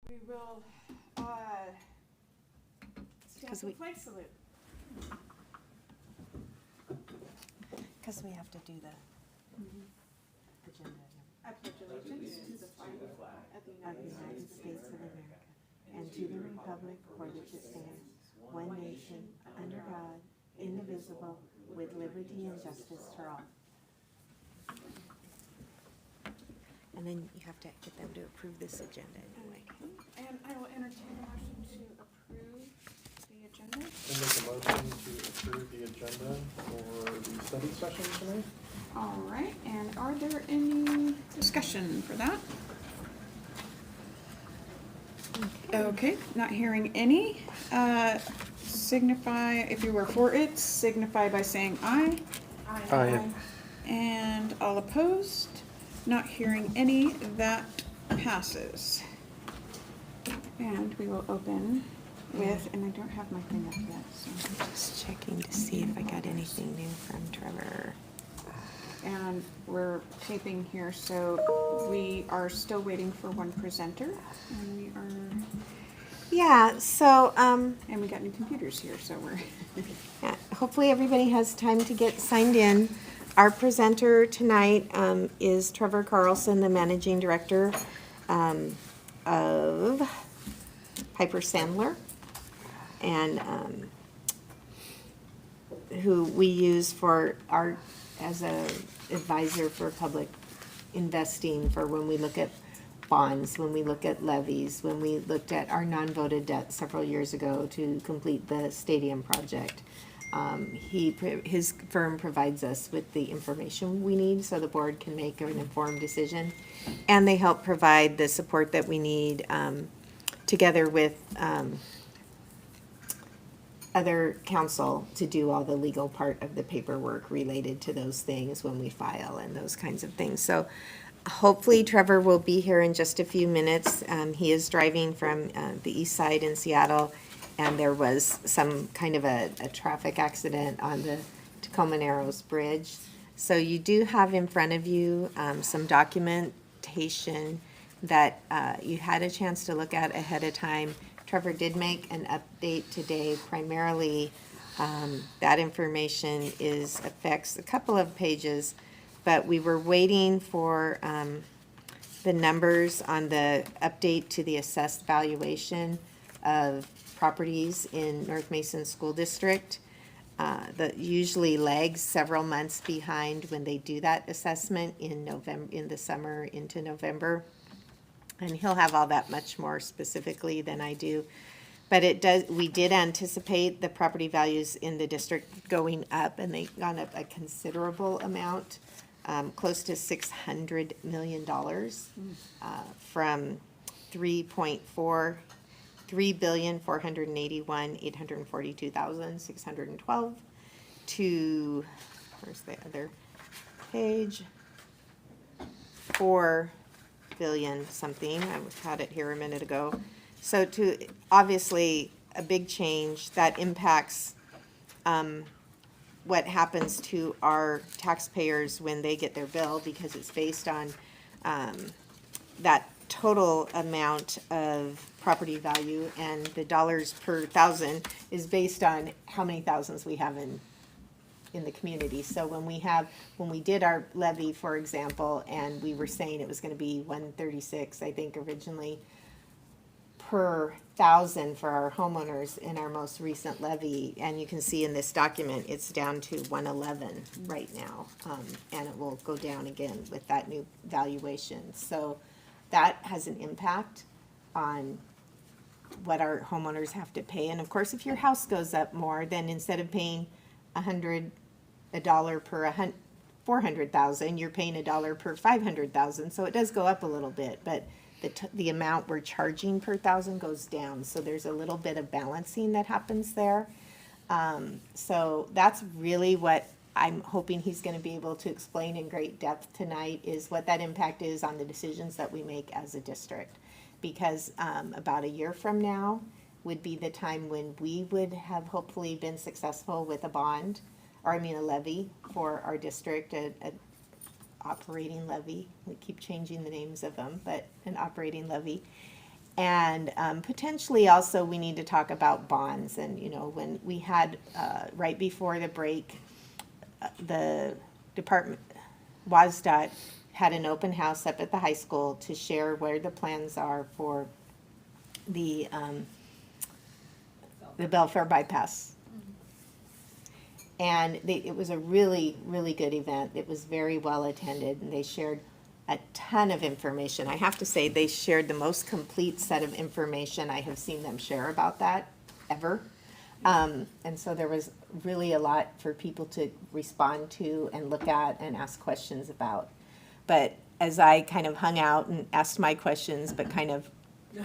We will stand for the flag salute. Because we have to do the agenda I pledge allegiance to the flag of the of the United States of America and to the republic for which it stands, one nation, under God, indivisible, with liberty and justice for all. And then you have to get them to approve this agenda anyway. And I will entertain a motion to approve the agenda. I make a motion to approve the agenda for the study session tonight. All right, and are there any discussion for that? Okay, not hearing any. Signify, if you were for it, signify by saying aye. Aye. And all opposed? Not hearing any, that passes. And we will open with, and I don't have my thing up yet, so. Just checking to see if I got anything new from Trevor. And we're taping here, so we are still waiting for one presenter. And we are, Yeah, so and we got new computers here, so we're. yeah, hopefully everybody has time to get signed in. Our presenter tonight is Trevor Carlson, the Managing Director of Piper Sandler, and who we use for our, as a advisor for public investing, for when we look at bonds, when we look at levies, when we looked at our non-voted debt several years ago to complete the stadium project. His firm provides us with the information we need so the board can make an informed decision. And they help provide the support that we need together with other counsel to do all the legal part of the paperwork related to those things when we file and those kinds of things. So hopefully Trevor will be here in just a few minutes. He is driving from the east side in Seattle, and there was some kind of a traffic accident on the Tacoma Narrows Bridge. So you do have in front of you some documentation that you had a chance to look at ahead of time. Trevor did make an update today. Primarily, that information affects a couple of pages, but we were waiting for the numbers on the update to the assessed valuation of properties in North Mason School District. That usually lags several months behind when they do that assessment in November, in the summer into November. And he'll have all that much more specifically than I do. But we did anticipate the property values in the district going up, and they've gone up a considerable amount, close to $600 million, from 3,481,842,612 to, where's the other page? 4 billion something. I had it here a minute ago. So to obviously a big change that impacts what happens to our taxpayers when they get their bill, because it's based on that total amount of property value, and the dollars per thousand is based on how many thousands we have in the community. So when we did our levy, for example, and we were saying it was going to be 136, I think originally, per thousand for our homeowners in our most recent levy, and you can see in this document it's down to 111 right now, and it will go down again with that new valuation. So that has an impact on what our homeowners have to pay. And of course, if your house goes up more, then instead of paying $100 per 400,000, you're paying $1 per 500,000. So it does go up a little bit, but the amount we're charging per thousand goes down. So there's a little bit of balancing that happens there. So that's really what I'm hoping he's going to be able to explain in great depth tonight, is what that impact is on the decisions that we make as a district. Because about a year from now would be the time when we would have hopefully been successful with a bond, or I mean a levy for our district, an operating levy. We keep changing the names of them, but an operating levy. And potentially also we need to talk about bonds. And, you know, when we had, right before the break, the department, WASDOT had an open house up at the high school to share where the plans are for the Belfair bypass. And it was a really, really good event. It was very well attended, and they shared a ton of information. I have to say, they shared the most complete set of information I have seen them share about that ever. And so there was really a lot for people to respond to and look at and ask questions about. But as I kind of hung out and asked my questions, but kind of,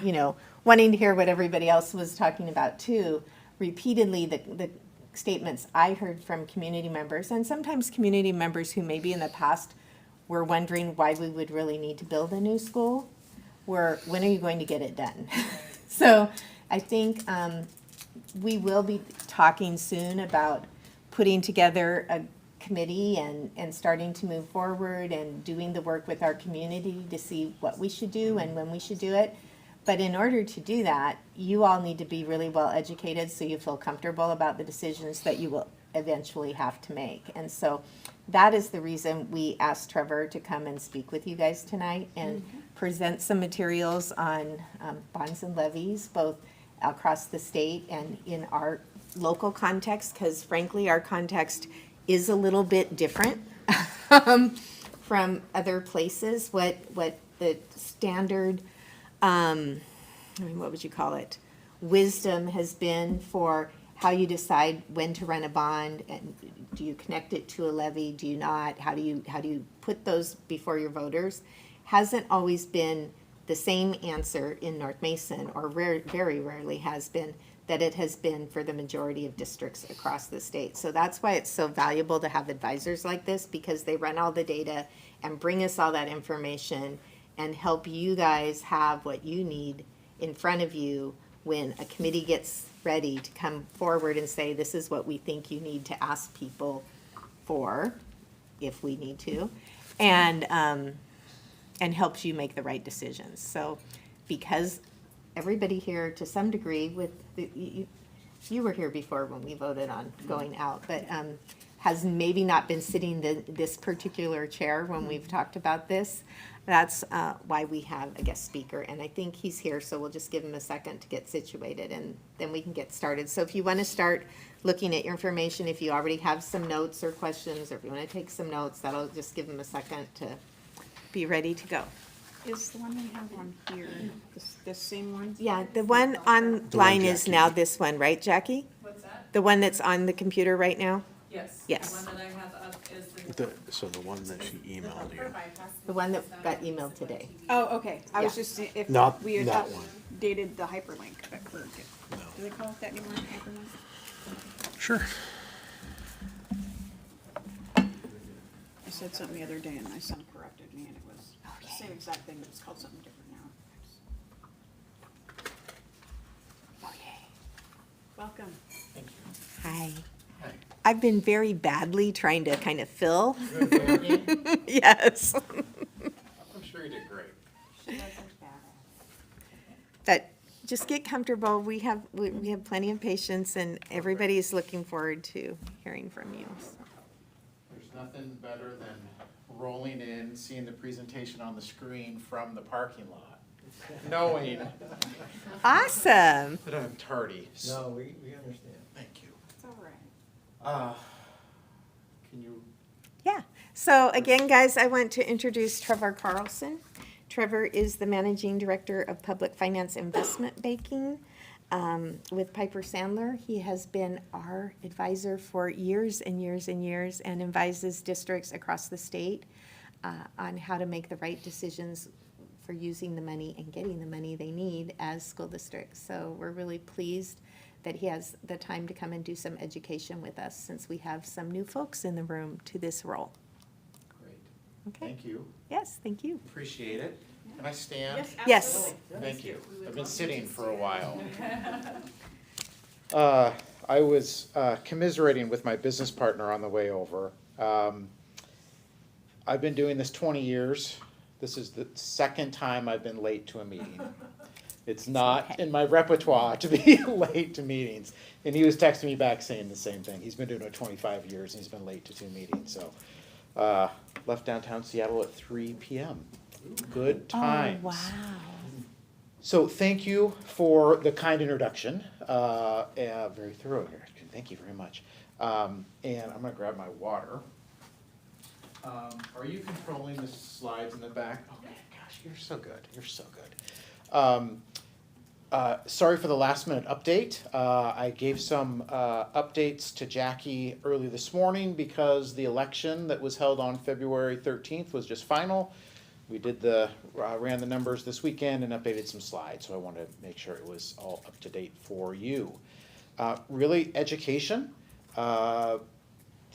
you know, wanting to hear what everybody else was talking about too, repeatedly the statements I heard from community members, and sometimes community members who maybe in the past were wondering why we would really need to build a new school, were, when are you going to get it done? So I think we will be talking soon about putting together a committee and starting to move forward and doing the work with our community to see what we should do and when we should do it. But in order to do that, you all need to be really well educated so you feel comfortable about the decisions that you will eventually have to make. And so that is the reason we asked Trevor to come and speak with you guys tonight and present some materials on bonds and levies, both across the state and in our local context, because frankly, our context is a little bit different from other places. What the standard, I mean, what would you call it? Wisdom has been for how you decide when to run a bond, and do you connect it to a levy? Do you not? How do you put those before your voters? Hasn't always been the same answer in North Mason, or very rarely has been that it has been for the majority of districts across the state. So that's why it's so valuable to have advisors like this, because they run all the data and bring us all that information and help you guys have what you need in front of you when a committee gets ready to come forward and say, this is what we think you need to ask people for, if we need to, and helps you make the right decisions. So because everybody here to some degree with you were here before when we voted on going out, but has maybe not been sitting this particular chair when we've talked about this. That's why we have a guest speaker, and I think he's here, so we'll just give him a second to get situated, and then we can get started. So if you want to start looking at your information, if you already have some notes or questions, or if you want to take some notes, that'll just give him a second to be ready to go. Is the one we have on here, this same one? Yeah, the one online is now this one, right, Jackie? What's that? The one that's on the computer right now? Yes. Yes. The one that I have up is the. So the one that she emailed you. The one that got emailed today. Oh, okay, I was Yeah. just seeing if Not we had that one. updated the hyperlink, but we're good. Do they call it that anymore, hyperlink? Sure. I said something the other day and my son corrected me and it was the same exact thing, but it's called something different now. Oh, yay. Welcome. Hi. I've been very badly trying to kind of fill. Good, Yes. I'm sure you did great. But just get comfortable. We have plenty of patience, and everybody's looking forward to hearing from you. There's nothing better than rolling in, seeing the presentation on the screen from the parking lot, knowing Awesome. that I'm tardy. No, we understand. Thank you. It's all right. Can you, Yeah. So again, guys, I want to introduce Trevor Carlson. Trevor is the Managing Director of Public Finance Investment Banking with Piper Sandler. He has been our advisor for years and years and years and advises districts across the state on how to make the right decisions for using the money and getting the money they need as school districts. So we're really pleased that he has the time to come and do some education with us, since we have some new folks in the room to this role. great, Okay? thank you, Yes, thank you. appreciate it. Can I stand? Yes. Thank you. I've been sitting for a while. I was commiserating with my business partner on the way over. I've been doing this 20 years. This is the second time I've been late to a meeting. It's not okay. in my repertoire to be late to meetings. And he was texting me back saying the same thing. He's been doing it 25 years and he's been late to 2 meetings. So left downtown Seattle at 3 p.m. Good times. Oh, wow. So thank you for the kind introduction. Very thorough introduction. Thank you very much. And I'm going to grab my water. Are you controlling the slides in the back? Okay, gosh, you're so good. You're so good. Sorry for the last minute update. I gave some updates to Jackie early this morning because the election that was held on February 13th was just final. We did ran the numbers this weekend and updated some slides, so I wanted to make sure it was all up to date for you. Really, education.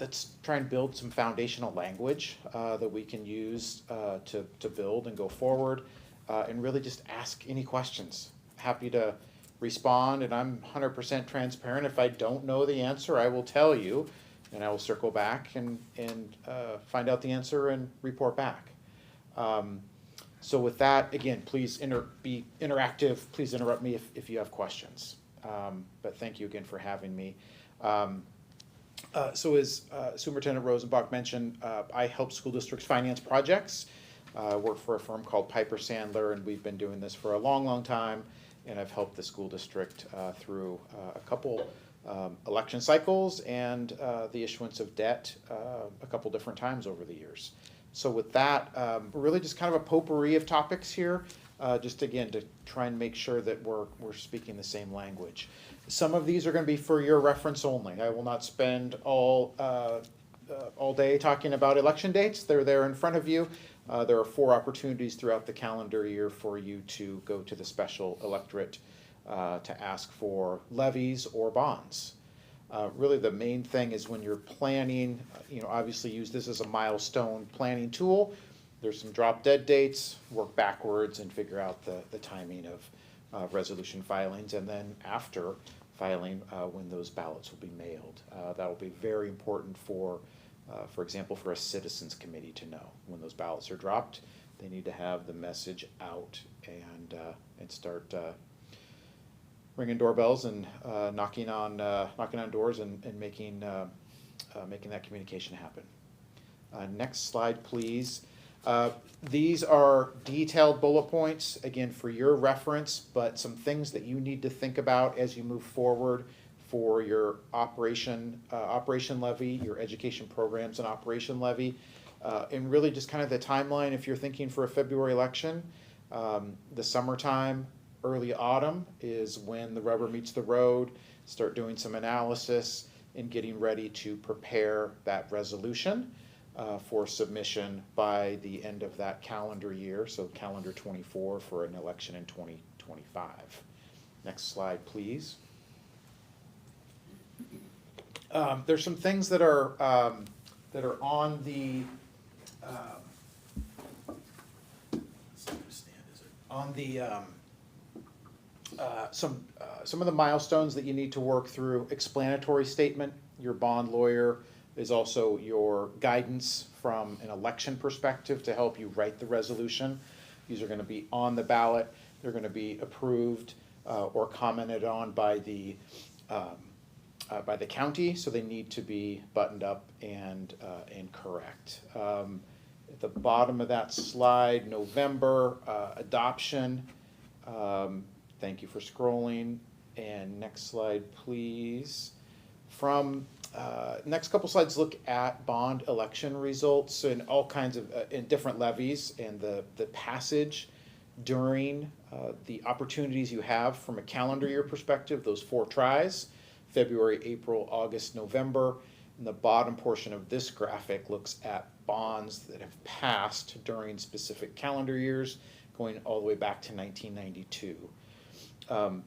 Let's try and build some foundational language that we can use to build and go forward, and really just ask any questions. Happy to respond, and I'm 100% transparent. If I don't know the answer, I will tell you, and I will circle back and find out the answer and report back. So with that, again, please be interactive. Please interrupt me if you have questions. But thank you again for having me. So as Superintendent Rosenbach mentioned, I help school districts finance projects. I work for a firm called Piper Sandler, and we've been doing this for a long, long time. And I've helped the school district through a couple election cycles and the issuance of debt a couple different times over the years. So with that, really just kind of a potpourri of topics here, just again to try and make sure that we're speaking the same language. Some of these are going to be for your reference only. I will not spend all day talking about election dates. They're there in front of you. There are 4 opportunities throughout the calendar year for you to go to the special electorate to ask for levies or bonds. Really the main thing is when you're planning, obviously use this as a milestone planning tool. There's some drop dead dates, work backwards and figure out the timing of resolution filings, and then after filing when those ballots will be mailed. That will be very important for example, for a citizens committee to know when those ballots are dropped. They need to have the message out and start ringing doorbells and knocking on doors and making that communication happen. Next slide, please. These are detailed bullet points, again, for your reference, but some things that you need to think about as you move forward for your operation levy, your education programs and operation levy, and really just kind of the timeline if you're thinking for a February election. The summertime, early autumn is when the rubber meets the road, start doing some analysis and getting ready to prepare that resolution for submission by the end of that calendar year, so calendar 24 for an election in 2025. Next slide, please. There's some things that are on the some of the milestones that you need to work through. Explanatory statement. Your bond lawyer is also your guidance from an election perspective to help you write the resolution. These are going to be on the ballot. They're going to be approved or commented on by the county, so they need to be buttoned up and correct. At the bottom of that slide, November, adoption. Thank you for scrolling. And next slide, please. From next couple slides look at bond election results in all kinds of in different levies and the passage during the opportunities you have from a calendar year perspective, those 4 tries. February, April, August, November. And the bottom portion of this graphic looks at bonds that have passed during specific calendar years, going all the way back to 1992. Kind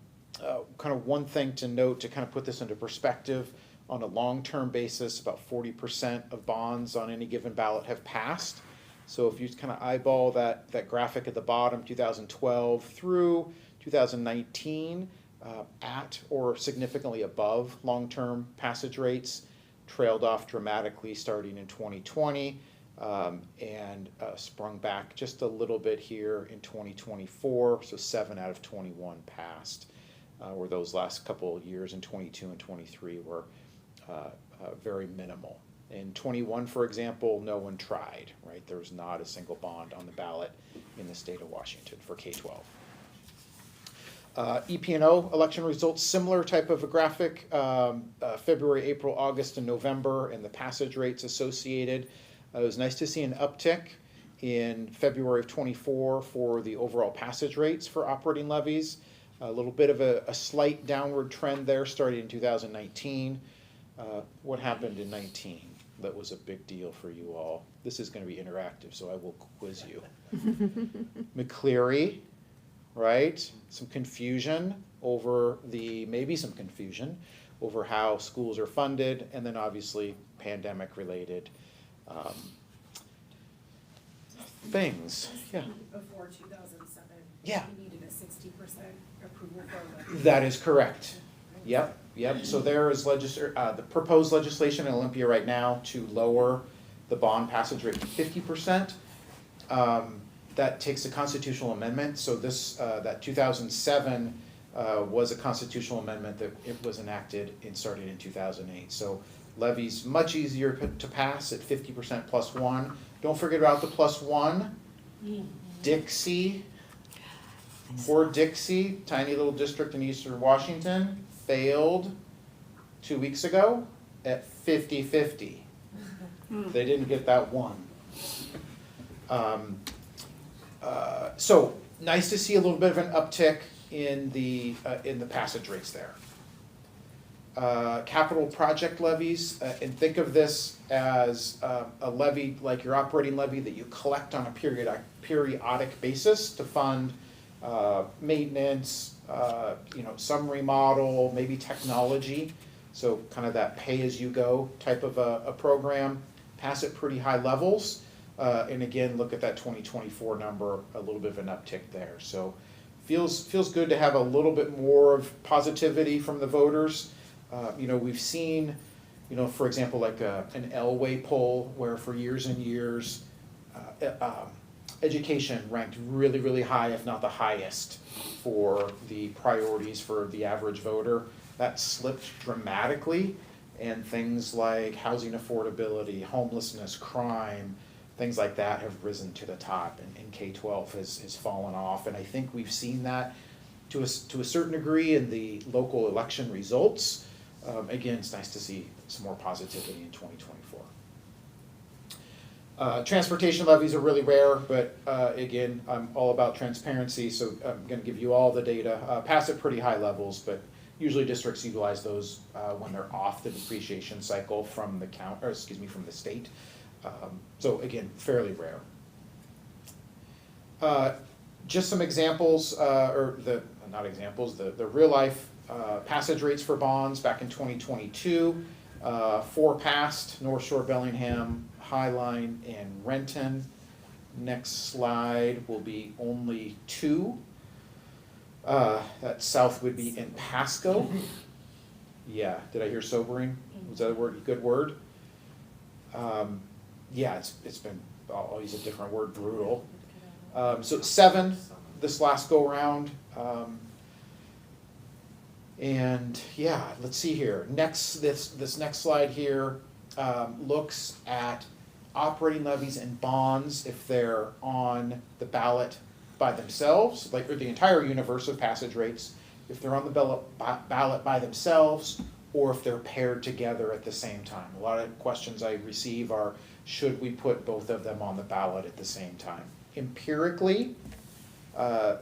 of one thing to note to kind of put this into perspective, on a long-term basis, about 40% of bonds on any given ballot have passed. So if you kind of eyeball that graphic at the bottom, 2012 through 2019, at or significantly above long-term passage rates, trailed off dramatically starting in 2020, and sprung back just a little bit here in 2024. So 7 out of 21 passed, where those last couple of years in 22 and 23 were very minimal. In 21, for example, no one tried, right? There was not a single bond on the ballot in the state of Washington for K-12. EP&O election results, similar type of a graphic, February, April, August, and November, and the passage rates associated. It was nice to see an uptick in February of 24 for the overall passage rates for operating levies. A little bit of a slight downward trend there starting in 2019. What happened in 19? That was a big deal for you all. This is going to be interactive, so I will quiz you. McCleary, right? Some confusion over maybe some confusion over how schools are funded, and then obviously pandemic related things. Yeah. Before 2007. Yeah. We needed a 60% approval for levy. That is correct. Yep. So there is the proposed legislation in Olympia right now to lower the bond passage rate to 50%. That takes a constitutional amendment. So this that 2007 was a constitutional amendment that it was enacted and started in 2008. So levies much easier to pass at 50% plus one. Don't forget about the plus one. Dixie, poor Dixie, tiny little district in eastern Washington, failed 2 weeks ago at 50-50. They didn't get that one. So nice to see a little bit of an uptick in the passage rates there. Capital project levies, and think of this as a levy like your operating levy that you collect on a periodic basis to fund maintenance, some remodel, maybe technology. So kind of that pay-as-you-go type of a program. Pass at pretty high levels. And again, look at that 2024 number, a little bit of an uptick there. So feels good to have a little bit more of positivity from the voters. We've seen, for example, like an Elway poll where for years and years, education ranked really, really high, if not the highest, for the priorities for the average voter. That slipped dramatically, and things like housing affordability, homelessness, crime, things like that have risen to the top, and K-12 has fallen off. And I think we've seen that to a certain degree in the local election results. Again, it's nice to see some more positivity in 2024. Transportation levies are really rare, but again, I'm all about transparency, so I'm going to give you all the data. Pass at pretty high levels, but usually districts utilize those when they're off the depreciation cycle from the state. So again, fairly rare. Just some examples, the real life passage rates for bonds back in 2022. 4 passed: North Shore, Bellingham, Highline, and Renton. Next slide will be only 2. That south would be in Pasco. Yeah, did I hear sobering? Was that a good word? Yeah, it's been, I'll use a different word, brutal. So 7 this last go round. And yeah, let's see here. This next slide here looks at operating levies and bonds if they're on the ballot by themselves, or the entire universe of passage rates, if they're on the ballot by themselves, or if they're paired together at the same time. A lot of questions I receive are, should we put both of them on the ballot at the same time? Empirically,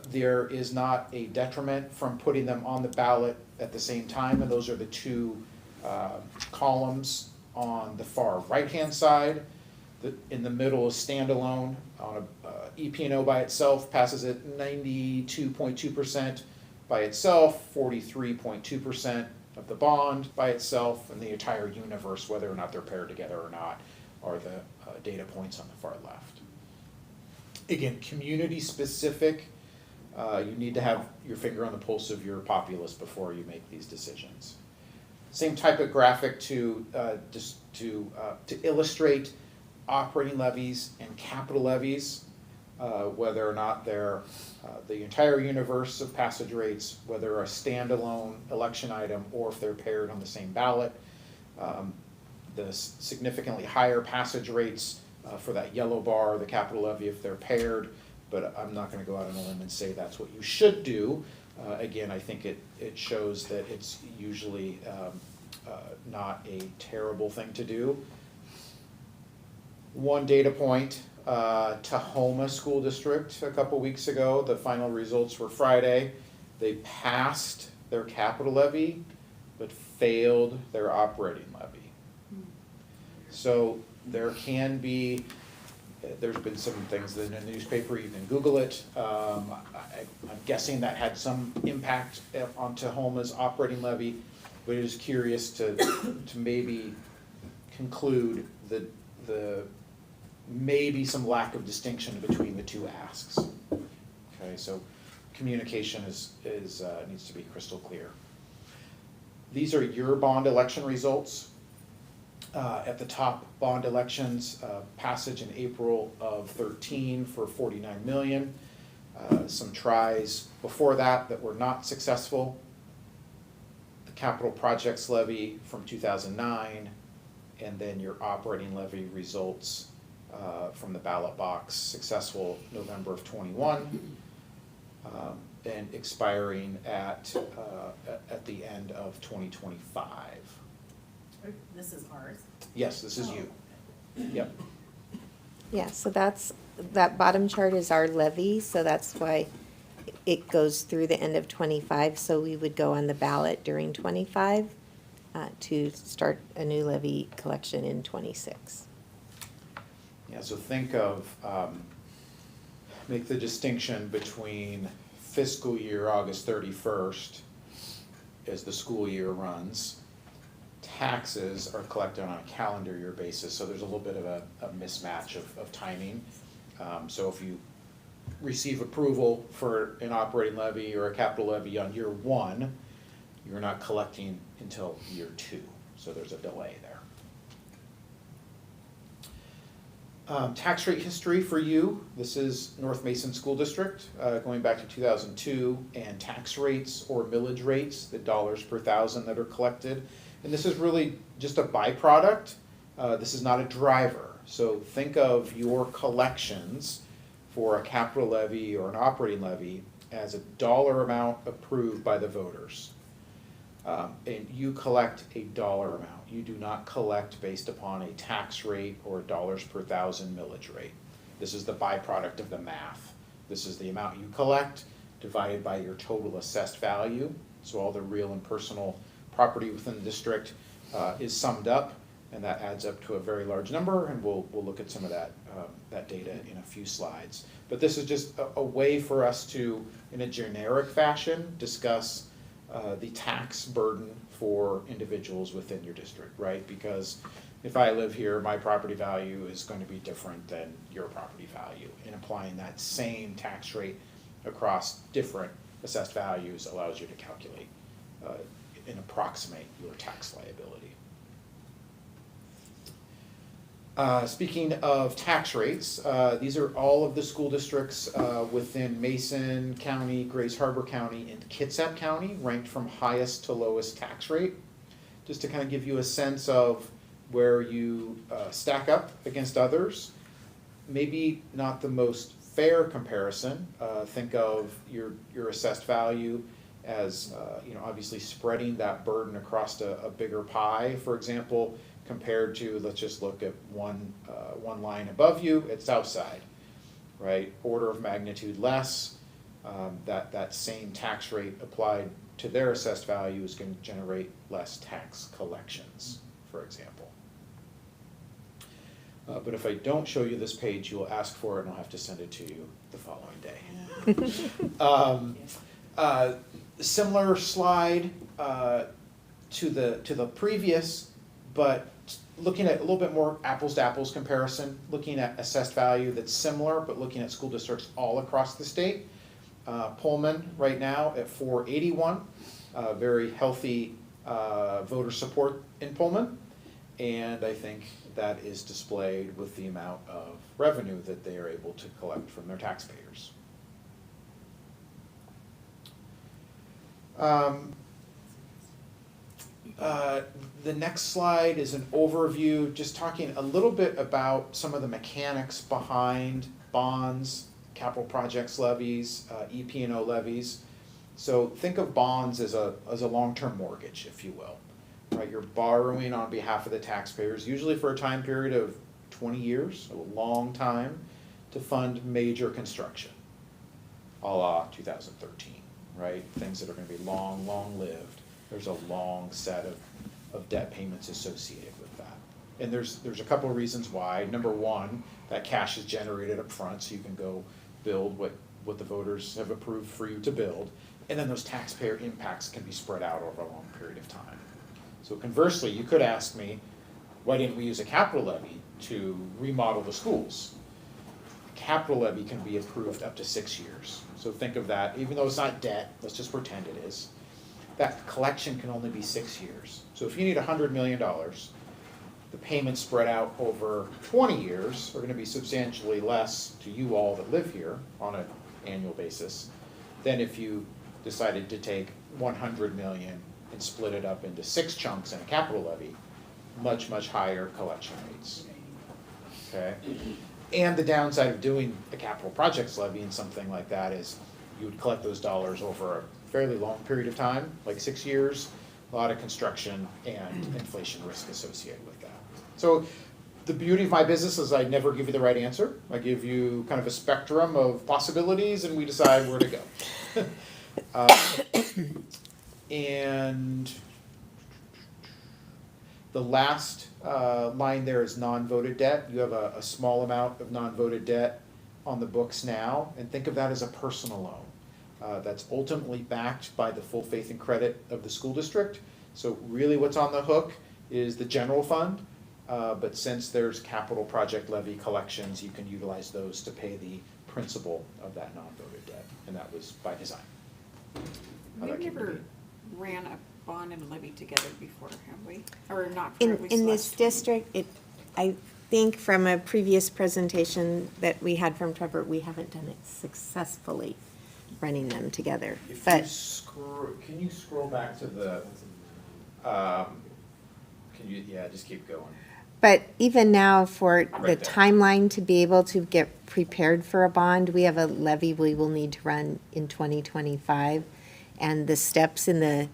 there is not a detriment from putting them on the ballot at the same time, and those are the 2 columns on the far right-hand side. In the middle is standalone. On a EP&O by itself passes at 92.2% by itself, 43.2% of the bond by itself, and the entire universe, whether or not they're paired together or not, are the data points on the far left. Again, community specific. You need to have your finger on the pulse of your populace before you make these decisions. Same type of graphic to illustrate operating levies and capital levies, whether or not they're the entire universe of passage rates, whether a standalone election item or if they're paired on the same ballot. The significantly higher passage rates for that yellow bar, the capital levy, if they're paired, but I'm not gonna go out on a limb and say that's what you should do. Again, I think it shows that it's usually not a terrible thing to do. One data point, Tahoma School District a couple weeks ago, the final results were Friday. They passed their capital levy, but failed their operating levy. So there can be, there's been some things in the newspaper, you can Google it. I'm guessing that had some impact on Tahoma's operating levy, but it is curious to maybe conclude that the maybe some lack of distinction between the two asks. Okay, so communication is needs to be crystal clear. These are your bond election results. At the top, bond elections, passage in April of 13 for 49 million. Some tries before that were not successful. The capital projects levy from 2009, and then your operating levy results from the ballot box, successful November of 21, and expiring at the end of 2025. This is ours. Yes, this is you. Yep. Yeah, so that bottom chart is our levy, so that's why it goes through the end of 25, so we would go on the ballot during 25 to start a new levy collection in 26. Yeah, so think of, make the distinction between fiscal year August 31st as the school year runs. Taxes are collected on a calendar year basis, so there's a little bit of a mismatch of timing. So if you receive approval for an operating levy or a capital levy on year 1, you're not collecting until year 2, so there's a delay there. Tax rate history for you. This is North Mason School District, going back to 2002, and tax rates or millage rates, the dollars per thousand that are collected. And this is really just a byproduct. This is not a driver. So think of your collections for a capital levy or an operating levy as a dollar amount approved by the voters. And you collect a dollar amount. You do not collect based upon a tax rate or dollars per thousand millage rate. This is the byproduct of the math. This is the amount you collect divided by your total assessed value. So all the real and personal property within the district is summed up, and that adds up to a very large number, and we'll look at some of that data in a few slides. But this is just a way for us to, in a generic fashion, discuss the tax burden for individuals within your district, right? Because if I live here, my property value is going to be different than your property value, and applying that same tax rate across different assessed values allows you to calculate and approximate your tax liability. Speaking of tax rates, these are all of the school districts within Mason County, Grays Harbor County, and Kitsap County, ranked from highest to lowest tax rate. Just to kind of give you a sense of where you stack up against others. Maybe not the most fair comparison. Think of your assessed value as obviously spreading that burden across a bigger pie, for example, compared to, let's just look at one line above you at Southside, right? Order of magnitude less, that same tax rate applied to their assessed value is going to generate less tax collections, for example. But if I don't show you this page, you will ask for it and I'll have to send it to you the following day. Similar slide to the previous, but looking at a little bit more apples to apples comparison, looking at assessed value that's similar, but looking at school districts all across the state. Pullman right now at 481, very healthy voter support in Pullman, and I think that is displayed with the amount of revenue that they are able to collect from their taxpayers. The next slide is an overview, just talking a little bit about some of the mechanics behind bonds, capital projects levies, EP&O levies. So think of bonds as a long-term mortgage, if you will. Right, you're borrowing on behalf of the taxpayers, usually for a time period of 20 years, a long time, to fund major construction, a la 2013, right? Things that are gonna be long-lived. There's a long set of debt payments associated with that. And there's a couple of reasons why. Number one, that cash is generated up front, so you can go build what the voters have approved for you to build. And then those taxpayer impacts can be spread out over a long period of time. So conversely, you could ask me, why didn't we use a capital levy to remodel the schools? Capital levy can be approved up to 6 years. So think of that, even though it's not debt, let's just pretend it is. That collection can only be 6 years. So if you need $100 million, the payments spread out over 20 years are gonna be substantially less to you all that live here on an annual basis than if you decided to take 100 million and split it up into 6 chunks in a capital levy, much higher collection rates, okay? And the downside of doing a capital projects levy and something like that is you would collect those dollars over a fairly long period of time, like 6 years, a lot of construction and inflation risk associated with that. So the beauty of my business is I never give you the right answer. I give you kind of a spectrum of possibilities and we decide where to go. And the last line there is non-voted debt. You have a small amount of non-voted debt on the books now, and think of that as a personal loan. That's ultimately backed by the full faith and credit of the school district. So really what's on the hook is the general fund, but since there's capital project levy collections, you can utilize those to pay the principal of that non-voted debt, and that was by design. How that We've came to never be. ran a bond and levy together before, have we? Or not for at least In the this last 20. district, I think from a previous presentation that we had from Trevor, we haven't done it successfully, running them together. If you But scroll, can you scroll back to the, just keep going. But even now, for the Right there. timeline to be able to get prepared for a bond, we have a levy we will need to run in 2025. And the steps in the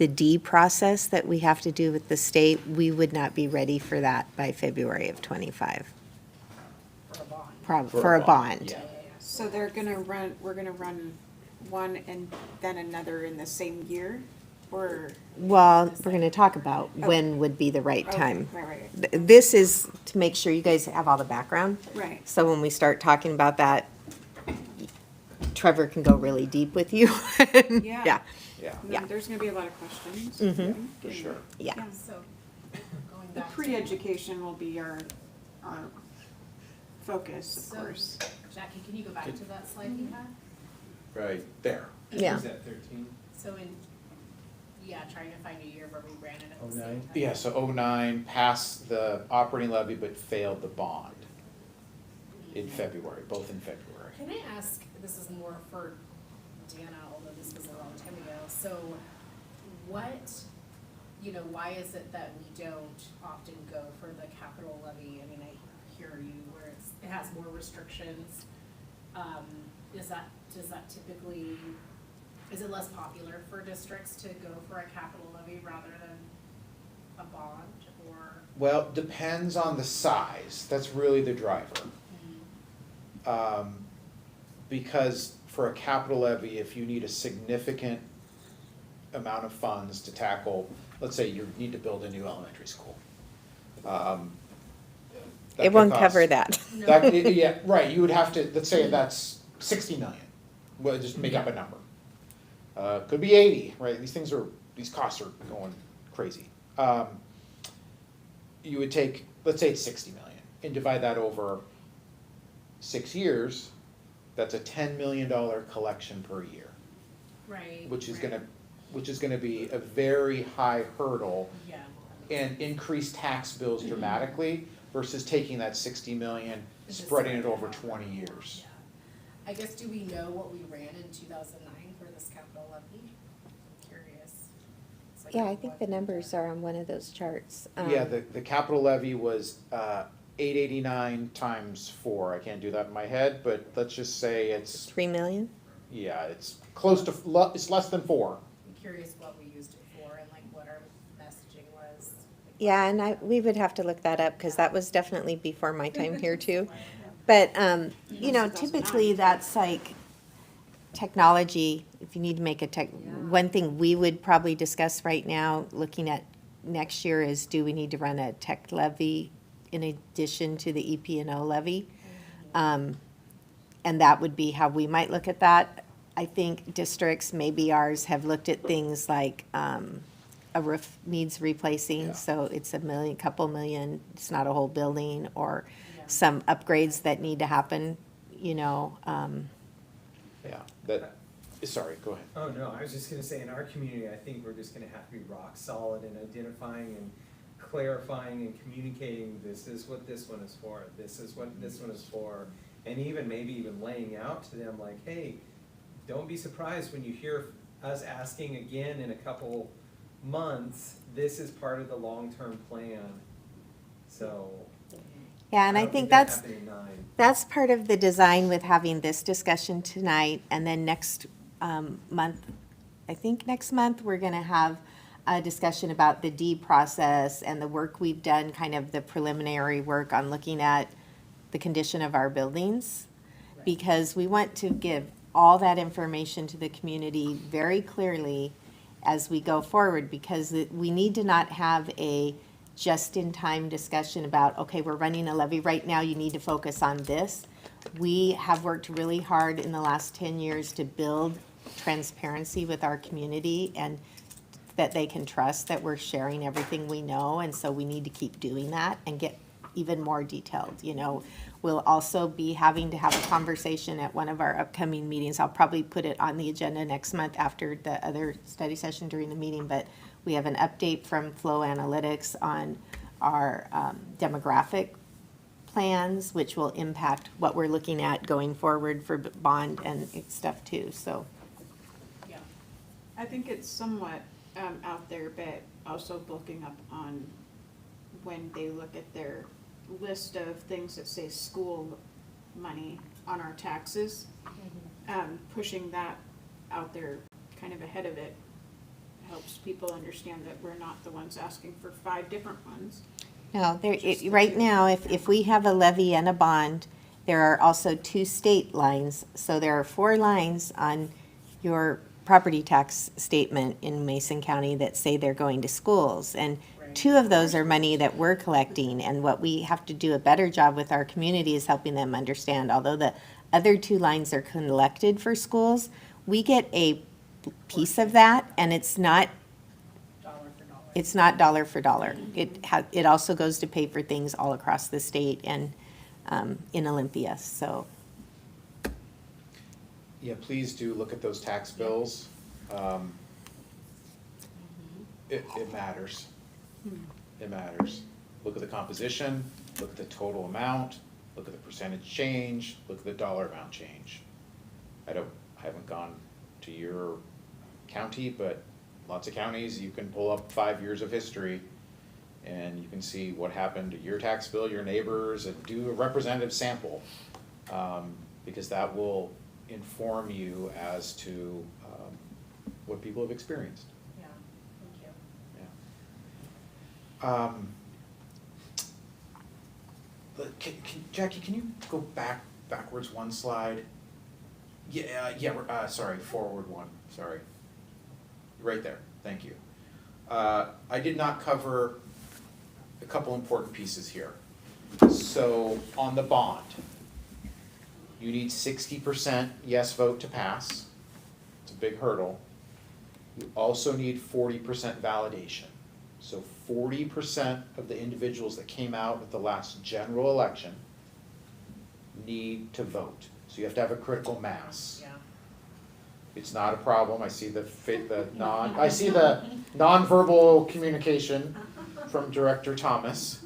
D process that we have to do with the state, we would not be ready for that by February of '25. For a bond. For a bond. Yeah. So we're gonna run one and then another in the same year, or? Well, we're going to talk about when would be the right Okay, time. Right, This is to make sure you guys have all the background. right. So when we start talking about that, Trevor can go really deep with you. Yeah. Yeah, Yeah, Yeah. There's gonna be a lot of questions. Mhm. for sure. yeah. So, going The back to. pre-education will be our focus, of So, course. Jackie, can you go back to that slide you had? Right, there. Yeah. Is that 13? So trying to find a year where we ran it at the 09? same time. Yeah, so '09 passed the operating levy but failed the bond in February, both in February. Can I ask, this is more for Dana, although this was a long time ago, so why is it that we don't often go for the capital levy? I mean, I hear you where it has more restrictions. Is it less popular for districts to go for a capital levy rather than a bond, or? Well, depends on the size, that's really the driver. Because for a capital levy, if you need a significant amount of funds to tackle, let's say you need to build a new elementary school. that It could won't cost- cover that. Yeah, right, you would have to, let's say that's 60 million, well, just make up a number. Could be 80, right, these costs are going crazy. You would take, let's say it's 60 million, and divide that over 6 years, that's a $10 million collection per year, Right. which is right. gonna be a very high hurdle Yeah. and increase tax bills dramatically, versus taking that 60 million, Just spreading it spread it over out. 20 years. Yeah. I guess, do we know what we ran in 2009 for this capital levy? I'm curious. It's like Yeah, a I think the one- numbers are on one of those charts. Yeah, the capital levy was 889 times 4. I can't do that in my head, but let's just say it's, 3 million? yeah, it's close to, it's less than 4. I'm curious what we used it for and like what our messaging was. Yeah, and we would have to look that up, because that was definitely before my time here too. But, you know, typically that's like technology, if you need to make a one thing we would probably discuss right now, looking at next year, is do we need to run a tech levy in addition to the EP&O levy? And that would be how we might look at that. I think districts, maybe ours, have looked at things like a roof needs replacing, Yeah. so it's $1 million, couple million, it's not a whole building, or Yeah. some upgrades that need to happen, you know. Yeah, that, sorry, go ahead. Oh, no, I was just gonna say, in our community, I think we're just gonna have to be rock solid in identifying and clarifying and communicating, this is what this one is for, this is what this one is for. And even, maybe even laying out to them like, hey, don't be surprised when you hear us asking again in a couple months, this is part of the long-term plan. So. Yeah, and I don't think that that's, happened in 9. that's part of the design with having this discussion tonight, and then next month, I think next month, we're gonna have a discussion about the D process and the work we've done, kind of the preliminary work on looking at the condition of our buildings. Right. Because we want to give all that information to the community very clearly as we go forward, because we need to not have a just-in-time discussion about, okay, we're running a levy right now, you need to focus on this. We have worked really hard in the last 10 years to build transparency with our community, and that they can trust that we're sharing everything we know, and so we need to keep doing that and get even more detailed, you know. We'll also be having to have a conversation at one of our upcoming meetings. I'll probably put it on the agenda next month after the other study session during the meeting, but we have an update from Flow Analytics on our demographic plans, which will impact what we're looking at going forward for bond and stuff too, so. Yeah. I think it's somewhat out there, but also looking up on when they look at their list of things that say school money on our taxes, pushing that out there kind of ahead of it helps people understand that we're not the ones asking for 5 different ones. No, there, Just the right two. now, if we have a levy and a bond, there are also 2 state lines. So there are 4 lines on your property tax statement in Mason County that say they're going to schools. And Right. 2 of those are money that we're collecting. And what we have to do a better job with our community is helping them understand, although the other 2 lines are collected for schools, we get a piece of that, and it's not Dollar for dollar. it's not dollar for dollar. It also goes to pay for things all across the state and in Olympia, so. Yeah, please do look at those tax bills. It matters. It matters. Look at the composition, look at the total amount, look at the percentage change, look at the dollar amount change. I haven't gone to your county, but lots of counties, you can pull up 5 years of history and you can see what happened to your tax bill, your neighbors, and do a representative sample. Because that will inform you as to what people have experienced. Yeah, thank you. Yeah. Jackie, can you go backwards one slide? Sorry, forward one, sorry. Right there, thank you. I did not cover a couple important pieces here. So on the bond, you need 60% yes vote to pass. It's a big hurdle. You also need 40% validation. So 40% of the individuals that came out at the last general election need to vote. So you have to have a critical mass. Yeah. It's not a problem. I see the nonverbal communication from Director Thomas.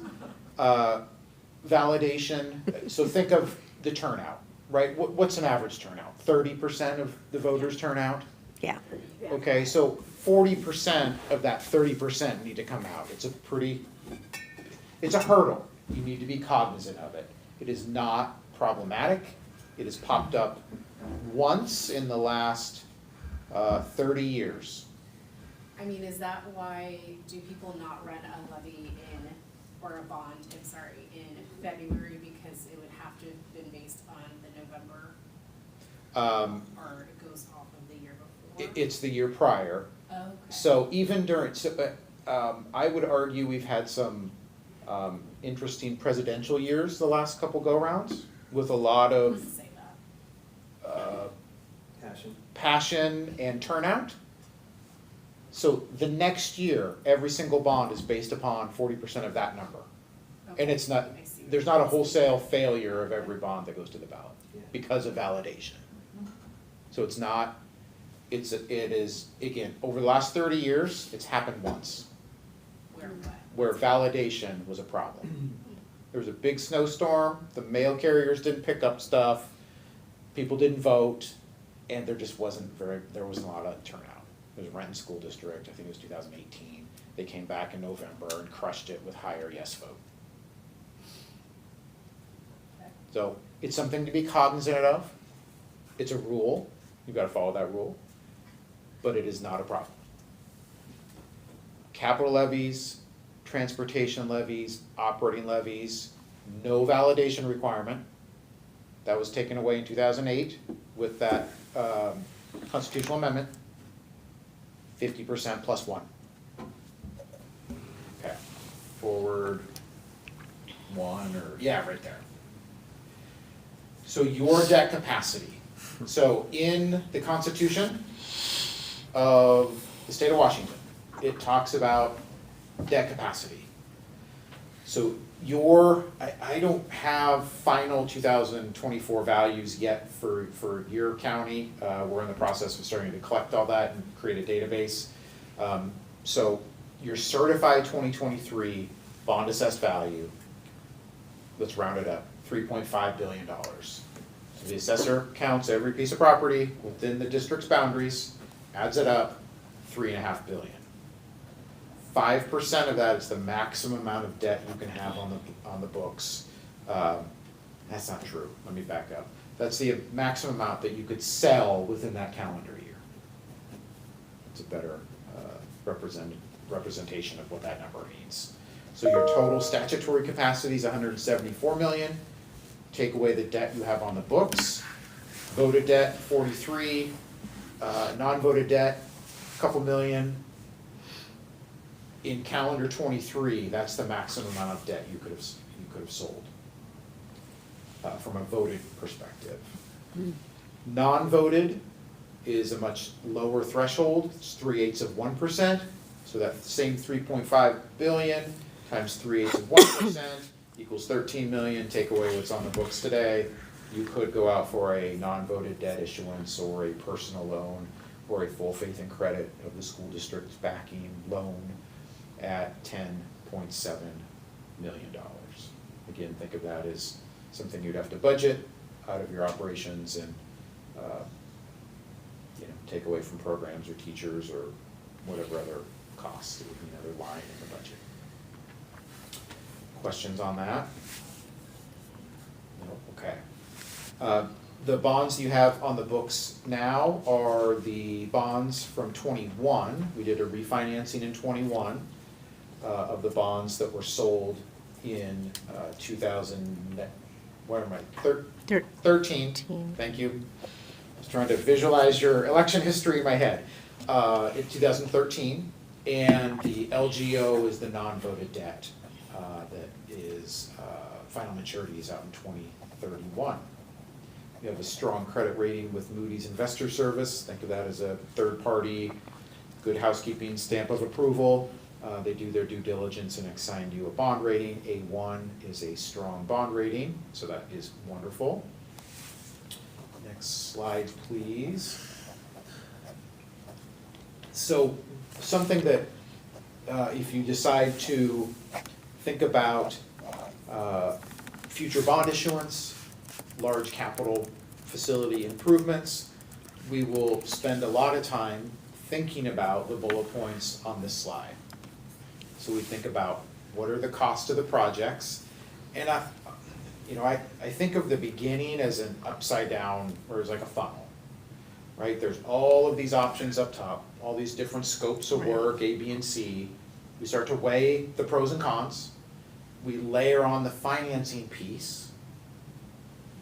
validation, so think of the turnout, right? What's an average turnout? 30% of the voters turn out? Yeah. Okay, so 40% of that 30% need to come out. It's a hurdle. You need to be cognizant of it. It is not problematic. It has popped up once in the last 30 years. I mean, is that why, do people not run a levy or a bond, I'm sorry, in February, because it would have to have been based on the November, or it goes off of the year before? It's the year prior. Oh, okay. So even during, I would argue we've had some interesting presidential years the last couple go-rounds with a lot of Let's say that. Passion. passion and turnout. So the next year, every single bond is based upon 40% of that number. And Okay, it's not, I see. there's not a wholesale failure of every bond that goes to the ballot Yeah. because of validation. So it's not, it is, again, over the last 30 years, it's happened once, Where what? where validation was a problem. There was a big snowstorm, the mail carriers didn't pick up stuff, people didn't vote, and there just wasn't there wasn't a lot of turnout. It was Renton School District, I think it was 2018. They came back in November and crushed it with higher yes vote. Okay. So it's something to be cognizant of. It's a rule, you've gotta follow that rule, but it is not a problem. Capital levies, transportation levies, operating levies, no validation requirement. That was taken away in 2008 with that constitutional amendment. 50% plus one. Okay, forward one or, yeah, right there. So your debt capacity. So in the Constitution of the state of Washington, it talks about debt capacity. So I don't have final 2024 values yet for your county. We're in the process of starting to collect all that and create a database. So your certified 2023 bond assessed value, let's round it up, $3.5 billion. So the assessor counts every piece of property within the district's boundaries, adds it up, $3.5 billion. 5% of that is the maximum amount of debt you can have on the books. That's not true, let me back up. That's the maximum amount that you could sell within that calendar year. It's a better representation of what that number means. So your total statutory capacity is 174 million. Take away the debt you have on the books. Voted debt, 43. Non-voted debt, a couple million. In calendar 23, that's the maximum amount of debt you could have sold from a voted perspective. Non-voted is a much lower threshold. It's 3/8 of 1%. So that same 3.5 billion times 3/8 of 1% equals 13 million. Take away what's on the books today. You could go out for a non-voted debt issuance or a personal loan or a full faith and credit of the school district's backing loan at $10.7 million. Again, think of that as something you'd have to budget out of your operations and take away from programs or teachers or whatever other costs. It would be another line in the budget. Questions on that? No, okay. The bonds you have on the books now are the bonds from 21. We did a refinancing in 21 of the bonds that were sold in 13. Thank you. I was trying to visualize your election history in my head. In 2013, and the LGO is the non-voted debt that is final maturity is out in 2031. We have a strong credit rating with Moody's Investor Service. Think of that as a third-party, good housekeeping stamp of approval. They do their due diligence and assign you a bond rating. A1 is a strong bond rating, so that is wonderful. Next slide, please. So something that if you decide to think about future bond issuance, large capital facility improvements, we will spend a lot of time thinking about the bullet points on this slide. So we think about what are the costs of the projects, and I think of the beginning as an upside down, or as like a funnel, right? There's all of these options up top, all these different scopes of work, A, B, and C. We start to weigh the pros and cons. We layer on the financing piece.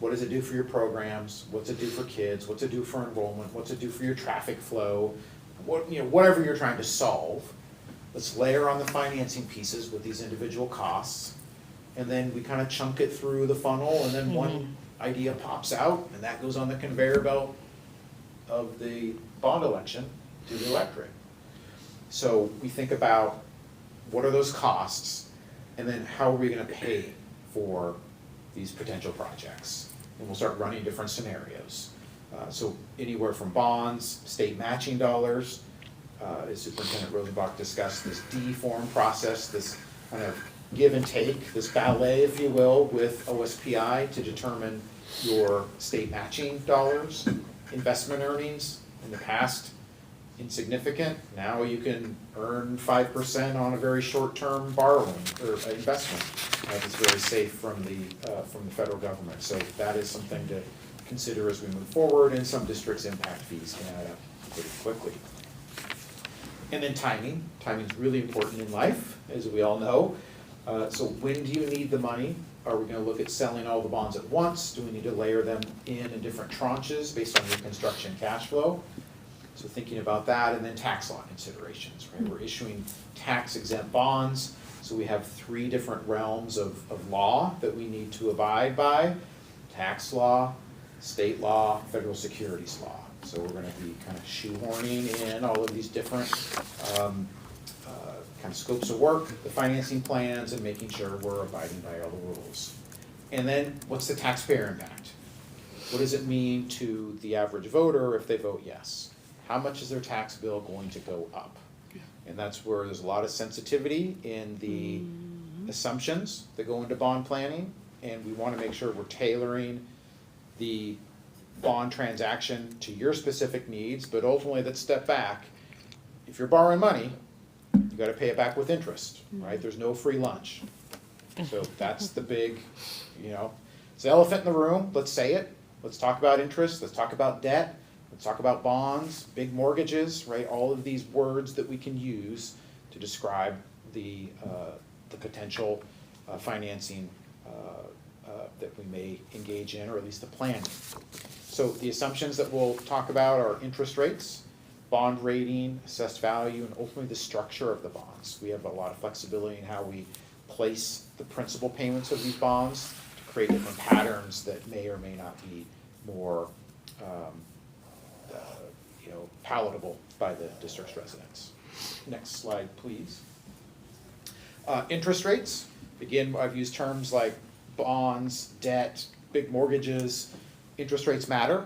What does it do for your programs? What's it do for kids? What's it do for enrollment? What's it do for your traffic flow? Whatever you're trying to solve. Let's layer on the financing pieces with these individual costs. And then we kind of chunk it through the funnel, and then one idea pops out, and that goes on the conveyor belt of the bond election to the electorate. So we think about what are those costs, and then how are we gonna pay for these potential projects? And we'll start running different scenarios. So anywhere from bonds, state matching dollars, as Superintendent Rosenbach discussed, this D-form process, this kind of give and take, this ballet, if you will, with OSPI to determine your state matching dollars, investment earnings. In the past, insignificant. Now you can earn 5% on a very short-term borrowing or investment. That is very safe from the federal government. So that is something to consider as we move forward, and some districts' impact fees can add up pretty quickly. And then timing. Timing's really important in life, as we all know. So when do you need the money? Are we gonna look at selling all the bonds at once? Do we need to layer them in different tranches based on your construction cash flow? So thinking about that, and then tax law considerations, right? We're issuing tax exempt bonds, so we have 3 different realms of law that we need to abide by: tax law, state law, federal securities law. So we're gonna be kind of shoehorning in all of these different kind of scopes of work, the financing plans, and making sure we're abiding by all the rules. And then what's the taxpayer impact? What does it mean to the average voter if they vote yes? How much is their tax bill going to go up? And that's where there's a lot of sensitivity in the assumptions that go into bond planning, and we want to make sure we're tailoring the bond transaction to your specific needs. But ultimately, let's step back. If you're borrowing money, you got to pay it back with interest, right? There's no free lunch. So that's the big, it's the elephant in the room. Let's say it. Let's talk about interest. Let's talk about debt. Let's talk about bonds, big mortgages, right? All of these words that we can use to describe the potential financing that we may engage in, or at least the planning. So the assumptions that we'll talk about are interest rates, bond rating, assessed value, and ultimately the structure of the bonds. We have a lot of flexibility in how we place the principal payments of these bonds to create different patterns that may or may not be more palatable by the district's residents. Next slide, please. Interest rates. Again, I've used terms like bonds, debt, big mortgages. Interest rates matter.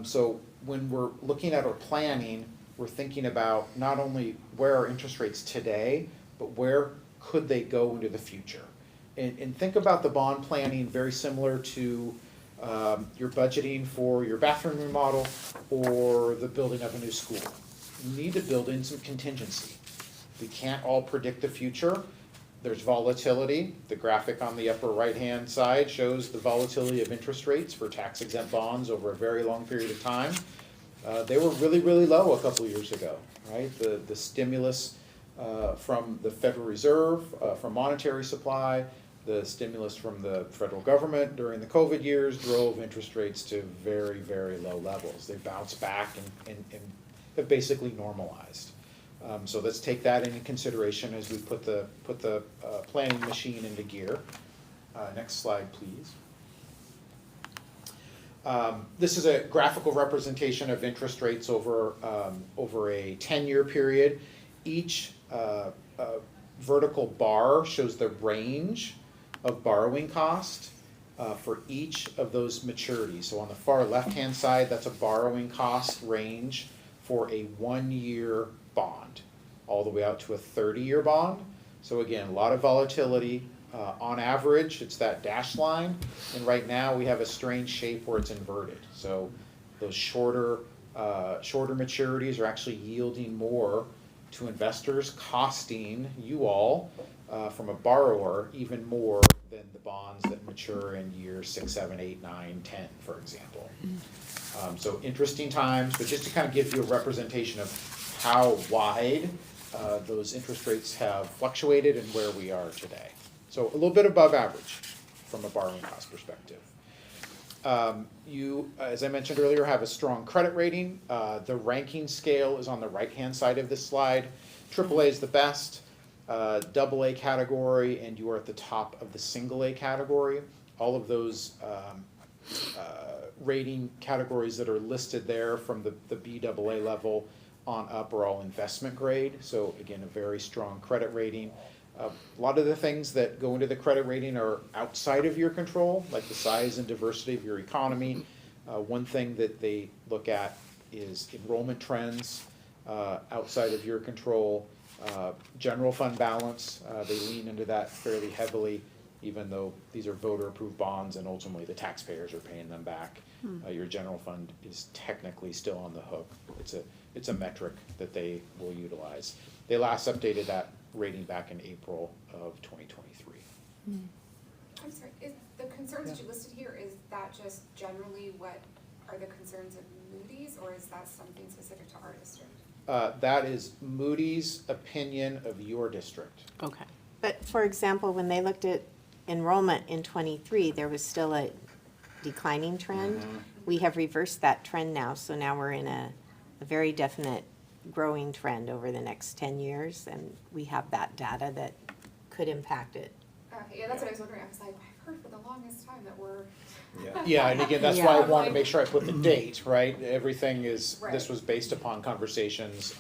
So when we're looking at our planning, we're thinking about not only where are interest rates today, but where could they go into the future. And think about the bond planning very similar to your budgeting for your bathroom remodel or the building of a new school. You need to build in some contingency. We can't all predict the future. There's volatility. The graphic on the upper right-hand side shows the volatility of interest rates for tax-exempt bonds over a very long period of time. They were really, really low a couple of years ago, right? The stimulus from the Federal Reserve, from monetary supply, the stimulus from the federal government during the COVID years drove interest rates to very, very low levels. They bounced back and have basically normalized. So let's take that into consideration as we put the planning machine into gear. Next slide, please. This is a graphical representation of interest rates over a 10-year period. Each vertical bar shows the range of borrowing cost for each of those maturities. So on the far left-hand side, that's a borrowing cost range for a 1-year bond, all the way out to a 30-year bond. So again, a lot of volatility On average, it's that dashed line, and right now we have a strange shape where it's inverted. So those shorter maturities are actually yielding more to investors, costing you all, from a borrower, even more than the bonds that mature in years 6, 7, 8, 9, 10, for example. So interesting times, but just to kind of give you a representation of how wide those interest rates have fluctuated and where we are today. So a little bit above average from a borrowing cost perspective. You, as I mentioned earlier, have a strong credit rating. The ranking scale is on the right-hand side of this slide. AAA is the best, AA category, and you are at the top of the single A category. All of those rating categories that are listed there from the BAA level on up are all investment grade. So again, a very strong credit rating. A lot of the things that go into the credit rating are outside of your control, like the size and diversity of your economy. One thing that they look at is enrollment trends outside of your control. General fund balance, they lean into that fairly heavily, even though these are voter-approved bonds and ultimately the taxpayers are paying them back. Your general fund is technically still on the hook. It's a metric that they will utilize. They last updated that rating back in April of 2023. I'm sorry, is the concerns that you listed here, is that just generally what are the concerns of Moody's, or is that something specific to our district? That is Moody's opinion of your district. Okay. But for example, when they looked at enrollment in '23, there was still a declining trend. We have reversed that trend now, so now we're in a very definite growing trend over the next 10 years, and we have that data that could impact it. Okay, yeah, that's what I was wondering, I was like, I've heard for the longest time that we're. Yeah, and again, that's why I Yeah. wanted to make sure I put the date, right? Everything is, this Right. was based upon conversations,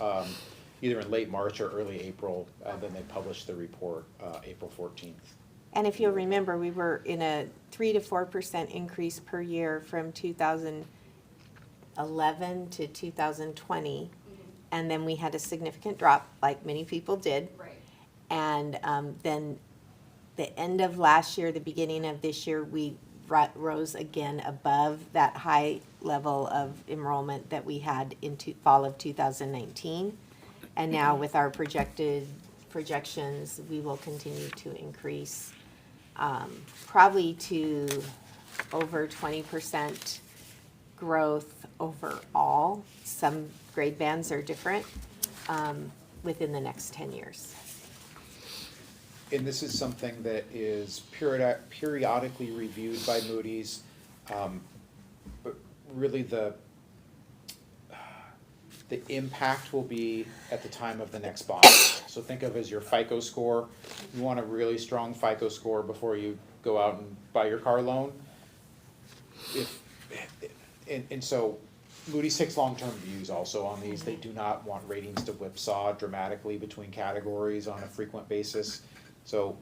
either in late March or early April, then they published the report, April 14th. And if you'll remember, we were in a 3 to 4% increase per year from 2011 to 2020. And then we had a significant drop, like many people did. Right. And then the end of last year, the beginning of this year, we rose again above that high level of enrollment that we had in fall of 2019. And now with our projections, we will continue to increase probably to over 20% growth overall. Some grade bands are different within the next 10 years. And this is something that is periodically reviewed by Moody's, but really the impact will be at the time of the next bond. So think of as your FICO score. You want a really strong FICO score before you go out and buy your car loan. And so Moody's takes long-term views also on these. They do not want ratings to whipsaw dramatically between categories on a frequent basis. So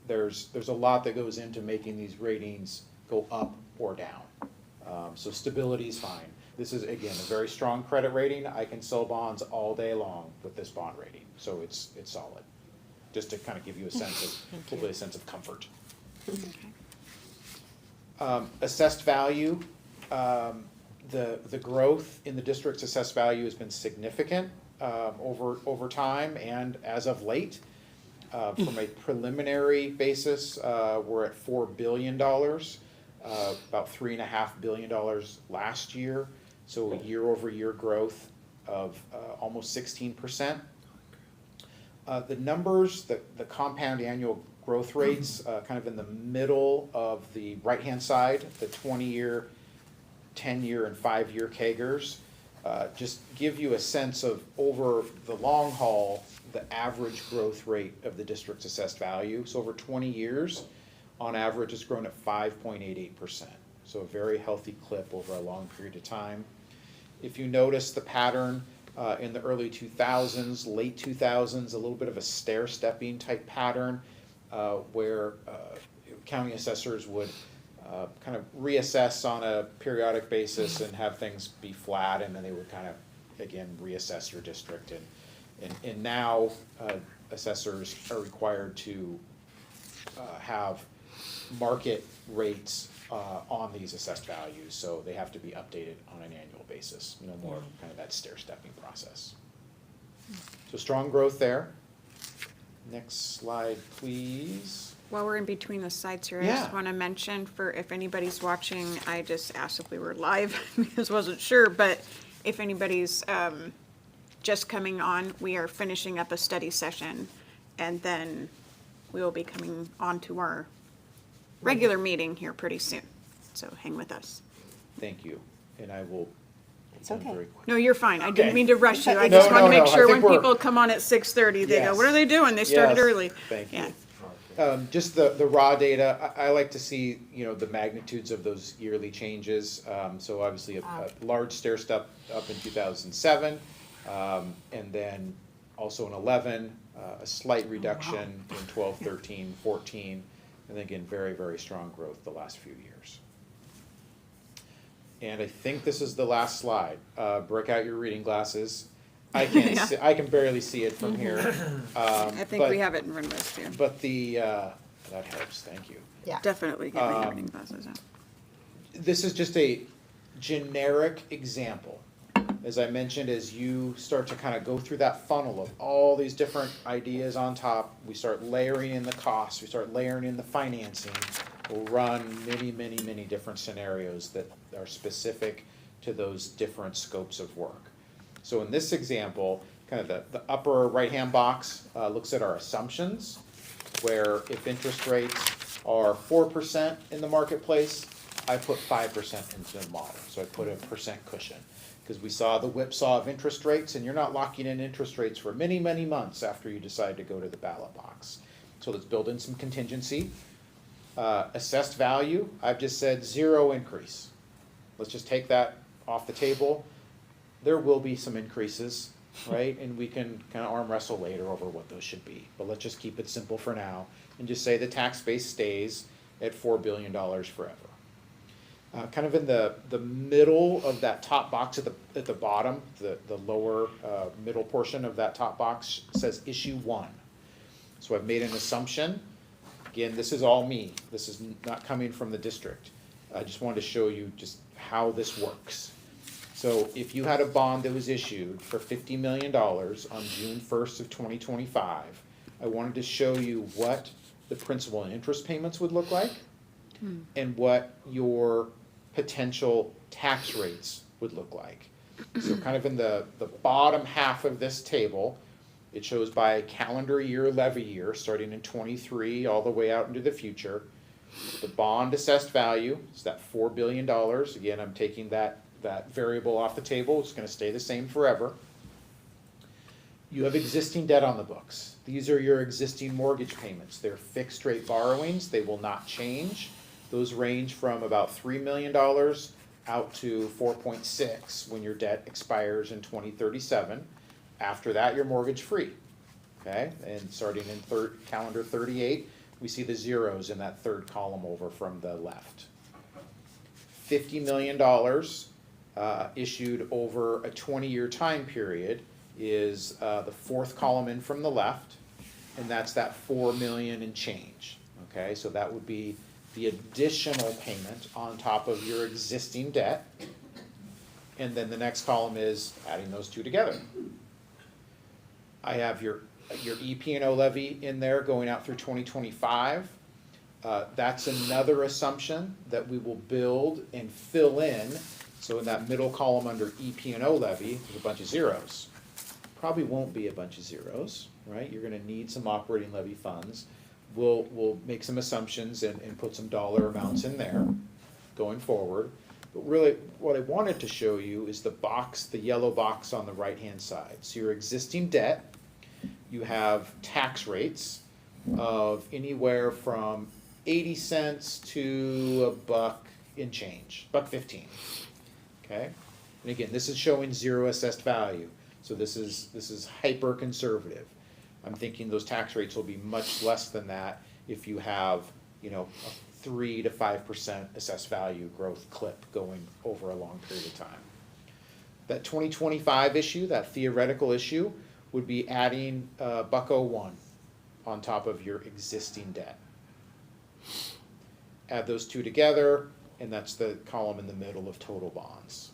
there's a lot that goes into making these ratings go up or down. So stability is fine. This is, again, a very strong credit rating. I can sell bonds all day long with this bond rating, so it's solid. Just to kind of give you a sense of, hopefully a sense of comfort. Assessed value, the growth in the district's assessed value has been significant over time and as of late. From a preliminary basis, we're at $4 billion, about $3.5 billion last year. So a year-over-year growth of almost 16%. The numbers, the compound annual growth rates, kind of in the middle of the right-hand side, the 20-year, 10-year, and 5-year CAGRs, just give you a sense of over the long haul, the average growth rate of the district's assessed value. So over 20 years, on average, it's grown at 5.88%. So a very healthy clip over a long period of time. If you notice the pattern in the early 2000s, late 2000s, a little bit of a stair-stepping type pattern where county assessors would kind of reassess on a periodic basis and have things be flat, and then they would kind of, again, reassess your district. And now assessors are required to have market rates on these assessed values, so they have to be updated on an annual basis, you know, more kind of that stair-stepping process. So strong growth there. Next slide, please. While we're in between the slides here, I Yeah. just want to mention for if anybody's watching, I just asked if we were live because wasn't sure, but if anybody's just coming on, we are finishing up a study session and then we will be coming on to our regular meeting here pretty soon. So hang with us. Thank you, and I will. It's okay. very quick. No, you're fine. I didn't Okay. mean to rush you. I No, just want no, to make no. I sure think when we're- people come on at 6:30, they go, Yes. what are they doing? They started Yes. early. Thank you. Yeah. Just the raw data, I like to see, you know, the magnitudes of those yearly changes. So obviously a large stair step up in 2007, and then also in 11, a slight reduction in 12, 13, 14, and again, very, very strong growth the last few years. And I think this is the last slide. Break out your reading glasses. I can't Yeah. see, I can barely see it from here. I think we have it in front of us too. But that helps, thank you. Yeah. Definitely get my reading glasses out. This is just a generic example. As I mentioned, as you start to kind of go through that funnel of all these different ideas on top, we start layering in the costs, we start layering in the financing. We'll run many, many, many different scenarios that are specific to those different scopes of work. So in this example, kind of the upper right-hand box looks at our assumptions, where if interest rates are 4% in the marketplace, I put 5% into the model. So I put a percent cushion. Because we saw the whipsaw of interest rates, and you're not locking in interest rates for many, many months after you decide to go to the ballot box. So let's build in some contingency. Assessed value, I've just said 0 increase. Let's just take that off the table. There will be some increases, right? And we can kind of arm wrestle later over what those should be. But let's just keep it simple for now and just say the tax base stays at $4 billion forever. Kind of in the middle of that top box at the bottom, the lower middle portion of that top box says issue 1. So I've made an assumption. Again, this is all me. This is not coming from the district. I just wanted to show you just how this works. So if you had a bond that was issued for $50 million on June 1st of 2025, I wanted to show you what the principal and interest payments would look like and what your potential tax rates would look like. So kind of in the bottom half of this table, it shows by calendar year, levy year, starting in 23 all the way out into the future. The bond assessed value is that $4 billion. Again, I'm taking that variable off the table. It's going to stay the same forever. You have existing debt on the books. These are your existing mortgage payments. They're fixed rate borrowings. They will not change. Those range from about $3 million out to 4.6 when your debt expires in 2037. After that, you're mortgage free. Okay, and starting in calendar 38, we see the zeros in that third column over from the left. $50 million issued over a 20-year time period is the fourth column in from the left, and that's that $4 million and change. Okay, so that would be the additional payment on top of your existing debt. And then the next column is adding those two together. I have your EP&O levy in there going out through 2025. That's another assumption that we will build and fill in. So in that middle column under EP&O levy, there's a bunch of zeros. Probably won't be a bunch of zeros, right? You're gonna need some operating levy funds. We'll make some assumptions and put some dollar amounts in there going forward. But really, what I wanted to show you is the box, the yellow box on the right-hand side. So your existing debt, you have tax rates of anywhere from 80 cents to $1 and change, $1.15. Okay? And again, this is showing 0 assessed value. So this is hyper conservative. I'm thinking those tax rates will be much less than that if you have, you know, a 3 to 5% assessed value growth clip going over a long period of time. That 2025 issue, that theoretical issue, would be adding $1.01 on top of your existing debt. Add those two together, and that's the column in the middle of total bonds.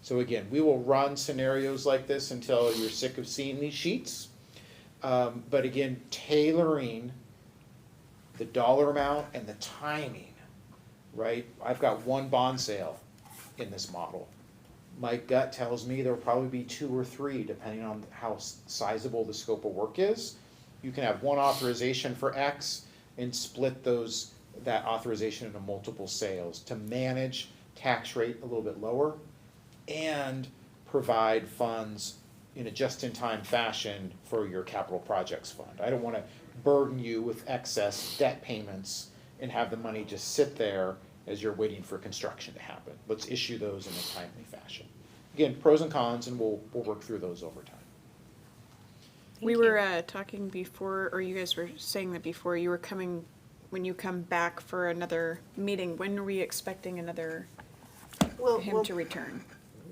So again, we will run scenarios like this until you're sick of seeing these sheets. But again, tailoring the dollar amount and the timing, right? I've got one bond sale in this model. My gut tells me there'll probably be 2 or 3, depending on how sizable the scope of work is. You can have one authorization for X and split that authorization into multiple sales to manage tax rate a little bit lower and provide funds in a just-in-time fashion for your capital projects fund. I don't wanna burden you with excess debt payments and have the money just sit there as you're waiting for construction to happen. Let's issue those in a timely fashion. Again, pros and cons, and we'll work through those over time. We were talking before, or you guys were saying that before, you were coming, when you come back for another meeting, when are we expecting him to return?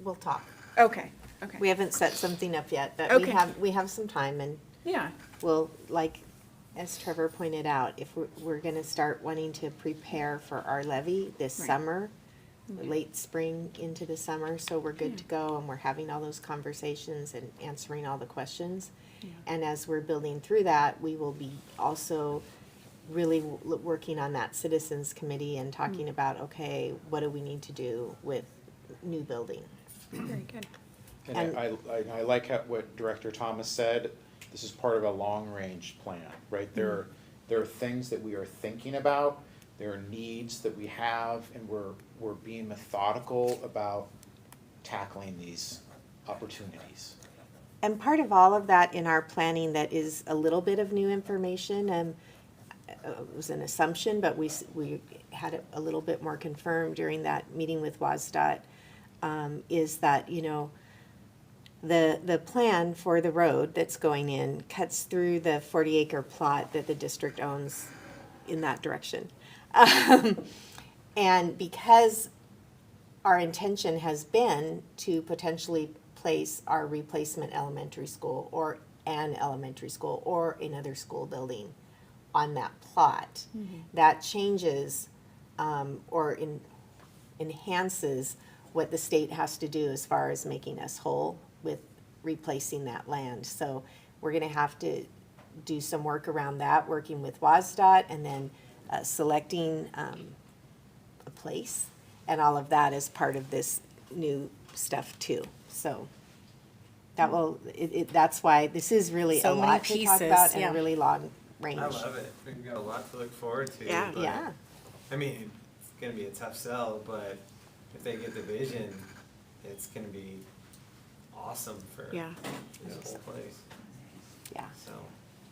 We'll talk. Okay, okay. We haven't set something up yet, but Okay. we have some time, and Yeah, we'll, like, as Trevor pointed out, if we're gonna start wanting to prepare for our levy this Right. summer, late spring into the summer, so we're good to go, and we're having all those conversations and answering all the questions. Yeah. And as we're building through that, we will be also really working on that citizens committee and talking about, okay, what do we need to do with new building? very good. And I like what Director Thomas said, this is part of a long-range plan, right? There are things that we are thinking about, there are needs that we have, and we're being methodical about tackling these opportunities. And part of all of that in our planning that is a little bit of new information, it was an assumption, but we had it a little bit more confirmed during that meeting with WSDOT, is that, the plan for the road that's going in cuts through the 40-acre plot that the district owns in that direction. And because our intention has been to potentially place our replacement elementary school or an elementary school or another school building on that plot, that changes or enhances what the state has to do as far as making us whole with replacing that land. So we're gonna have to do some work around that, working with WSDOT, and then selecting a place, and all of that is part of this new stuff too. So that will, that's why this is really a So many lot to talk pieces, about and yeah. a really long range. I love it. We've got a lot to look forward to. Yeah. but, Yeah. I mean, it's gonna be a tough sell, but if they get the vision, it's gonna be awesome for Yeah. this whole place, Yeah. so.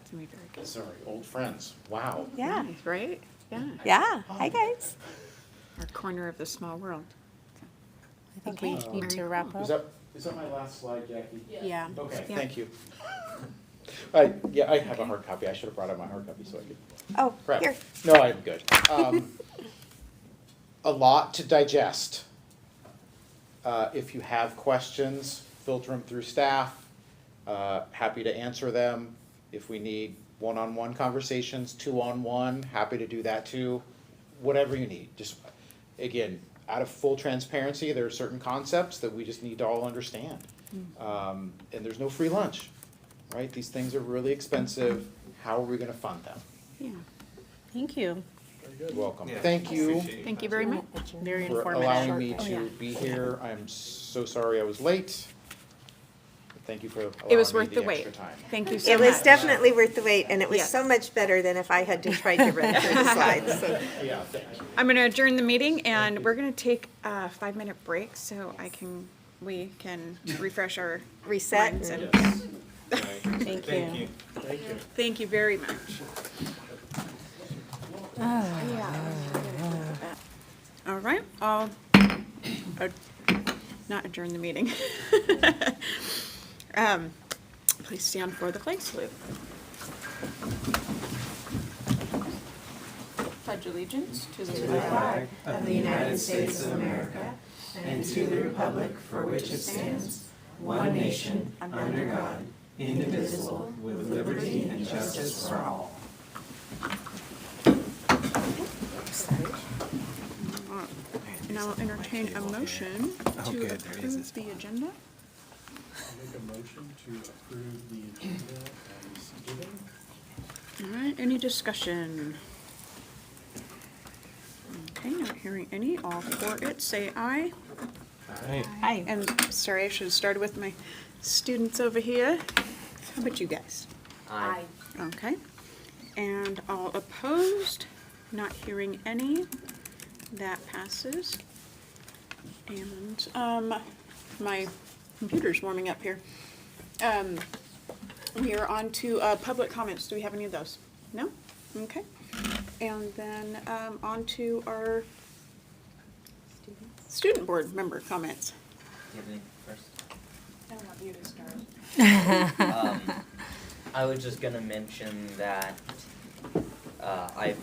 It's gonna be very good. Sorry, old friends, wow. Yeah. Nice, right? Yeah, Yeah. Hi, guys. our corner of the small world. I think we need to wrap Is up. that my last slide, Jackie? Yeah. Okay, Yeah. thank you. I have a hard copy, I should have brought out my hard copy so I could. Oh, Crap. here. No, I'm good. A lot to digest. If you have questions, filter them through staff. Happy to answer them. If we need one-on-one conversations, 2-on-1, happy to do that too. Whatever you need. Just, again, out of full transparency, there are certain concepts that we just need to all understand. And there's no free lunch, right? These things are really expensive. How are we gonna fund them? Yeah. Thank you. You're welcome. Yeah, Thank you appreciate Thank you very much. Very for informative. allowing me Oh, yeah. to be here. I'm so sorry I was late. Thank you for It was allowing worth me the the wait. extra time. Thank you so It much. was definitely worth the wait, and it was Yes. so much better than if I had to try to run through the slides, so. Yeah, thank you. I'm gonna adjourn the meeting and we're gonna take a 5-minute break so we can refresh our Reset minds and- and Thank you. thank you very much. All right, I'll not adjourn the meeting. Please stand for the flag salute. Pledge allegiance to the flag of the United States of America and to the republic for which it stands, one nation, under God, indivisible, with liberty and justice for all. And I'll entertain a motion to good, there it is. approve the agenda. I'll make a motion to approve the agenda as given. All right, any discussion? Okay, not hearing any. All for it, say aye. Hi. And sorry, I should have started with my students over here. How about you guys? Aye. Okay. And all opposed? Not hearing any. That passes. And, my computer's warming up here. We are on to, public comments. Do we have any of those? No? Okay. And then, on to our student board member comments. Give me first. I want you to start. I was just gonna mention that I've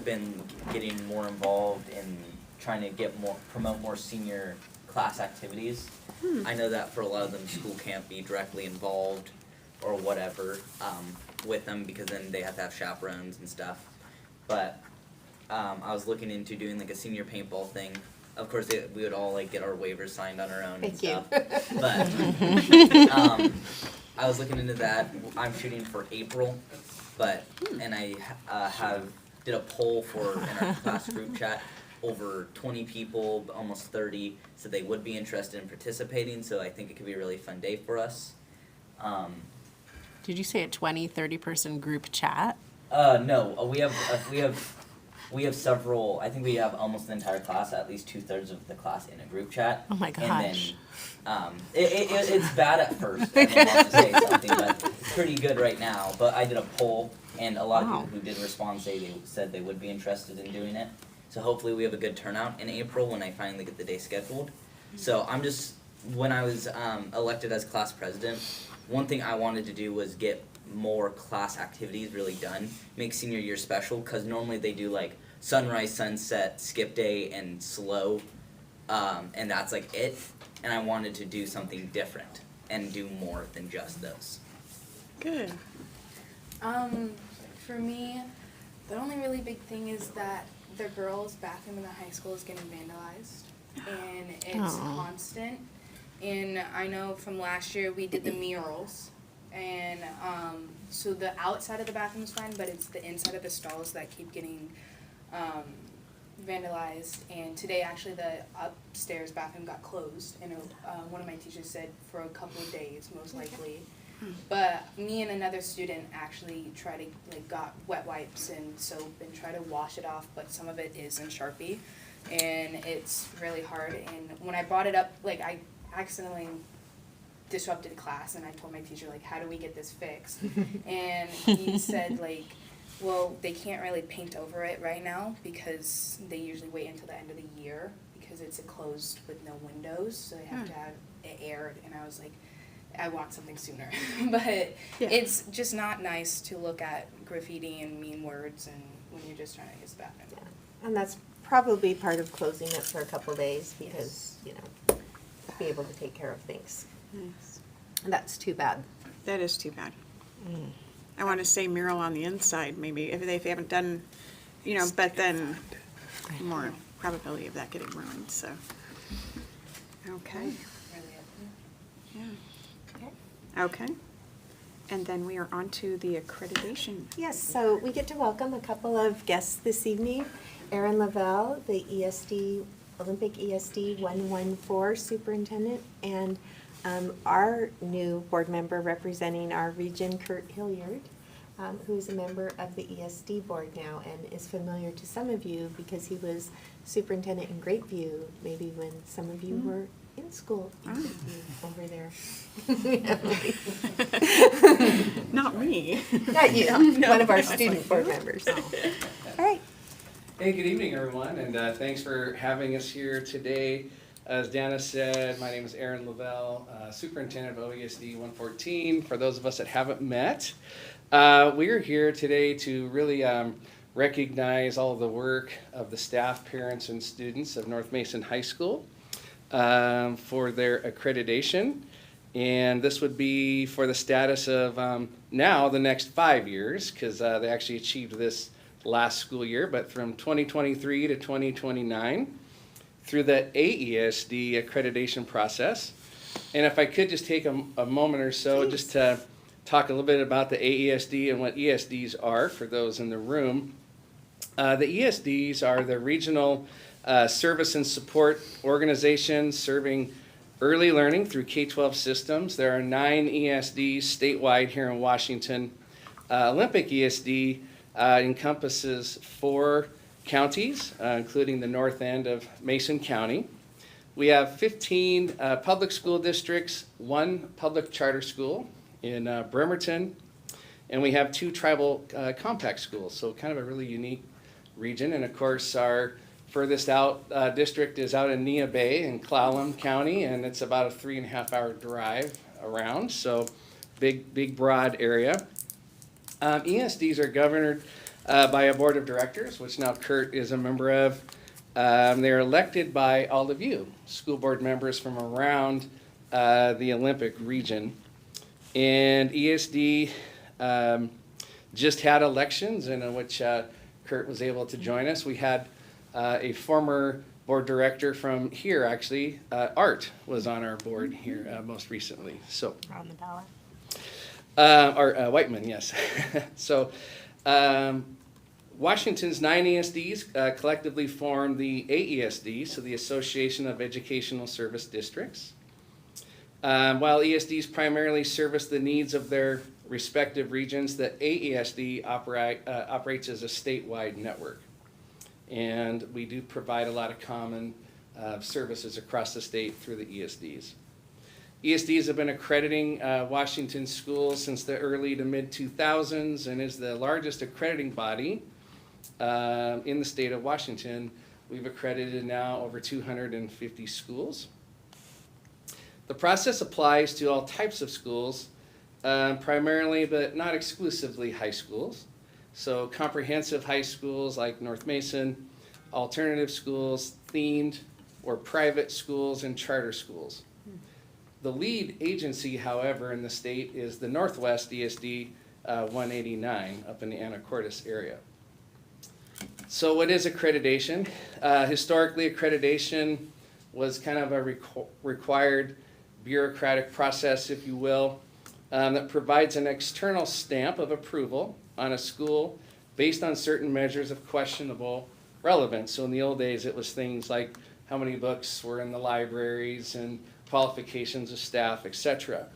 been getting more involved in trying to promote more senior class activities. I know that for a lot of them, school can't be directly involved or whatever with them because then they have to have chaperones and stuff. But I was looking into doing like a senior paintball thing. Of course, we would all like get our waivers signed on our own and Thank you. stuff. But I was looking into that. I'm shooting for April, and I did a poll in our class group chat. Over 20 people, almost 30, said they would be interested in participating. So I think it could be a really fun day for us. Did you say a 20-30 person group chat? No, we have several. I think we have almost the entire class, at least 2/3 of the class in a group chat. Oh my gosh. And then, it's bad at first. I don't want to say something, but it's pretty good right now. But I did a poll, and a lot of people who did respond said they would be interested in doing it. So hopefully we have a good turnout in April when I finally get the day scheduled. So when I was elected as class president, one thing I wanted to do was get more class activities really done, make senior year special, because normally they do like sunrise, sunset, skip day, and slow, and that's like it. And I wanted to do something different and do more than just those. Good. For me, the only really big thing is that the girls' bathroom in the high school is getting vandalized, and it's constant. And I know from last year we did the murals, and so the outside of the bathroom is fine, but it's the inside of the stalls that keep getting vandalized. And today, actually, the upstairs bathroom got closed, and one of my teachers said for a couple of days, most likely. But me and another student actually got wet wipes and soap and try to wash it off, but some of it is in Sharpie, and it's really hard. And when I brought it up, I accidentally disrupted class, and I told my teacher, how do we get this fixed? And he said, well, they can't really paint over it right now because they usually wait until the end of the year because it's enclosed with no windows, so they have to have it aired. And I was like, I want something sooner. But it's just not nice to look at graffiti and mean words and when you're just trying to use the bathroom. Yeah. And that's probably part of closing it for a couple days because, be able to take care of things. Nice. That's too bad. That is too bad. I want to say mural on the inside, maybe, if they haven't done, but then more probability of that getting ruined, so. Okay. Yeah. Okay. And then we are on to the accreditation. Yes, so we get to welcome a couple of guests this evening. Erin Lavelle, the Olympic ESD 114 superintendent, and our new board member representing our region, Kurt Hilliard, who is a member of the ESD board now and is familiar to some of you because he was superintendent in Grapeview, maybe when some of you were in school over there. Not me. Not you, one of our student board members. All right. Hey, good evening, everyone, and thanks for having us here today. As Dana said, my name is Erin Lavelle, superintendent of OESD 114. For those of us that haven't met, we are here today to really recognize all of the work of the staff, parents, and students of North Mason High School for their accreditation. And this would be for the status of now the next 5 years, because they actually achieved this last school year, but from 2023 to 2029 through the AESD accreditation process. And if I could just take a moment or so just to talk a little bit about the AESD and what ESDs are for those in the room. The ESDs are the regional service and support organizations serving early learning through K-12 systems. There are 9 ESDs statewide here in Washington. Olympic ESD encompasses 4 counties, including the north end of Mason County. We have 15 public school districts, 1 public charter school in Bremerton, and we have 2 tribal compact schools, so kind of a really unique region. And of course, our furthest out district is out in Neah Bay in Clallam County, and it's about a 3.5-hour drive around, so big broad area. ESDs are governed by a board of directors, which now Kurt is a member of. They're elected by all of you, school board members from around the Olympic region. And ESD just had elections in which Kurt was able to join us. We had a former board director from here, actually, Art was on our board here most recently. So On the ballot. or Whiteman, yes. So Washington's 9 ESDs collectively form the AESD, so the Association of Educational Service Districts. While ESDs primarily service the needs of their respective regions, the AESD operates as a statewide network. And we do provide a lot of common services across the state through the ESDs. ESDs have been accrediting Washington schools since the early to mid 2000s and is the largest accrediting body in the state of Washington. We've accredited now over 250 schools. The process applies to all types of schools, primarily but not exclusively high schools. So comprehensive high schools like North Mason, alternative schools, themed or private schools, and charter schools. The lead agency, however, in the state is the Northwest ESD 189 up in the Anacortes area. So what is accreditation? Historically, accreditation was kind of a required bureaucratic process, if you will, that provides an external stamp of approval on a school based on certain measures of questionable relevance. So in the old days, it was things like how many books were in the libraries and qualifications of staff, etc.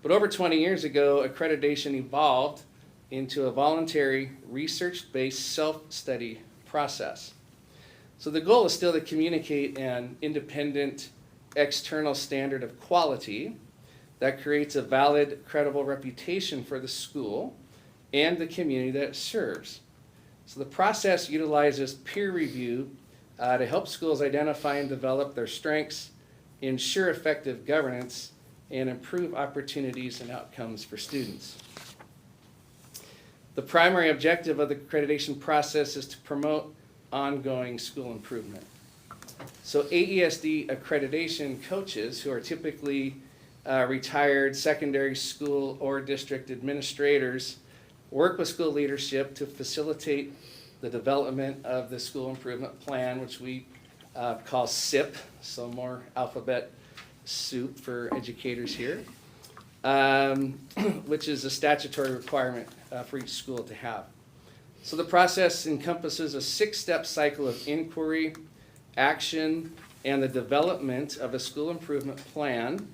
But over 20 years ago, accreditation evolved into a voluntary research-based self-study process. So the goal is still to communicate an independent external standard of quality that creates a valid, credible reputation for the school and the community that it serves. So the process utilizes peer review to help schools identify and develop their strengths, ensure effective governance, and improve opportunities and outcomes for students. The primary objective of the accreditation process is to promote ongoing school improvement. So AESD accreditation coaches, who are typically retired secondary school or district administrators, work with school leadership to facilitate the development of the school improvement plan, which we call SIP, so more alphabet soup for educators here, which is a statutory requirement for each school to have. So the process encompasses a 6-step cycle of inquiry, action, and the development of a school improvement plan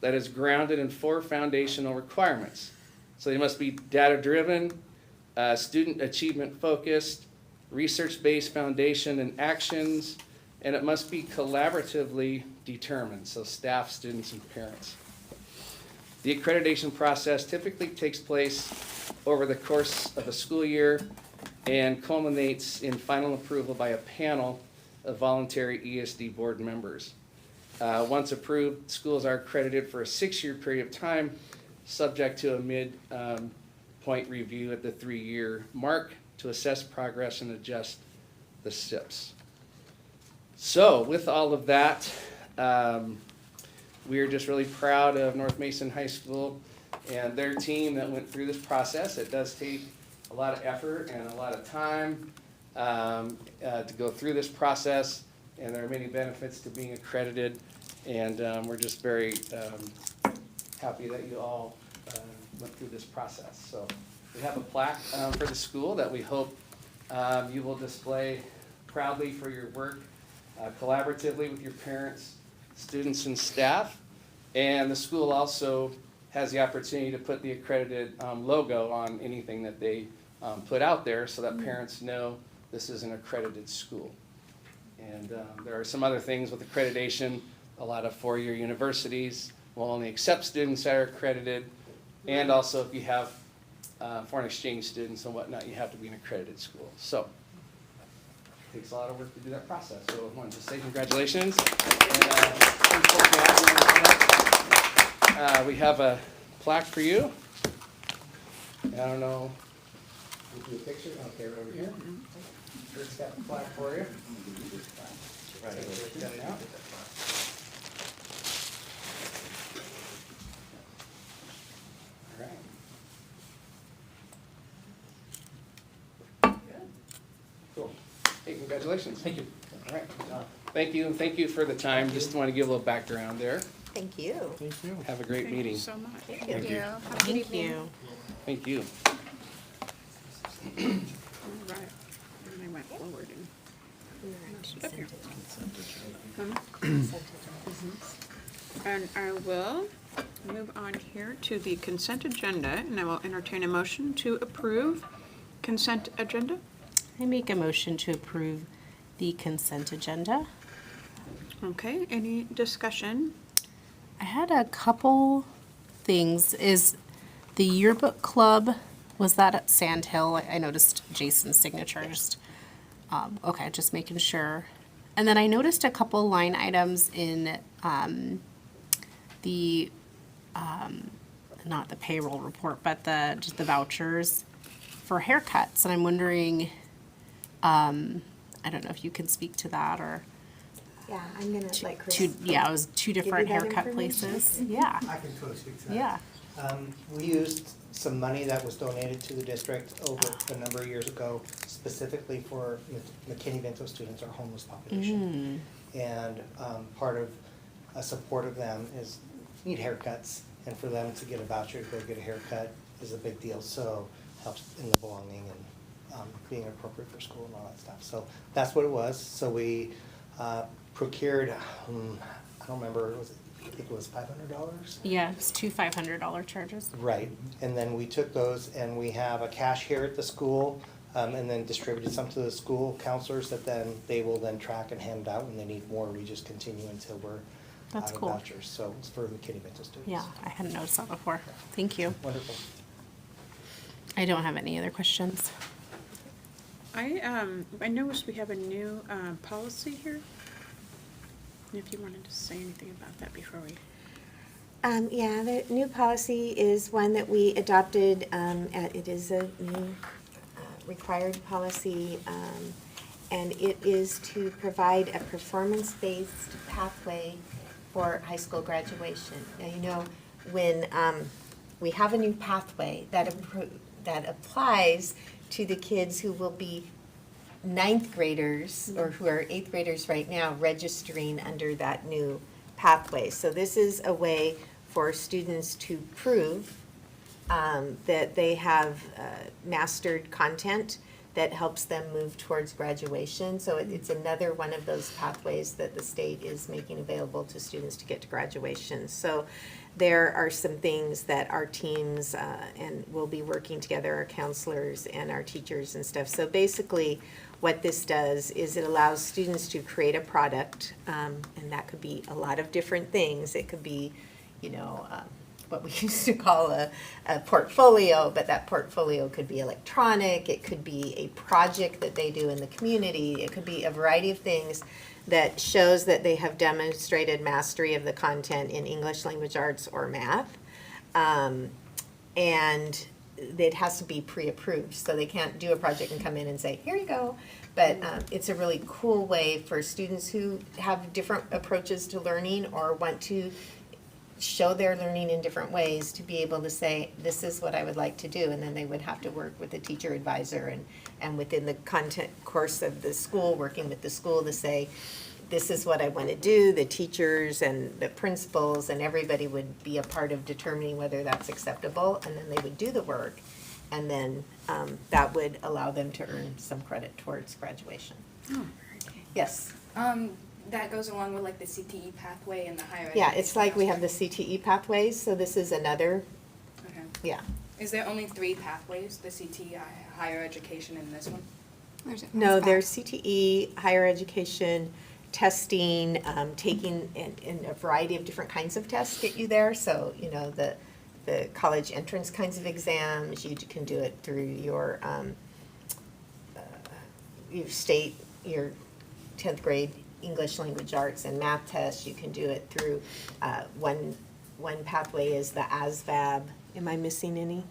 that is grounded in 4 foundational requirements. So they must be data-driven, student achievement focused, research-based foundation and actions, and it must be collaboratively determined, so staff, students, and parents. The accreditation process typically takes place over the course of a school year and culminates in final approval by a panel of voluntary ESD board members. Once approved, schools are accredited for a 6-year period of time, subject to a mid-point review at the 3-year mark to assess progress and adjust the SIPs. So with all of that, we are just really proud of North Mason High School and their team that went through this process. It does take a lot of effort and a lot of time to go through this process, and there are many benefits to being accredited, and we're just very happy that you all went through this process. So we have a plaque for the school that we hope you will display proudly for your work collaboratively with your parents, students, and staff. And the school also has the opportunity to put the accredited logo on anything that they put out there so that parents know this is an accredited school. And there are some other things with accreditation. A lot of four-year universities will only accept students that are accredited. And also if you have foreign exchange students and whatnot, you have to be an accredited school. So it takes a lot of work to do that process. So I wanted to say congratulations. And, we have a plaque for you. I don't know. We'll do a picture. Okay, right over here. Kurt's got the plaque for you. All right. Cool. Hey, congratulations. Thank you. All right. Thank you, and thank you for the time. Just want to give a little background there. Thank you. Thank you. Have a great Thank meeting. you so much. Thank you. you. Have a good Thank evening. you. Thank you. All right. And I went forward and stood up here. And I will move on here to the consent agenda, and I will entertain a motion to approve consent agenda. I make a motion to approve the consent agenda. Okay, any discussion? I had a couple things. Is the yearbook club, was that at Sand Hill? I noticed Jason's signature. Just okay, just making sure. And then I noticed a couple line items in the not the payroll report, but just the vouchers for haircuts. And I'm wondering, I don't know if you can speak to that or. Yeah, I'm gonna let Chris. It was two different you that haircut information? places. Yeah. I can totally speak to that. Yeah. We used some money that was donated to the district over a number of years ago, specifically for McKinney-Vento students, our homeless population. And part of a support of them is need haircuts, and for them to get a voucher to go get a haircut is a big deal. So helps in the belonging and being appropriate for school and all that stuff. So that's what it was. So we procured, I don't remember, I think it was $500? Yeah, it's two $500 charges. Right, and then we took those and we have a cache here at the school, and then distributed some to the school counselors that then they will then track and hand out. When they need more, we just continue until we're That's out of cool. vouchers. So it's for McKinney-Vento students. Yeah, I hadn't noticed that before. Thank you. Wonderful. I don't have any other questions. I noticed we have a new policy here. If you wanted to say anything about that before we. Yeah, the new policy is one that we adopted. It is a new required policy, and it is to provide a performance-based pathway for high school graduation. Now, you know, when we have a new pathway that applies to the kids who will be ninth graders or who are eighth graders right now registering under that new pathway. So this is a way for students to prove that they have mastered content that helps them move towards graduation. So it's another one of those pathways that the state is making available to students to get to graduation. So there are some things that our teams and we'll be working together, our counselors and our teachers and stuff. So basically what this does is it allows students to create a product, and that could be a lot of different things. It could be, you know, what we used to call a portfolio, but that portfolio could be electronic, it could be a project that they do in the community, it could be a variety of things that shows that they have demonstrated mastery of the content in English, language arts, or math. And it has to be pre-approved, so they can't do a project and come in and say, here you go. But it's a really cool way for students who have different approaches to learning or want to show their learning in different ways to be able to say, this is what I would like to do, and then they would have to work with a teacher advisor and within the content course of the school, working with the school to say, this is what I want to do, the teachers and the principals and everybody would be a part of determining whether that's acceptable, and then they would do the work, and then that would allow them to earn some credit towards graduation. Yes. That goes along with like the CTE pathway and the higher Yeah, education it's like we have the pathway. CTE pathways, so this is another, Okay. yeah. Is there only 3 pathways, the CTE, higher education, and this one? No, there's CTE, higher education, testing, taking, and a variety of different kinds of tests get you there. So, you know, the college entrance kinds of exams, you can do it through your state, your 10th grade English language arts and math tests. You can do it through, one pathway is the ASVAB. Am I missing any?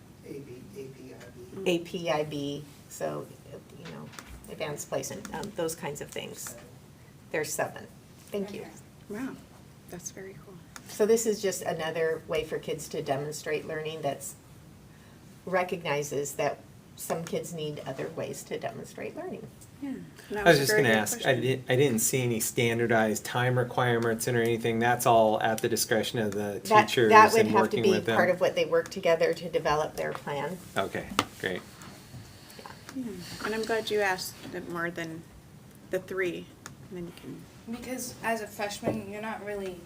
APIB, so, you know, advanced placement, those kinds of things. There's 7. Thank you. Okay. Wow, that's very cool. So this is just another way for kids to demonstrate learning that's recognizes that some kids need other ways to demonstrate learning. Yeah. And that I was a just very gonna good ask, question. I didn't see any standardized time requirements or anything, that's all at the discretion of the teachers That would and have to working be with them? part of what they work together to develop their plan. Okay, great. Yeah. And I'm glad you asked more than the 3, and then you can. Because as a freshman, you're not really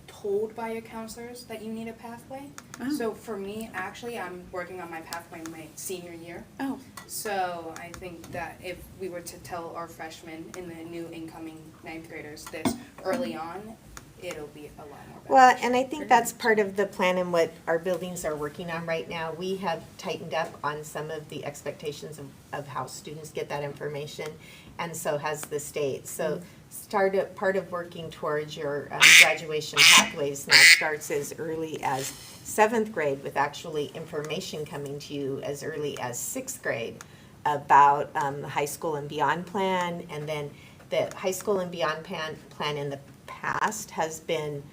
told by your counselors that you need a pathway. Oh. So for me, actually, I'm working on my pathway my senior year. Oh, So I think that if we were to tell our freshmen and the new incoming 9th graders this early on, it'll be a lot more Well, beneficial. and I think that's part of the plan and what our buildings are working on right now. We have tightened up on some of the expectations of how students get that information, and so has the state. So part of working towards your graduation pathways now starts as early as 7th grade with actually information coming to you as early as 6th grade about the high school and beyond plan. And then the high school and beyond plan in the past has been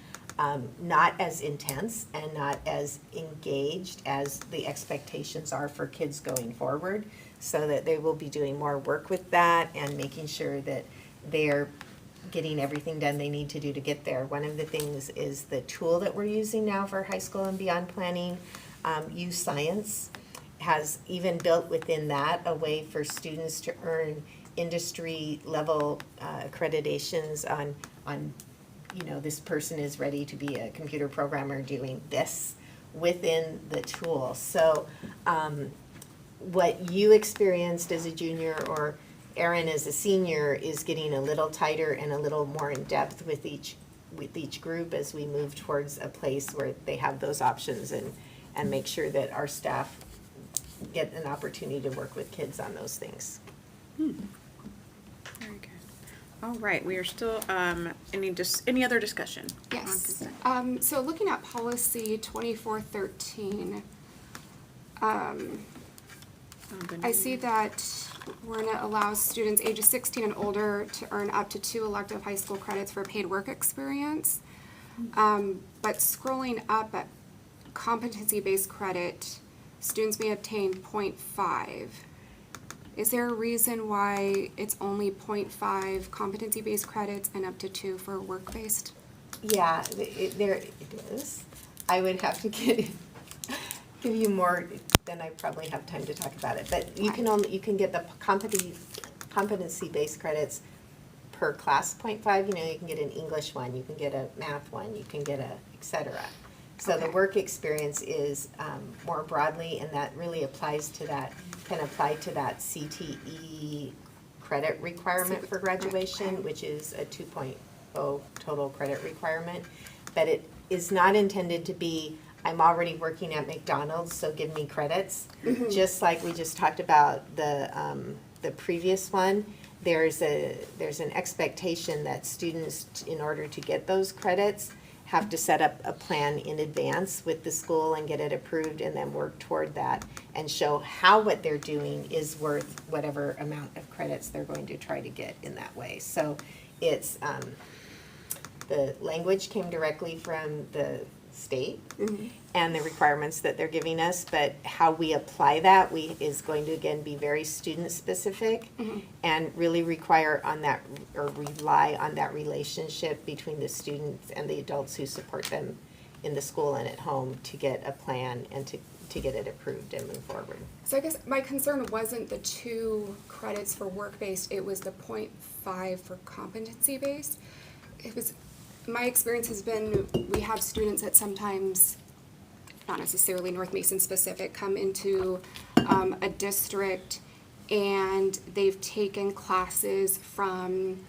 not as intense and not as engaged as the expectations are for kids going forward, so that they will be doing more work with that and making sure that they're getting everything done they need to do to get there. One of the things is the tool that we're using now for high school and beyond planning, Use Science, has even built within that a way for students to earn industry level accreditations on, you know, this person is ready to be a computer programmer doing this within the tool. So what you experienced as a junior or Erin as a senior is getting a little tighter and a little more in depth with each group as we move towards a place where they have those options and make sure that our staff get an opportunity to work with kids on those things. very good. All right, we are still, any other discussion? on Yes. consent? So looking at policy 2413, I see that we're gonna allow students ages 16 and older to earn up to 2 elective high school credits for paid work experience. But scrolling up at competency-based credit, students may obtain 0.5. Is there a reason why it's only 0.5 competency-based credits and up to 2 for work-based? Yeah, there it is. I would have to give you more than I probably have time to talk about it. But you can get the competency-based credits per class 0.5. You know, you can get an English one, you can get a math one, you can get a et cetera. So the Okay. work experience is more broadly, and that really applies to that, can apply to that CTE credit requirement for graduation, which is a 2.0 total credit requirement. But it is not intended to be, I'm already working at McDonald's, so give me credits. Just like we just talked about the previous one, there's an expectation that students, in order to get those credits, have to set up a plan in advance with the school and get it approved and then work toward that and show how what they're doing is worth whatever amount of credits they're going to try to get in that way. So it's, the language came directly from the state and the requirements that they're giving us, but how we apply that is going to again be very student specific and really require on that or rely on that relationship between the students and the adults who support them in the school and at home to get a plan and to get it approved and move forward. So I guess my concern wasn't the 2 credits for work-based, it was the 0.5 for competency-based. My experience has been, we have students that sometimes, not necessarily North Mason specific, come into a district and they've taken classes from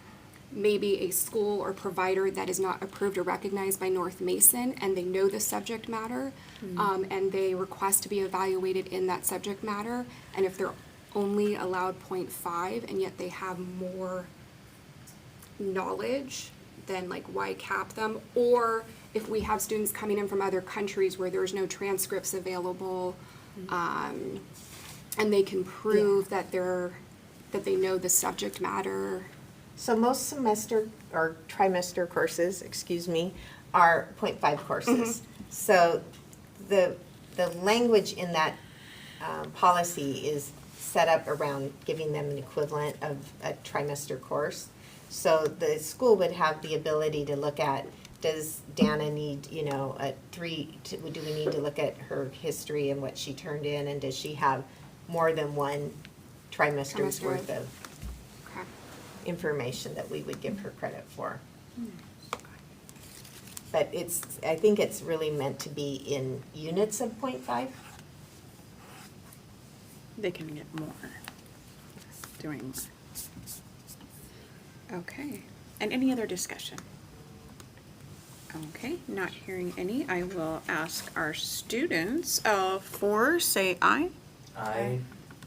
maybe a school or provider that is not approved or recognized by North Mason, and they know the subject matter, and they request to be evaluated in that subject matter, and if they're only allowed 0.5 and yet they have more knowledge, then like why cap them? Or if we have students coming in from other countries where there's no transcripts available, and they can prove that they know the subject matter. So most semester or trimester courses, are 0.5 courses. So the language in that policy is set up around giving them an equivalent of a trimester course. So the school would have the ability to look at, does Dana need, do we need to look at her history and what she turned in, and does she have more than one trimester's worth of information that we would give her credit for? But I think it's really meant to be in units of 0.5. They can get more doing more. Okay, and any other discussion? Okay, not hearing any, I will ask our students, for, say aye. Aye.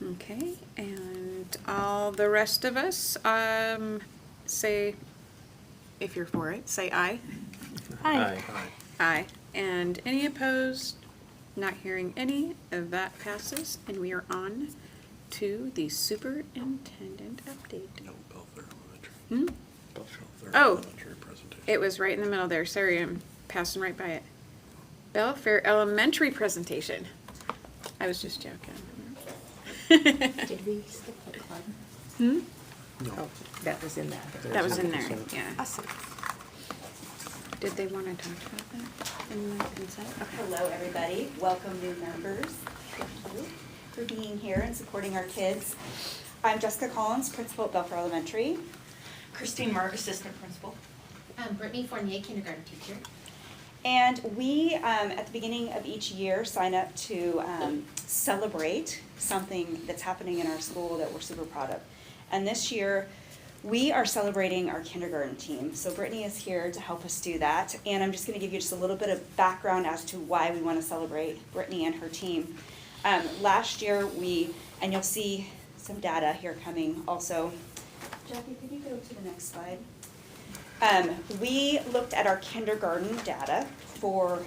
Okay, and all the rest of us, say, if you're for it, say aye. Aye. Aye. And any opposed? Not hearing any, that passes, and we are on to the superintendent update. No, Belfair Elementary. Belfair Oh. Elementary presentation. It was right in the middle there, sorry, I'm passing right by it. Belfair Elementary presentation. I was just joking. Did we skip the club? No. That was in that. That was in there, yeah. Awesome. Did they want to talk about that in the consent? Okay. Hello, everybody. Welcome, new members. Thank you for being here and supporting our kids. I'm Jessica Collins, principal at Belfair Elementary. Christine Mark, assistant principal. Brittany Fournier, kindergarten teacher. And we, at the beginning of each year, sign up to celebrate something that's happening in our school that we're super proud of. And this year, we are celebrating our kindergarten team. So Brittany is here to help us do that. And I'm just gonna give you just a little bit of background as to why we wanna celebrate Brittany and her team. Last year, and you'll see some data here coming also. Jackie, could you go to the next slide? We looked at our kindergarten data for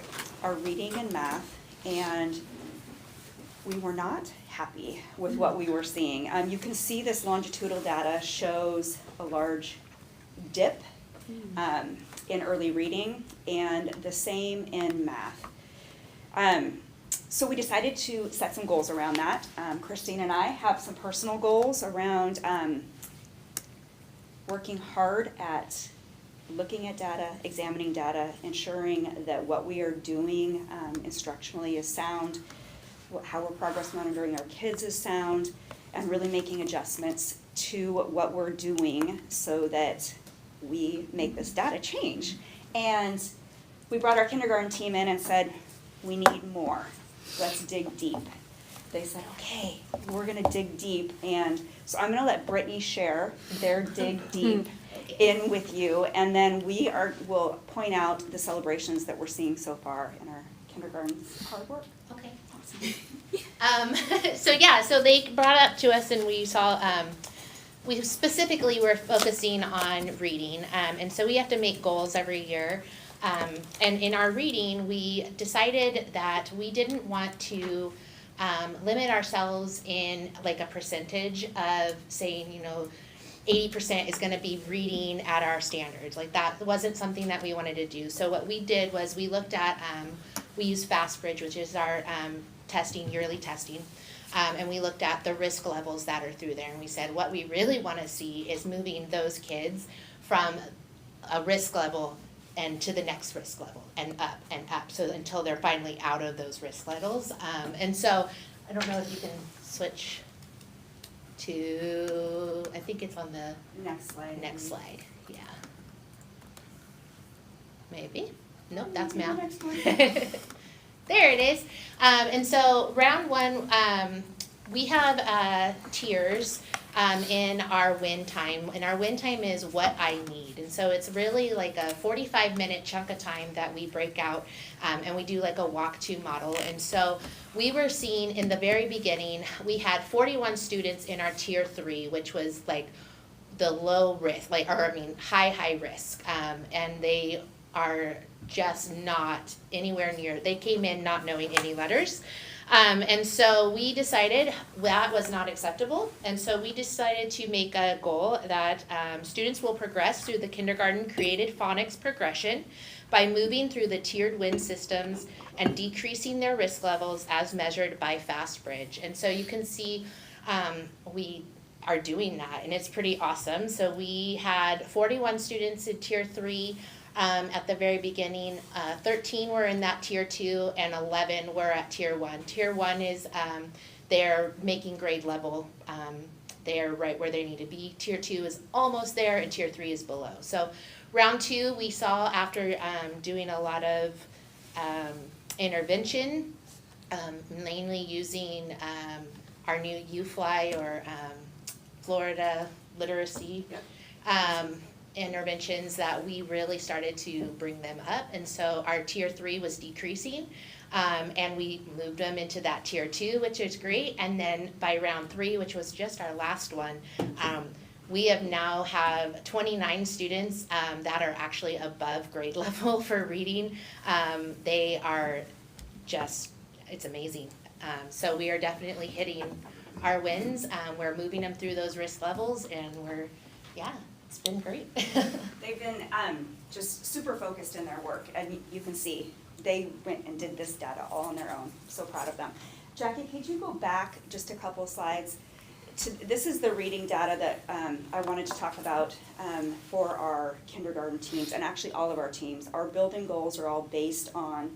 our reading and math, and we were not happy with what we were seeing. You can see this longitudinal data shows a large dip in early reading and the same in math. So we decided to set some goals around that. Christine and I have some personal goals around working hard at looking at data, examining data, ensuring that what we are doing instructionally is sound, how we're progress monitoring our kids is sound, and really making adjustments to what we're doing so that we make this data change. And we brought our kindergarten team in and said, we need more. Let's dig deep. They said, okay, we're gonna dig deep. And so I'm gonna let Brittany share their dig deep in with you, and then we'll point out the celebrations that we're seeing so far in our kindergarten hard work. Okay. So they brought it up to us, and we saw, we specifically were focusing on reading, and so we have to make goals every year. And in our reading, we decided that we didn't want to limit ourselves in like a percentage of saying, 80% is gonna be reading at our standards. Like that wasn't something that we wanted to do. So what we did was we looked at, we used FastBridge, which is our testing, yearly testing. And we looked at the risk levels that are through there. And we said, what we really wanna see is moving those kids from a risk level and to the next risk level and up, so until they're finally out of those risk levels. And so, I don't know if you can switch to, I think it's on the Next slide. next slide, yeah. Maybe, nope, that's math. There it is. And so round one, we have tiers in our win time, and our win time is what I need. And so it's really like a 45-minute chunk of time that we break out, and we do like a walk-to model. And so we were seeing in the very beginning, we had 41 students in our tier 3, which was like the low risk, high risk, and they are just not anywhere near, they came in not knowing any letters. And so we decided that was not acceptable, and so we decided to make a goal that students will progress through the kindergarten created phonics progression by moving through the tiered win systems and decreasing their risk levels as measured by FastBridge. And so you can see we are doing that, and it's pretty awesome. So we had 41 students in tier 3. At the very beginning, 13 were in that tier 2 and 11 were at tier 1. Tier 1 is they're making grade level. They're right where they need to be. Tier 2 is almost there and tier 3 is below. So round 2 we saw after doing a lot of intervention, mainly using our new UFly or Florida literacy. Interventions that we really started to bring them up, and so our tier 3 was decreasing, and we moved them into that tier 2, which is great. And then by round 3, which was just our last one, we have now have 29 students that are actually above grade level for reading. They are just, it's amazing. So we are definitely hitting our wins. We're moving them through those risk levels, and we're, yeah. It's been great. They've been just super focused in their work, and you can see they went and did this data all on their own. So proud of them. Jackie, could you go back just a couple slides? This is the reading data that I wanted to talk about for our kindergarten teams, and actually all of our teams. Our building goals are all based on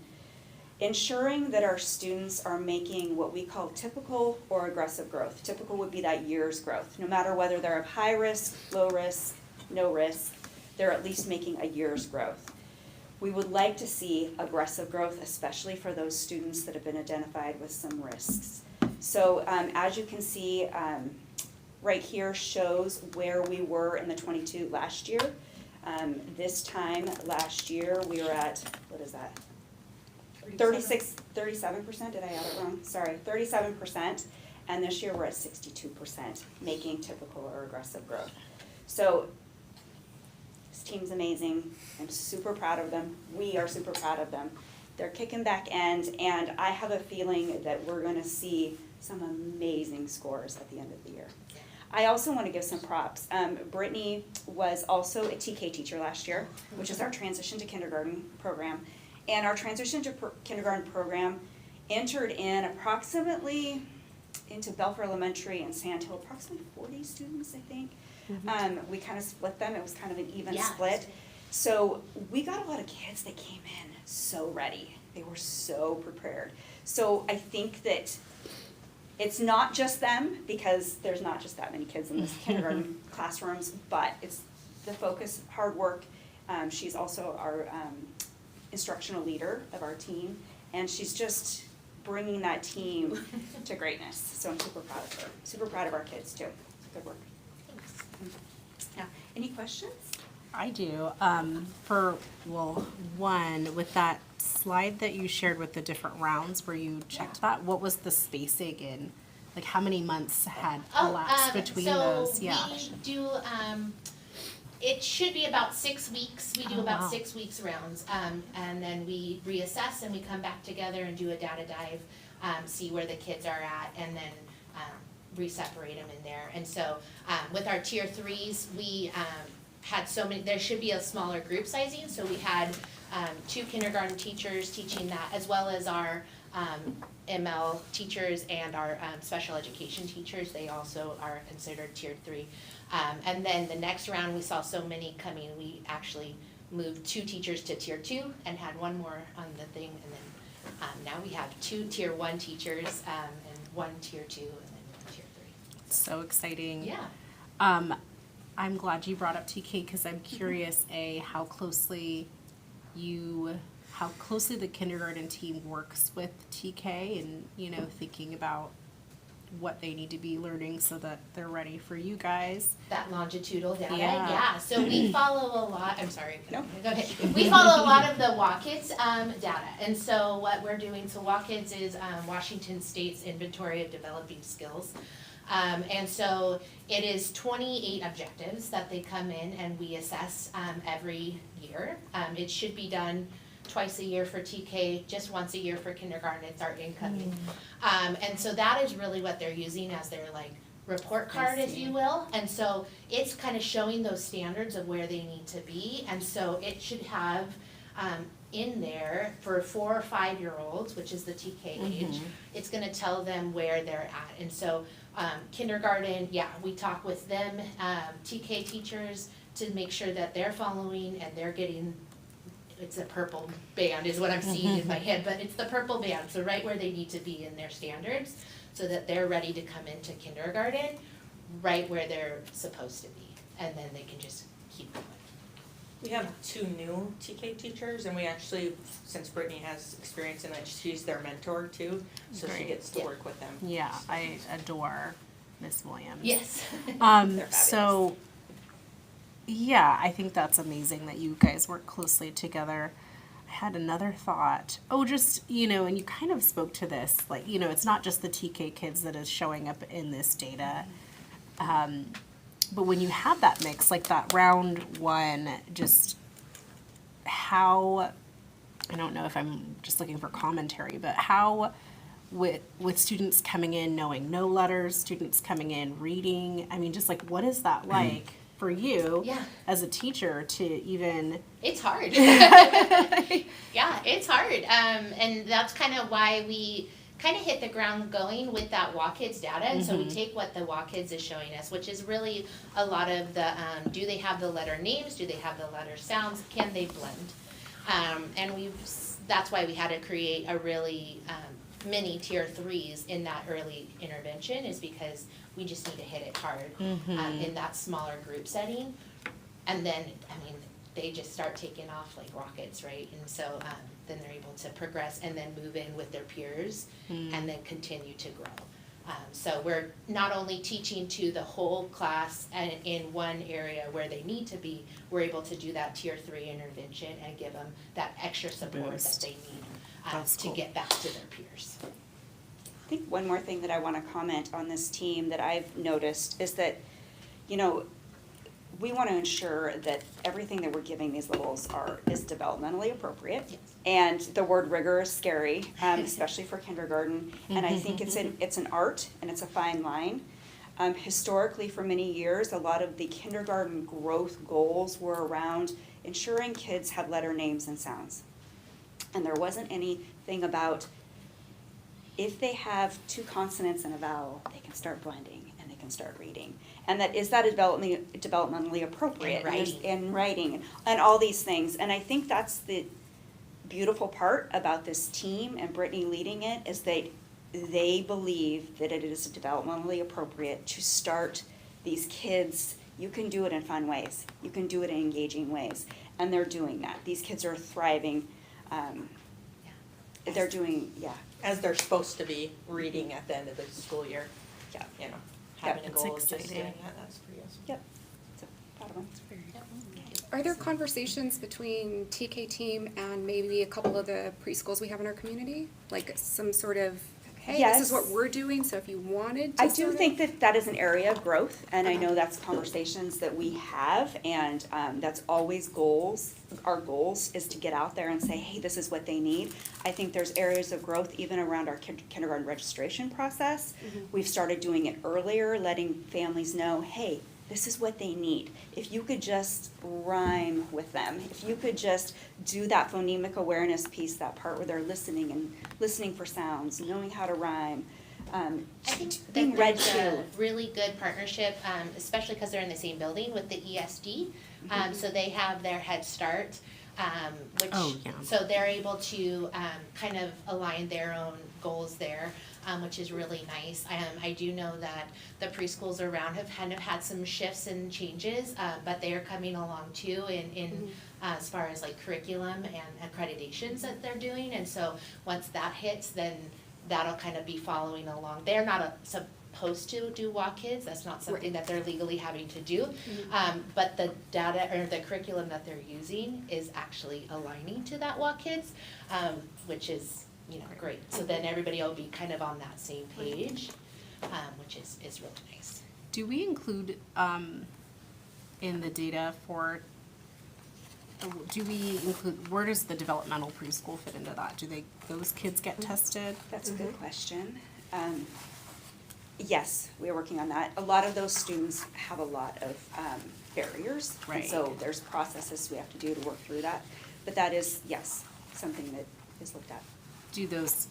ensuring that our students are making what we call typical or aggressive growth. Typical would be that year's growth. No matter whether they're of high risk, low risk, no risk, they're at least making a year's growth. We would like to see aggressive growth, especially for those students that have been identified with some risks. So as you can see, right here shows where we were in the 22 last year. This time last year, we were at, what is that? 37%, did I add it wrong? Sorry, 37%, and this year we're at 62%, making typical or aggressive growth. So this team's amazing. I'm super proud of them. We are super proud of them. They're kicking back end, and I have a feeling that we're gonna see some amazing scores at the end of the year. I also want to give some props. Brittany was also a TK teacher last year, which is our transition to kindergarten program. And our transition to kindergarten program entered in approximately into Belfair Elementary and Sandhill, approximately 40 students, I think. We kind of split them. It was kind of an even split. So we got a lot of kids that came in so ready. They were so prepared. So I think that it's not just them, because there's not just that many kids in this kindergarten classrooms, but it's the focus, hard work. She's also our instructional leader of our team, and she's just bringing that team to greatness. So I'm super proud of her. Super proud of our kids too. Good work. Thanks. Yeah. Any questions? I do. One, with that slide that you shared with the different rounds where you checked that, what was the spacing in? Like how many months had elapsed between those? Yeah. We do, it should be about 6 weeks. We do about 6 weeks rounds. And then we reassess and we come back together and do a data dive, see where the kids are at, and then re-separate them in there. And so, with our tier threes, we, had so many, there should be a smaller group sizing, so we had, 2 kindergarten teachers teaching that, as well as our, ML teachers and our, special education teachers, they also are considered tier 3. And then the next round, we saw so many coming, we actually moved 2 teachers to tier 2 and had 1 more on the thing, and then, now we have 2 tier 1 teachers, and 1 tier 2, and then 1 tier 3. So exciting. Yeah. I'm glad you brought up TK because I'm curious, how closely the kindergarten team works with TK and, you know, thinking about what they need to be learning so that they're ready for you guys. That longitudinal data, Yeah. yeah. So we follow a lot, I'm sorry. No. Go ahead. We follow a lot of the WAKIDS data. And so what we're doing, so WAKIDS is Washington State's Inventory of Developing Skills. And so it is 28 objectives that they come in and we assess every year. It should be done twice a year for TK, just once a year for kindergarten. It's our incoming. And so that is really what they're using as their like report card, if you will. And so it's kind of showing those standards of where they need to be. And so it should have in there for 4 or 5 year olds, which is the TK age, it's gonna tell them where they're at. And so kindergarten, yeah, we talk with them, TK teachers, to make sure that they're following and they're getting, it's a purple band is what I'm seeing in my head, but it's the purple band, so right where they need to be in their standards, so that they're ready to come into kindergarten, right where they're supposed to be, and then they can just keep going. We have 2 new TK teachers, and we actually, since Brittany has experience in it, she's their mentor too, so she Great. gets to work with them. Yeah, I adore Miss Williams. Yes. They're fabulous. So, yeah, I think that's amazing that you guys work closely together. I had another thought. Oh, just, you know, and you kind of spoke to this, like, you know, it's not just the TK kids that is showing up in this data. But when you have that mix, like that round 1, just how, I don't know if I'm just looking for commentary, but how with students coming in knowing no letters, students coming in reading, I mean, just like what is that like for you as a teacher to even? It's hard. Yeah, it's hard. And that's kind of why we kind of hit the ground going with that WAKIDS data. And so we take what the WAKIDS is showing us, which is really a lot of the, do they have the letter names? Do they have the letter sounds? Can they blend? And that's why we had to create a really mini tier 3s in that early intervention, is because we just need to hit it hard in that smaller group setting. And then, I mean, they just start taking off like rockets, right? And so then they're able to progress and then move in with their peers and then continue to grow. So we're not only teaching to the whole class and in one area where they need to be, we're able to do that tier 3 intervention and give them that extra support that they need to get back to their peers. I think one more thing that I want to comment on this team that I've noticed is that, you know, we want to ensure that everything that we're giving these littles is developmentally appropriate. Yes. And the word rigor is scary, especially for kindergarten. And I think it's an art and it's a fine line. Historically, for many years, a lot of the kindergarten growth goals were around ensuring kids had letter names and sounds. And there wasn't anything about if they have 2 consonants and a vowel, they can start blending and they can start reading. And that is that developmentally appropriate and writing and all these things. And I think that's the beautiful part about this team and Brittany leading it, is they believe that it is developmentally appropriate to start these kids. You can do it in fun ways. You can do it in engaging ways. And they're doing that. These kids are thriving. They're doing, as they're supposed to be reading at the end of the school year. Yeah. You know, having a It's goal of just exciting. doing that, that's pretty awesome. Yep. So, proud of them. Are there conversations between TK team and maybe a couple of the preschools we have in our community? Like some sort of hey, this is what we're doing, so if you wanted to I do sort of- think that that is an area of growth, and I know that's conversations that we have, and that's always goals. Our goals is to get out there and say, hey, this is what they need. I think there's areas of growth even around our kindergarten registration process. We've started doing it earlier, letting families know, hey, this is what they need. If you could just rhyme with them, if you could just do that phonemic awareness piece, that part where they're listening and listening for sounds, knowing how to rhyme, I think being that read there's to. a really good partnership, especially because they're in the same building with the ESD. So they have their Head Start, which, Oh, yeah. so they're able to kind of align their own goals there, which is really nice. I do know that the preschools around have kind of had some shifts and changes, but they are coming along too in as far as like curriculum and accreditations that they're doing. And so once that hits, then that'll kind of be following along. They're not supposed to do Walk Kids, that's not something that they're legally having to do. But the data or the curriculum that they're using is actually aligning to that Walk Kids, which is, you know, great. So then everybody will be kind of on that same page, which is really nice. Do we include in the data for, where does the developmental preschool fit into that? Do those kids get tested? That's a good question. Yes, we are working on that. A lot of those students have a lot of barriers. And Right. so there's processes we have to do to work through that. But that is, yes, something that is looked at. Do those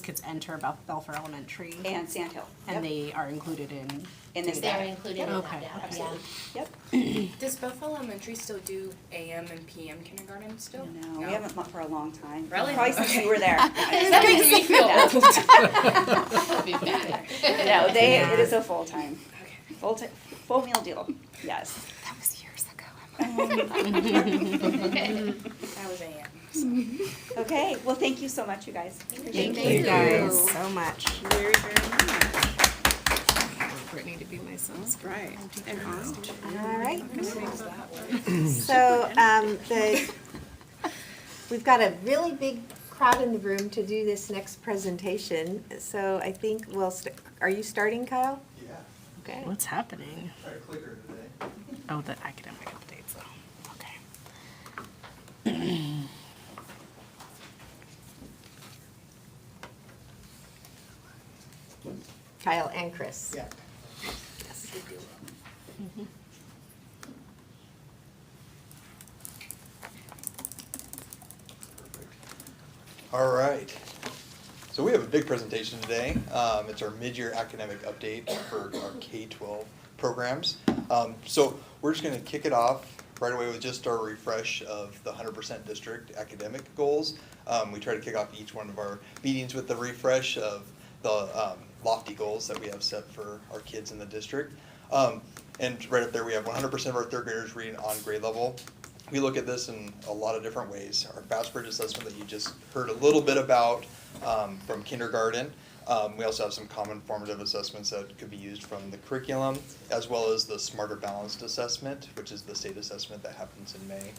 kids enter Belfair Elementary? And Sand Hill. And Yep. they are included in? In this They're data. included Yep. in that Okay. data, yeah. Absolutely. Yep. Does Buffalo Elementary still do AM and PM kindergarten still? No, we haven't met for a long time. Really? Probably since Okay. you were there. That makes me feel old. Be bad. No, it is a full-time, full meal deal, yes. That was years ago. That was AM. Okay, well, thank you so much, you guys. Thank you guys so much. Very, very much. Brittany to be my son's. Right. And orange. All right. So, we've got a really big crowd in the room to do this next presentation. So I think are you starting, Kyle? Yeah. Okay. What's happening? Try to clicker today. Oh, the academic updates, though. Okay. Kyle and Chris. Yeah. All right. So we have a big presentation today. It's our mid-year academic update for our K-12 programs. So we're just going to kick it off right away with just our refresh of the 100% district academic goals. We try to kick off each one of our meetings with the refresh of the lofty goals that we have set for our kids in the district. And right up there, we have 100% of our third graders reading on grade level. We look at this in a lot of different ways. Our FastBridge assessment that you just heard a little bit about from kindergarten. We also have some common formative assessments that could be used from the curriculum, as well as the Smarter Balanced assessment, which is the state assessment that happens in May.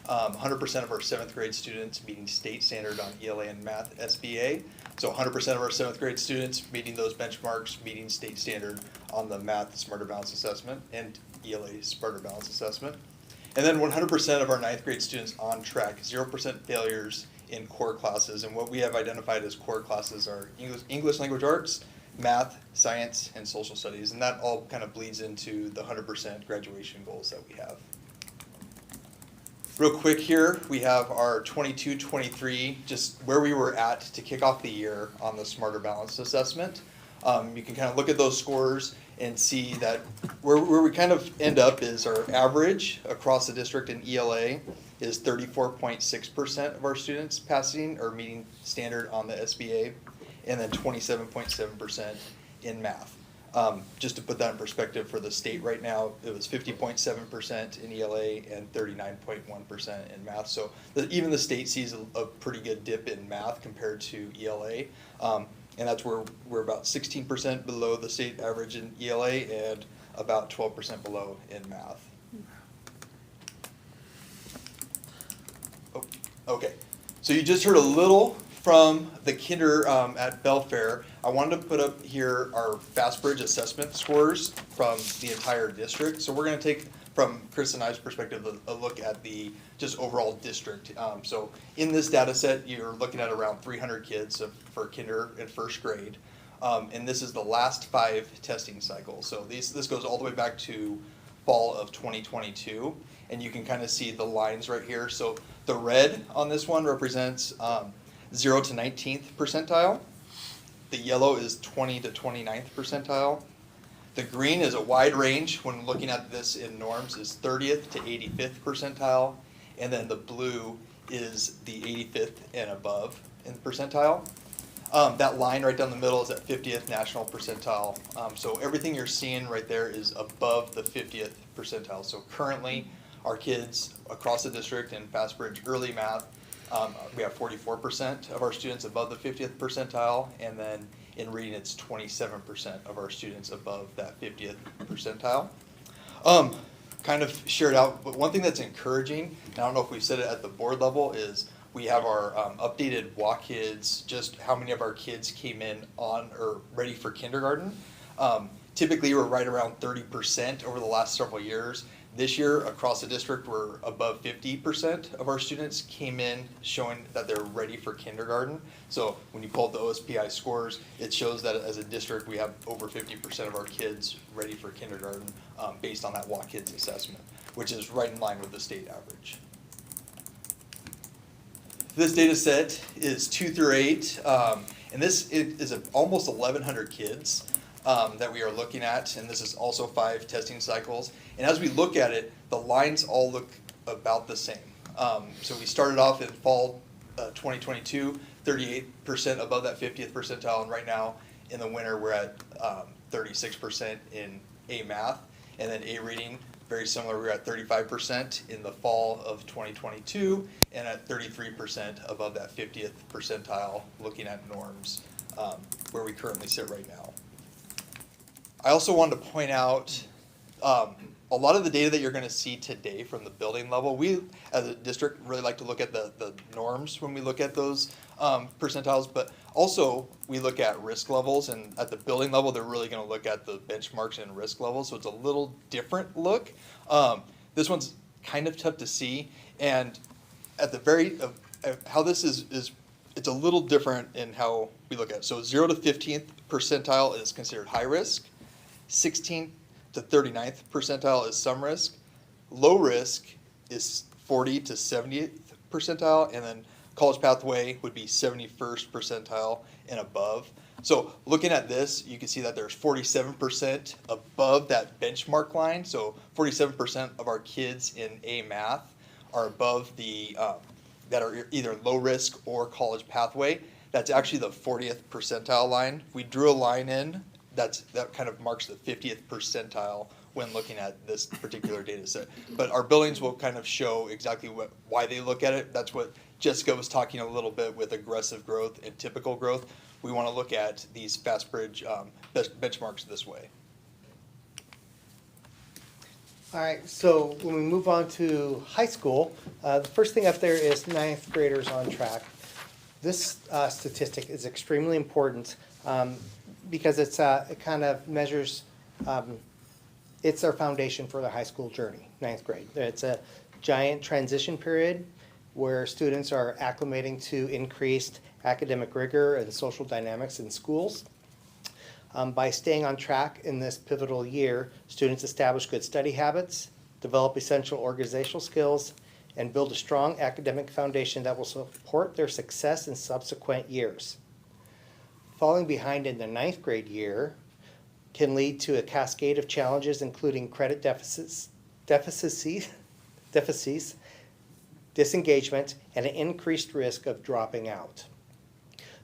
100% of our 7th grade students meeting state standard on ELA and math SBA. So 100% of our 7th grade students meeting those benchmarks, meeting state standard on the math Smarter Balanced assessment and ELA Smarter Balanced assessment. And then 100% of our 9th grade students on track, 0% failures in core classes. And what we have identified as core classes are English language arts, math, science, and social studies. And that all kind of bleeds into the 100% graduation goals that we have. Real quick here, we have our 22-23, just where we were at to kick off the year on the Smarter Balanced assessment. You can kind of look at those scores and see that where we kind of end up is our average across the district in ELA is 34.6% of our students passing or meeting standard on the SBA, and then 27.7% in math. Just to put that in perspective for the state right now, it was 50.7% in ELA and 39.1% in math. So even the state sees a pretty good dip in math compared to ELA. And that's where we're about 16% below the state average in ELA and about 12% below in math. Oh, okay, so you just heard a little from the kinder at Belfair, I wanted to put up here our FastBridge assessment scores from the entire district. So we're going to take, from Chris and I's perspective, a look at the just overall district. So in this data set, you're looking at around 300 kids for kinder and first grade. And this is the last 5 testing cycles. So this goes all the way back to fall of 2022. And you can kind of see the lines right here. So the red on this one represents 0 to 19th percentile. The yellow is 20 to 29th percentile. The green is a wide range when looking at this in norms, is 30th to 85th percentile. And then the blue is the 85th and above in percentile. That line right down the middle is at 50th national percentile. So everything you're seeing right there is above the 50th percentile. So currently, our kids across the district in FastBridge early math, we have 44% of our students above the 50th percentile, and then in reading it's 27% of our students above that 50th percentile. Kind of shared out, but one thing that's encouraging, and I don't know if we've said it at the board level, is we have our updated WaKids, just how many of our kids came in on or ready for kindergarten. Typically we're right around 30% over the last several years. This year, across the district, we're above 50% of our students came in showing that they're ready for kindergarten. So when you pull up the OSPI scores, it shows that as a district, we have over 50% of our kids ready for kindergarten based on that WaKids assessment, which is right in line with the state average. This data set is 2 through 8, and this is almost 1,100 kids that we are looking at, and this is also 5 testing cycles. And as we look at it, the lines all look about the same. So we started off in fall 2022, 38% above that 50th percentile, and right now in the winter we're at 36% in A math, and then A reading, very similar, we're at 35% in the fall of 2022, and at 33% above that 50th percentile looking at norms where we currently sit right now. I also wanted to point out a lot of the data that you're going to see today from the building level, we as a district really like to look at the norms when we look at those percentiles, but also we look at risk levels, and at the building level they're really going to look at the benchmarks and risk levels, so it's a little different look. This one's kind of tough to see, and at the very how this is it's a little different in how we look at it. So 0 to 15th percentile is considered high risk. 16th to 39th percentile is some risk. Low risk is 40 to 70th percentile, and then college pathway would be 71st percentile and above. So looking at this, you can see that there's 47% above that benchmark line. So 47% of our kids in A math are above the, that are either low risk or college pathway. That's actually the 40th percentile line. We drew a line in that kind of marks the 50th percentile when looking at this particular data set. But our buildings will kind of show exactly why they look at it. That's what Jessica was talking a little bit with aggressive growth and typical growth. We want to look at these FastBridge benchmarks this way. All right, so when we move on to high school, the first thing up there is 9th graders on track. This statistic is extremely important because it kind of measures, it's our foundation for the high school journey, 9th grade. It's a giant transition period where students are acclimating to increased academic rigor and social dynamics in schools. By staying on track in this pivotal year, students establish good study habits, develop essential organizational skills, and build a strong academic foundation that will support their success in subsequent years. Falling behind in the 9th grade year can lead to a cascade of challenges, including credit deficits, disengagement, and an increased risk of dropping out.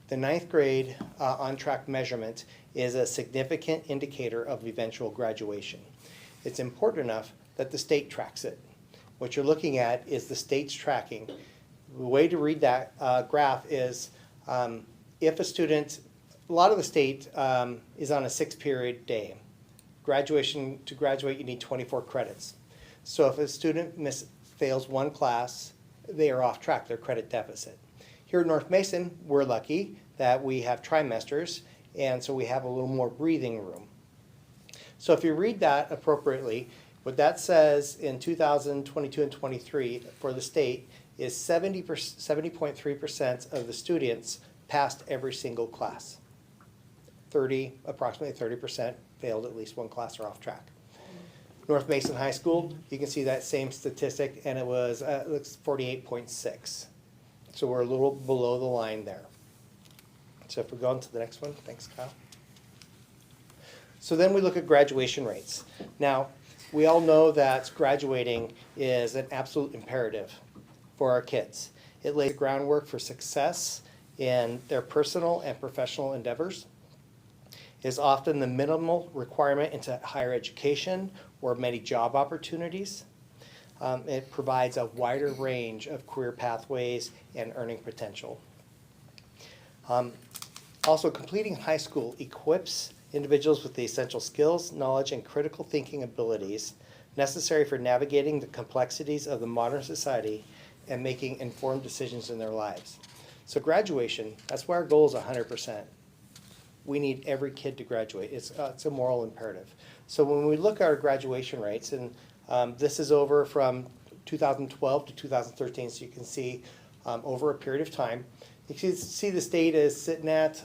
The 9th grade on-track measurement is a significant indicator of eventual graduation. It's important enough that the state tracks it. What you're looking at is the state's tracking. The way to read that graph is if a student, a lot of the state is on a 6-period day. To graduate, you need 24 credits. So if a student fails one class, they are off track, their credit deficit. Here at North Mason, we're lucky that we have trimesters, and so we have a little more breathing room. So if you read that appropriately, what that says in 2022 and 23 for the state is 70.3% of the students passed every single class. Approximately 30% failed at least one class or off track. North Mason High School, you can see that same statistic, and it was looks 48.6. So we're a little below the line there. So if we go on to the next one, thanks, Kyle. So then we look at graduation rates. Now, we all know that graduating is an absolute imperative for our kids. It lays the groundwork for success in their personal and professional endeavors. It is often the minimal requirement into higher education or many job opportunities. It provides a wider range of career pathways and earning potential. Also, completing high school equips individuals with the essential skills, knowledge, and critical thinking abilities necessary for navigating the complexities of the modern society and making informed decisions in their lives. So graduation, that's why our goal is 100%. We need every kid to graduate. It's a moral imperative. So when we look at our graduation rates, and this is over from 2012 to 2013, so you can see over a period of time, you can see the state is sitting at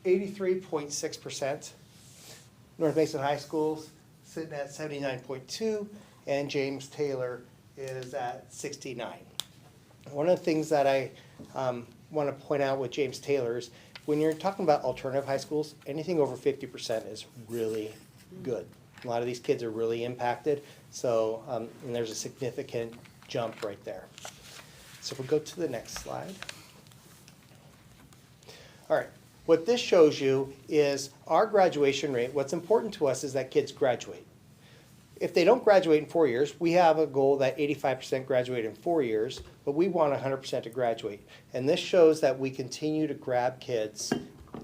83.6%. North Mason High School's sitting at 79.2%, and James Taylor is at 69%. One of the things that I want to point out with James Taylor is when you're talking about alternative high schools, anything over 50% is really good. A lot of these kids are really impacted, so and there's a significant jump right there. So if we go to the next slide. All right, what this shows you is our graduation rate. What's important to us is that kids graduate. If they don't graduate in 4 years, we have a goal that 85% graduate in 4 years, but we want 100% to graduate. And this shows that we continue to grab kids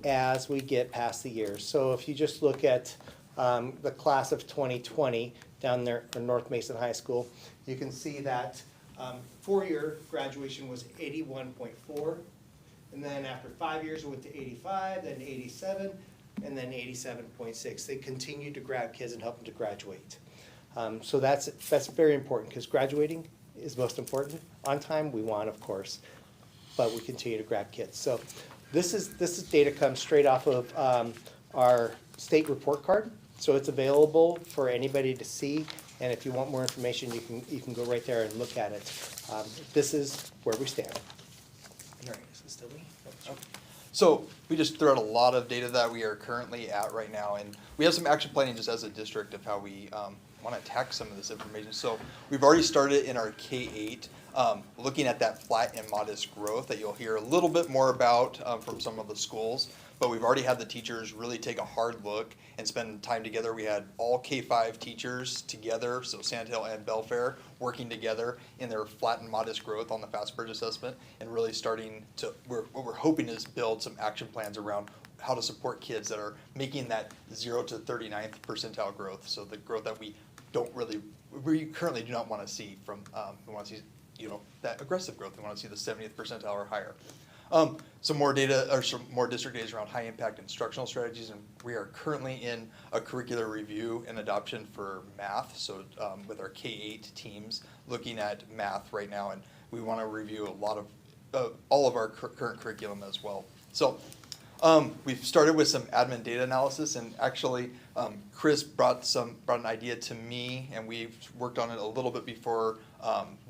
as we get past the years. So if you just look at the class of 2020 down there in North Mason High School, you can see that 4-year graduation was 81.4. And then after 5 years, it went to 85, then 87, and then 87.6. They continued to grab kids and help them to graduate. So that's very important because graduating is most important. On time, we want, of course, but we continue to grab kids. So this is data comes straight off of our state report card. So it's available for anybody to see. And if you want more information, you can go right there and look at it. This is where we stand. All right, is it still me? So we just threw out a lot of data that we are currently at right now, and we have some action planning just as a district of how we want to attack some of this information. So we've already started in our K-8 looking at that flat and modest growth that you'll hear a little bit more about from some of the schools. But we've already had the teachers really take a hard look and spend time together. We had all K-5 teachers together, so Sandhill and Belfair, working together in their flat and modest growth on the FastBridge assessment, and really starting to, what we're hoping is build some action plans around how to support kids that are making that 0 to 39th percentile growth. So the growth that we currently do not want to see from, we want to see, that aggressive growth. We want to see the 70th percentile or higher. Some more data, or some more district data around high impact instructional strategies, and we are currently in a curricular review and adoption for math. So with our K-8 teams looking at math right now, and we want to review a lot of all of our current curriculum as well. So we've started with some admin data analysis, and actually Chris brought an idea to me, and we've worked on it a little bit before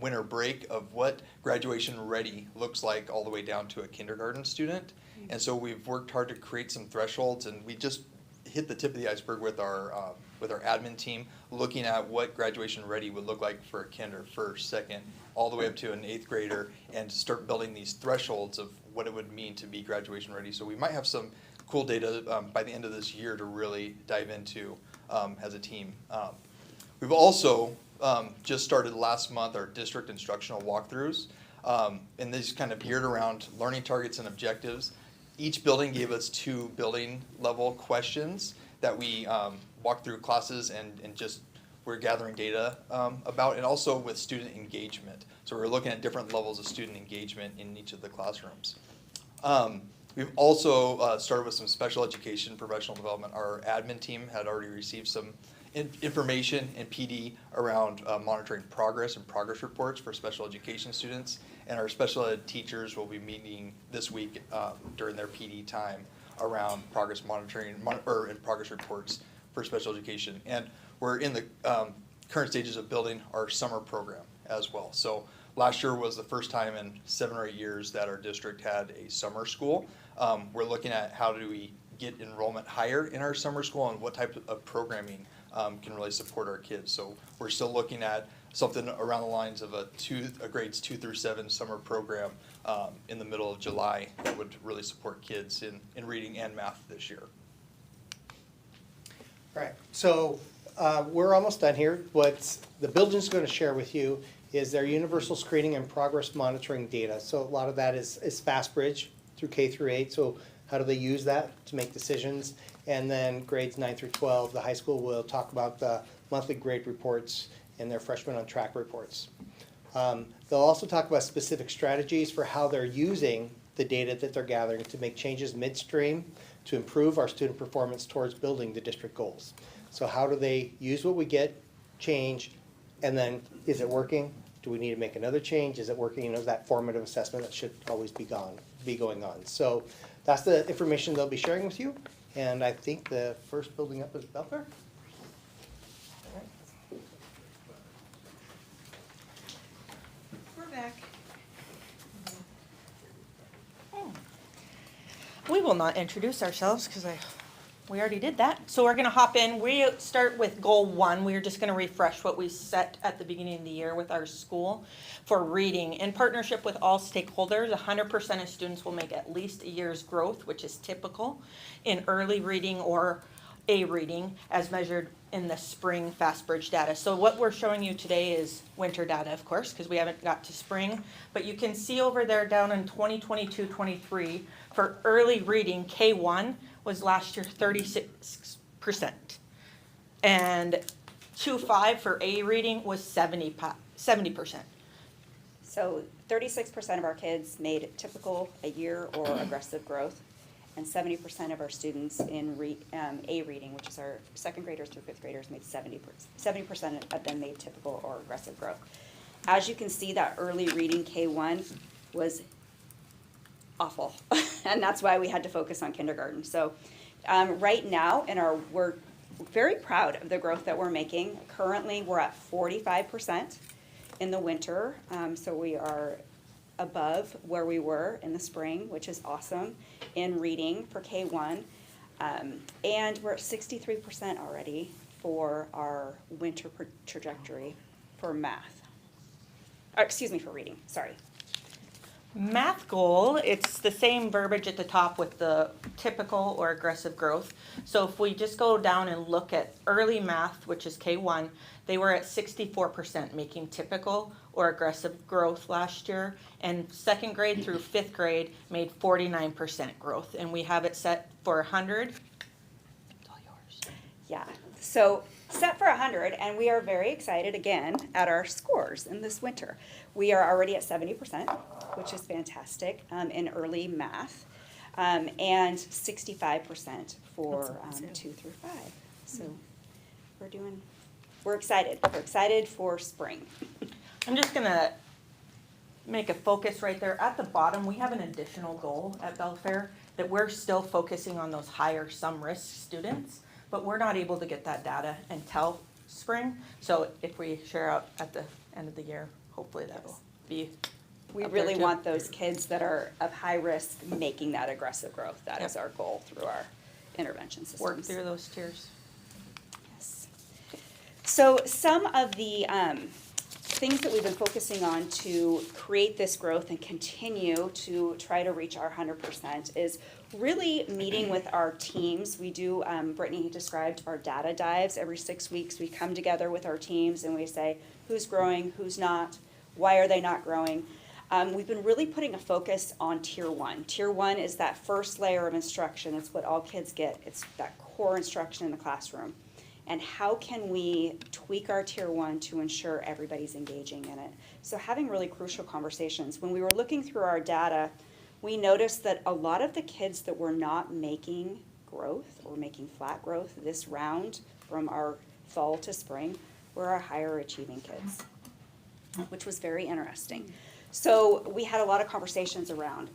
winter break of what graduation ready looks like all the way down to a kindergarten student. And so we've worked hard to create some thresholds, and we just hit the tip of the iceberg with our admin team, looking at what graduation ready would look like for a kinder, first, second, all the way up to an 8th grader, and start building these thresholds of what it would mean to be graduation ready. So we might have some cool data by the end of this year to really dive into as a team. We've also just started last month our district instructional walkthroughs, and these kind of geared around learning targets and objectives. Each building gave us 2 building level questions that we walked through classes and just we're gathering data about, and also with student engagement. So we're looking at different levels of student engagement in each of the classrooms. We've also started with some special education professional development. Our admin team had already received some information and PD around monitoring progress and progress reports for special education students. And our special ed teachers will be meeting this week during their PD time around progress monitoring and progress reports for special education. And we're in the current stages of building our summer program as well. So last year was the first time in 7 or 8 years that our district had a summer school. We're looking at how do we get enrollment higher in our summer school and what type of programming can really support our kids. So we're still looking at something around the lines of a grades 2 through 7 summer program in the middle of July that would really support kids in reading and math this year. All right, so we're almost done here. What the building's going to share with you is their universal screening and progress monitoring data. So a lot of that is FastBridge through K through 8. So how do they use that to make decisions? And then grades 9 through 12, the high school will talk about the monthly grade reports and their freshman on track reports. They'll also talk about specific strategies for how they're using the data that they're gathering to make changes midstream to improve our student performance towards building the district goals. So how do they use what we get, change, and then is it working? Do we need to make another change? Is it working? You know, that formative assessment that should always be going on. So that's the information they'll be sharing with you. And I think the first building up is Belfair. We're back. We will not introduce ourselves because we already did that. So we're gonna hop in. We start with goal 1. We're just gonna refresh what we set at the beginning of the year with our school for reading. In partnership with all stakeholders, 100% of students will make at least a year's growth, which is typical, in early reading or A reading as measured in the spring FastBridge data. So what we're showing you today is winter data, of course, because we haven't got to spring. But you can see over there down in 2022-23 for early reading, K1 was last year 36%. And 2.5 for A reading was 70%. So 36% of our kids made typical, a year, or aggressive growth. And 70% of our students in A reading, which is our second graders through fifth graders, made 70% of them made typical or aggressive growth. As you can see, that early reading K1 was awful. And that's why we had to focus on kindergarten. So right now, we're very proud of the growth that we're making. Currently, we're at 45% in the winter. So we are above where we were in the spring, which is awesome, in reading for K1. And we're at 63% already for our winter trajectory for math. For reading, sorry. Math goal, it's the same verbiage at the top with the typical or aggressive growth. So if we just go down and look at early math, which is K1, they were at 64% making typical or aggressive growth last year. And second grade through fifth grade made 49% growth. And we have it set for 100. It's all yours. Yeah, so set for 100, and we are very excited again at our scores in this winter. We are already at 70%, which is fantastic, in early math, and 65% for 2 through 5. So we're excited. We're excited for spring. I'm just gonna make a focus right there. At the bottom, we have an additional goal at Belfair that we're still focusing on those higher sum risk students, but we're not able to get that data until spring. So if we share out at the end of the year, hopefully that will be. We really want those kids that are of high risk making that aggressive growth. That is our goal through our intervention systems. Work through those tiers. Yes. So some of the things that we've been focusing on to create this growth and continue to try to reach our 100% is really meeting with our teams. We do, Brittany described our data dives. Every 6 weeks we come together with our teams and we say who's growing, who's not, why are they not growing. We've been really putting a focus on Tier 1. Tier 1 is that first layer of instruction. It's what all kids get. It's that core instruction in the classroom. and how can we tweak our tier one to ensure everybody's engaging in it. So having really crucial conversations. When we were looking through our data, we noticed that a lot of the kids that were not making growth or making flat growth this round from our fall to spring were our higher achieving kids, which was very interesting. So we had a lot of conversations around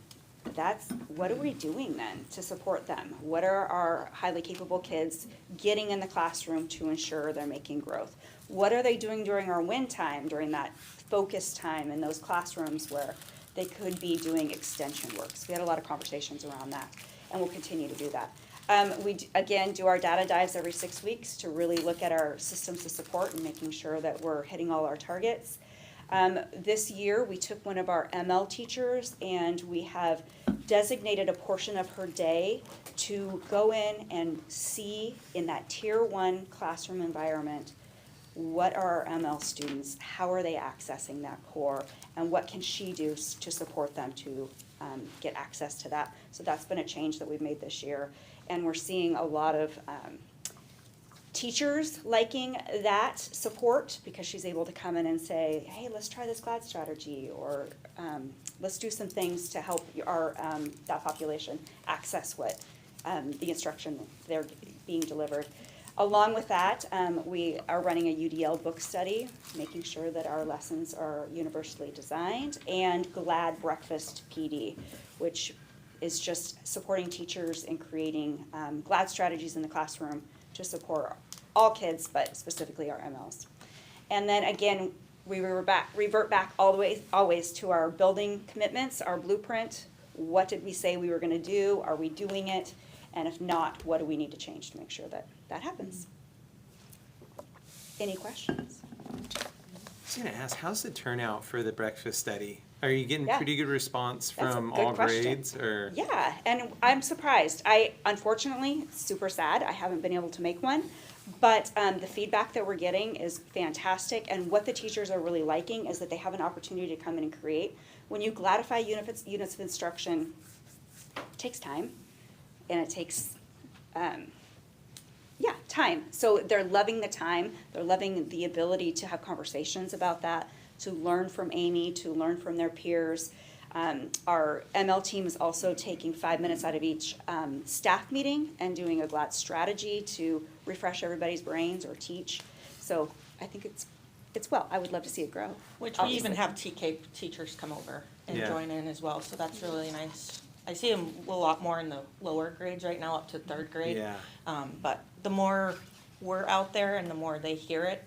what are we doing then to support them? What are our highly capable kids getting in the classroom to ensure they're making growth? What are they doing during our win time, during that focus time in those classrooms where they could be doing extension work? So we had a lot of conversations around that, and we'll continue to do that. Again, do our data dives every 6 weeks to really look at our systems of support and making sure that we're hitting all our targets. This year, we took one of our ML teachers and we have designated a portion of her day to go in and see in that tier one classroom environment, what are our ML students, how are they accessing that core, and what can she do to support them to get access to that. So that's been a change that we've made this year. And we're seeing a lot of teachers liking that support because she's able to come in and say, hey, let's try this GLAD strategy, or let's do some things to help our that population access what the instruction they're being delivered. Along with that, we are running a UDL book study, making sure that our lessons are universally designed, and GLAD Breakfast PD, which is just supporting teachers in creating GLAD strategies in the classroom to support all kids, but specifically our MLs. And then again, we revert back always to our building commitments, our blueprint. What did we say we were gonna do? Are we doing it? And if not, what do we need to change to make sure that that happens? Any questions? I was gonna ask, how's the turnout for the breakfast study? Are you getting Yeah. pretty good response That's a from good all question. grades, or? Yeah, and I'm surprised. Unfortunately, super sad, I haven't been able to make one, but the feedback that we're getting is fantastic, and what the teachers are really liking is that they have an opportunity to come in and create. When you gladify units of instruction, it takes time, and it takes, time. So they're loving the time, they're loving the ability to have conversations about that, to learn from Amy, to learn from their peers. Our ML team is also taking 5 minutes out of each staff meeting and doing a GLAD strategy to refresh everybody's brains or teach. So I think it's well, I would love to see it grow. Which we obviously. even have TK teachers come over and Yeah. join in as well, so that's really nice. I see them a lot more in the lower grades right now, up to third grade. Yeah. But the more we're out there and the more they hear it,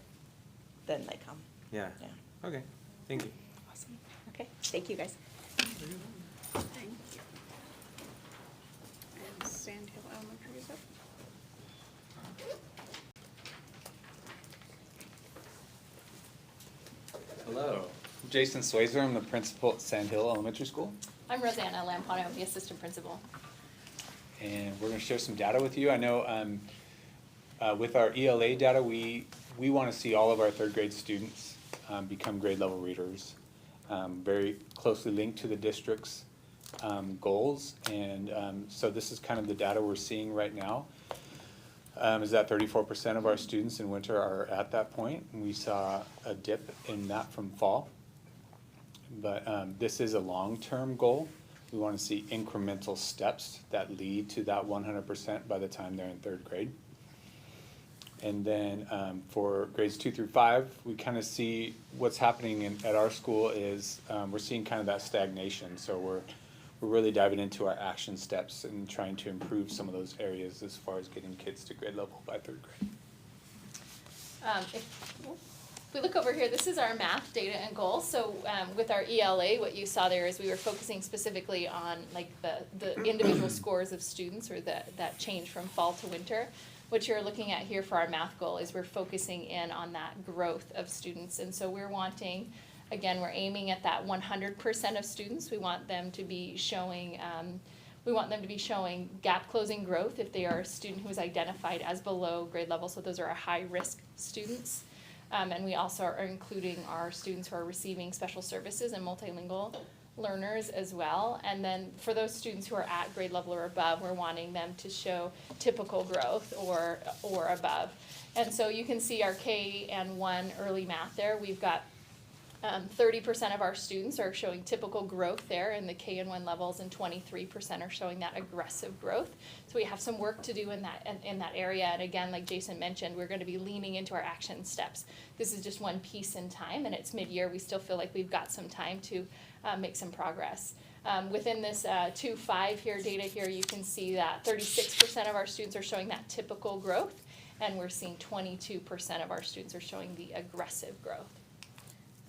then they come. Yeah. Yeah. Okay, thank you. Awesome. Okay, thank you guys. Thank you. And Sand Hill Elementary is up. Hello, I'm Jason Swayzer. I'm the principal at Sand Hill Elementary School, I'm Rosanna Lampano, the assistant principal. and we're going to share some data with you. I know with our ELA data, we want to see all of our third grade students become grade level readers, very closely linked to the district's goals. And so this is kind of the data we're seeing right now. Is that 34% of our students in winter are at that point, and we saw a dip in that from fall. But this is a long-term goal. We want to see incremental steps that lead to that 100% by the time they're in third grade. And then for grades 2 through 5, we kind of see what's happening at our school is we're seeing kind of that stagnation. So we're really diving into our action steps and trying to improve some of those areas as far as getting kids to grade level by third grade. If we look over here, this is our math data and goals. So with our ELA, what you saw there is we were focusing specifically on like the individual scores of students, or that change from fall to winter. What you're looking at here for our math goal is we're focusing in on that growth of students. And so we're wanting, again, we're aiming at that 100% of students. We want them to be showing gap closing growth if they are a student who is identified as below grade level. So those are our high risk students. And we also are including our students who are receiving special services and multilingual learners as well. And then for those students who are at grade level or above, we're wanting them to show typical growth or above. And so you can see our K and 1 early math there. We've got 30% of our students are showing typical growth there in the K and 1 levels, and 23% are showing that aggressive growth. So we have some work to do in that area. And again, like Jason mentioned, we're going to be leaning into our action steps. This is just one piece in time, and it's mid-year. We still feel like we've got some time to make some progress. Within this 2-5 here data here, you can see that 36% of our students are showing that typical growth, and we're seeing 22% of our students are showing the aggressive growth.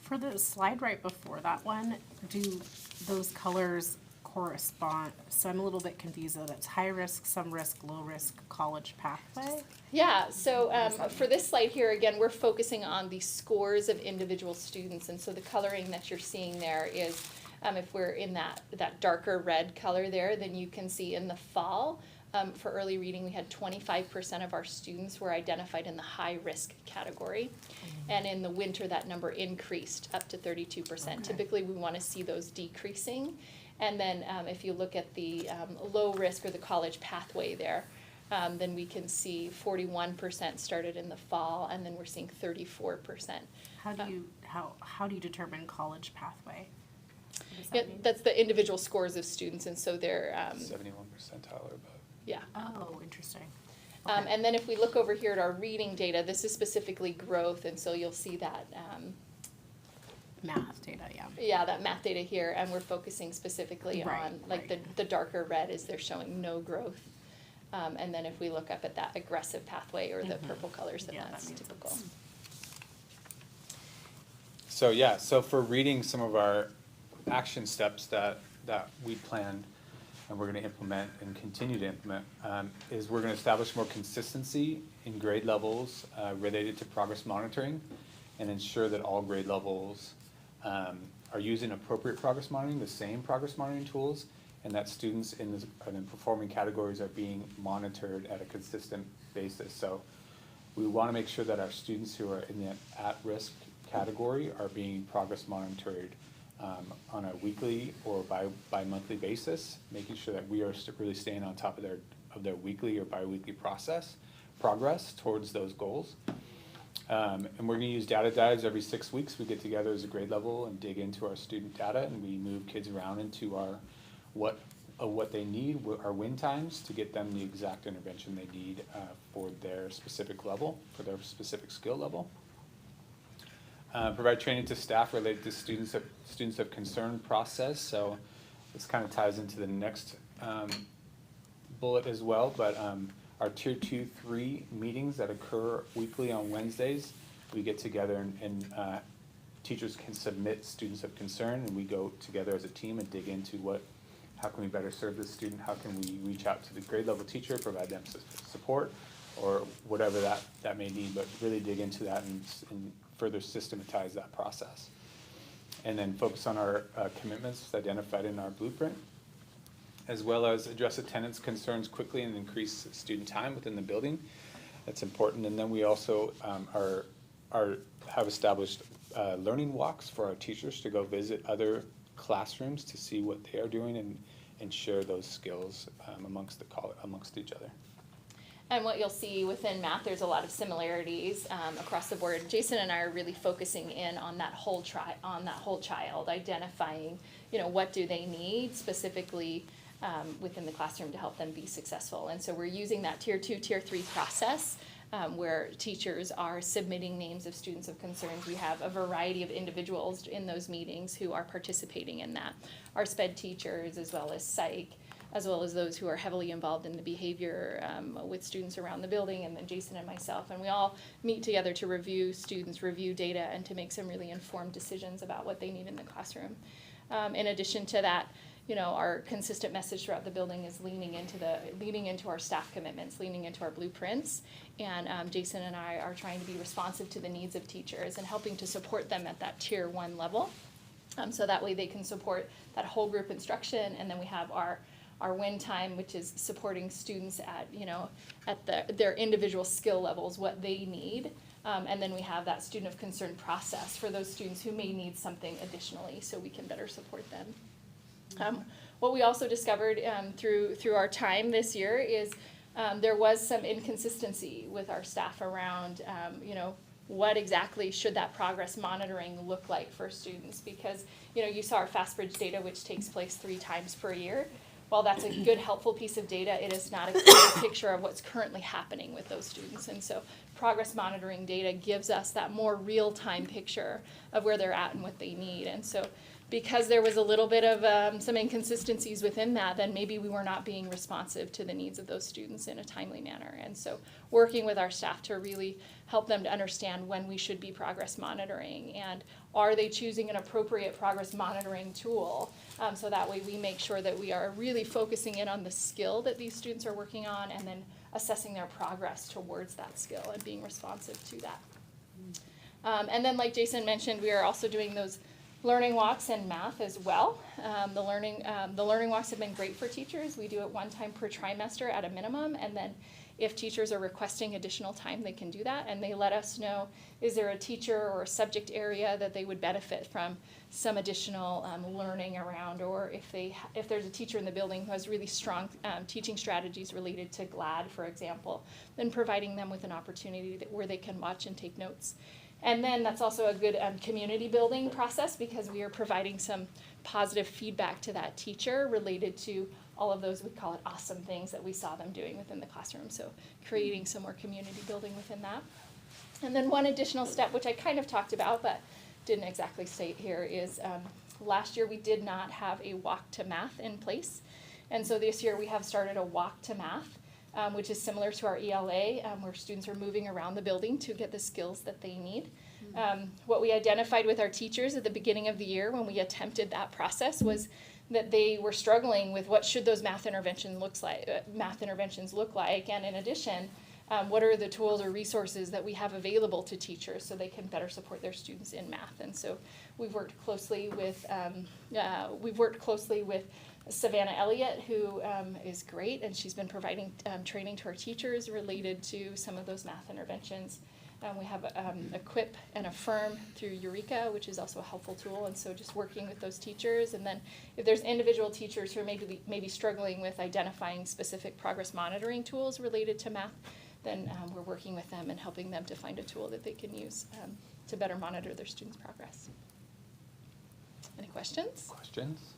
For the slide right before that one, do those colors correspond? So I'm a little bit confused that it's high risk, some risk, low risk, college pathway. Yeah, so for this slide here, again, we're focusing on the scores of individual students. And so the coloring that you're seeing there is, if we're in that darker red color there, then you can see in the fall, for early reading, we had 25% of our students were identified in the high risk category. And in the winter, that number increased up to 32%. Okay. Typically, we want to see those decreasing. And then if you look at the low risk or the college pathway there, then we can see 41% started in the fall, and then we're seeing 34%. How do you determine college pathway? What does that Yeah, mean? that's the individual scores of students, and so they're 71 percentile or above. yeah. Oh, interesting. And then if we look over here at our reading data, this is specifically growth, and so you'll see that Math data, yeah. yeah, that math data here, and we're focusing specifically Right, on like the darker red is they're showing no growth. And then if we look up at that aggressive pathway or the purple colors, then Yeah, that's that makes typical. sense. So yeah, so for reading some of our action steps that we planned and we're gonna implement and continue to implement, is we're gonna establish more consistency in grade levels related to progress monitoring, and ensure that all grade levels are using appropriate progress monitoring, the same progress monitoring tools, and that students in performing categories are being monitored at a consistent basis. So we wanna make sure that our students who are in the at-risk category are being progress monitored on a weekly or bi-monthly basis, making sure that we are really staying on top of their weekly or bi-weekly progress towards those goals. And we're gonna use data dives every 6 weeks. We get together as a grade level and dig into our student data, and we move kids around into our what they need, our win times, to get them the exact intervention they need for their specific level, for their specific skill level. Provide training to staff related to students of concern process. So this kind of ties into the next bullet as well, but our tier 2, 3 meetings that occur weekly on Wednesdays, we get together and teachers can submit students of concern, and we go together as a team and dig into how can we better serve the student, how can we reach out to the grade level teacher, provide them support, or whatever that may need, but really dig into that and further systematize that process. And then focus on our commitments identified in our blueprint, as well as address attendance concerns quickly and increase student time within the building. That's important. And then we also have established learning walks for our teachers to go visit other classrooms to see what they are doing and share those skills amongst each other. And what you'll see within math, there's a lot of similarities across the board. Jason and I are really focusing in on that whole child, identifying, what do they need specifically within the classroom to help them be successful. And so we're using that tier 2, tier 3 process where teachers are submitting names of students of concerns. We have a variety of individuals in those meetings who are participating in that. Our SPED teachers, as well as psych, as well as those who are heavily involved in the behavior with students around the building, and then Jason and myself. And we all meet together to review students, review data, and to make some really informed decisions about what they need in the classroom. In addition to that, our consistent message throughout the building is leaning into our staff commitments, leaning into our blueprints. And Jason and I are trying to be responsive to the needs of teachers and helping to support them at that tier 1 level. So that way they can support that whole group instruction. And then we have our win time, which is supporting students at their individual skill levels, what they need. And then we have that student of concern process for those students who may need something additionally, so we can better support them. What we also discovered through our time this year is there was some inconsistency with our staff around, what exactly should that progress monitoring look like for students? Because, you saw our FastBridge data, which takes place 3 times per year. While that's a good, helpful piece of data, it is not a clear picture of what's currently happening with those students. And so progress monitoring data gives us that more real-time picture of where they're at and what they need. And so because there was a little bit of some inconsistencies within that, then maybe we were not being responsive to the needs of those students in a timely manner. And so working with our staff to really help them to understand when we should be progress monitoring, and are they choosing an appropriate progress monitoring tool, so that way we make sure that we are really focusing in on the skill that these students are working on, and then assessing their progress towards that skill and being responsive to that. And then, like Jason mentioned, we are also doing those learning walks in math as well. The learning walks have been great for teachers. We do it 1 time per trimester at a minimum, and then if teachers are requesting additional time, they can do that, and they let us know, is there a teacher or a subject area that they would benefit from some additional learning around, or if there's a teacher in the building who has really strong teaching strategies related to GLAD, for example, then providing them with an opportunity where they can watch and take notes. And then that's also a good community building process, because we are providing some positive feedback to that teacher related to all of those, we call it awesome things that we saw them doing within the classroom. So creating some more community building within that. And then one additional step, which I kind of talked about but didn't exactly state here, is last year we did not have a walk to math in place. And so this year we have started a walk to math, which is similar to our ELA, where students are moving around the building to get the skills that they need. What we identified with our teachers at the beginning of the year when we attempted that process was that they were struggling with what should those math interventions look like, and in addition, what are the tools or resources that we have available to teachers so they can better support their students in math. And so we've worked closely with Savannah Elliott, who is great, and she's been providing training to our teachers related to some of those math interventions. We have Equip and Affirm through Eureka, which is also a helpful tool, and so just working with those teachers. And then if there's individual teachers who are maybe struggling with identifying specific progress monitoring tools related to math, then we're working with them and helping them to find a tool that they can use to better monitor their students' progress. Any questions? Questions?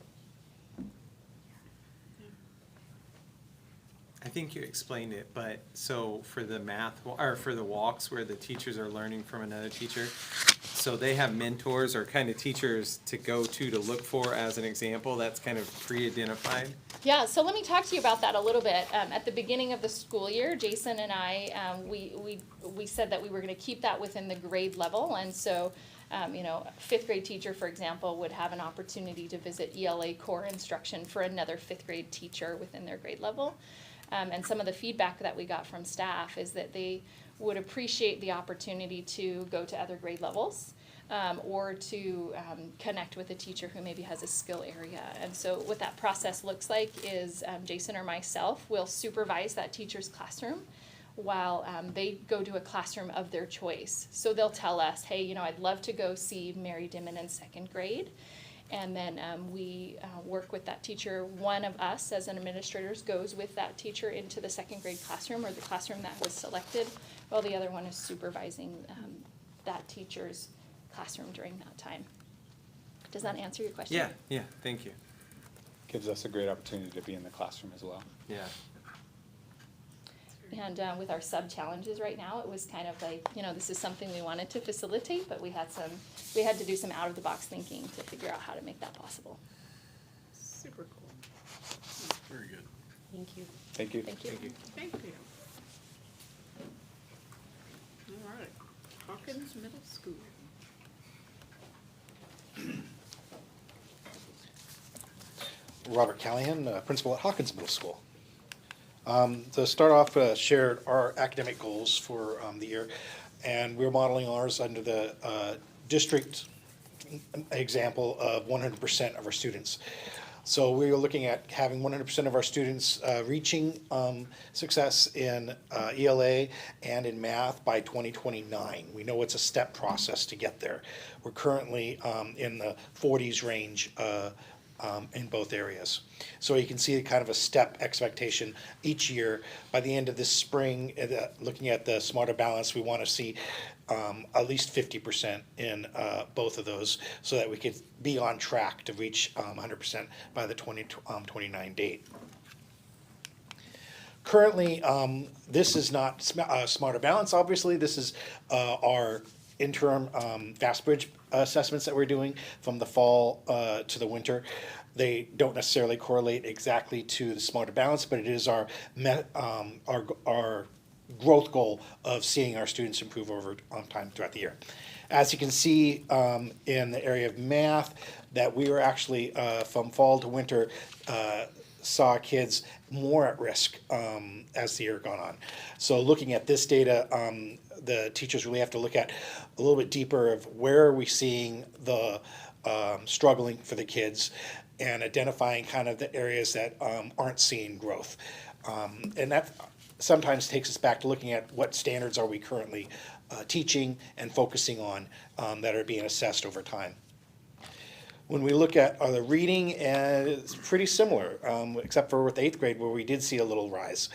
I think you explained it, but so for the math, or for the walks where the teachers are learning from another teacher, so they have mentors or kind of teachers to go to look for as an example, that's kind of pre-identified? Yeah, so let me talk to you about that a little bit. At the beginning of the school year, Jason and I, we said that we were going to keep that within the grade level, and so a 5th grade teacher, for example, would have an opportunity to visit ELA core instruction for another 5th grade teacher within their grade level. And some of the feedback that we got from staff is that they would appreciate the opportunity to go to other grade levels or to connect with a teacher who maybe has a skill area. And so what that process looks like is Jason or myself will supervise that teacher's classroom while they go to a classroom of their choice. So they'll tell us, hey, I'd love to go see Mary Dimon in 2nd grade. And then we work with that teacher. One of us as an administrators goes with that teacher into the 2nd grade classroom or the classroom that was selected, while the other one is supervising that teacher's classroom during that time. Does that answer your question? Yeah, thank you. Gives us a great opportunity to be in the classroom as well. Yeah. And with our sub-challenges right now, it was kind of like, this is something we wanted to facilitate, but we had to do some out-of-the-box thinking to figure out how to make that possible. Super cool. Very good. Thank you. Thank you. Thank you. Thank you. Thank you. All right, Hawkins Middle School. Robert Callahan, principal at Hawkins Middle School. To start off, shared our academic goals for the year, and we're modeling ours under the district example of 100% of our students. So we are looking at having 100% of our students reaching success in ELA and in math by 2029. We know it's a step process to get there. We're currently in the 40s range in both areas. So you can see kind of a step expectation each year. By the end of this spring, looking at the Smarter Balance, we want to see at least 50% in both of those so that we could be on track to reach 100% by the 2029 date. Currently, this is not Smarter Balance, obviously. This is our interim FastBridge assessments that we're doing from the fall to the winter. They don't necessarily correlate exactly to the Smarter Balance, but it is our growth goal of seeing our students improve over time throughout the year. As you can see in the area of math, that we were actually from fall to winter saw kids more at risk as the year gone on. So looking at this data, the teachers really have to look at a little bit deeper of where are we seeing the struggling for the kids and identifying kind of the areas that aren't seeing growth. And that sometimes takes us back to looking at what standards are we currently teaching and focusing on that are being assessed over time. When we look at the reading, it's pretty similar, except for with 8th grade where we did see a little rise.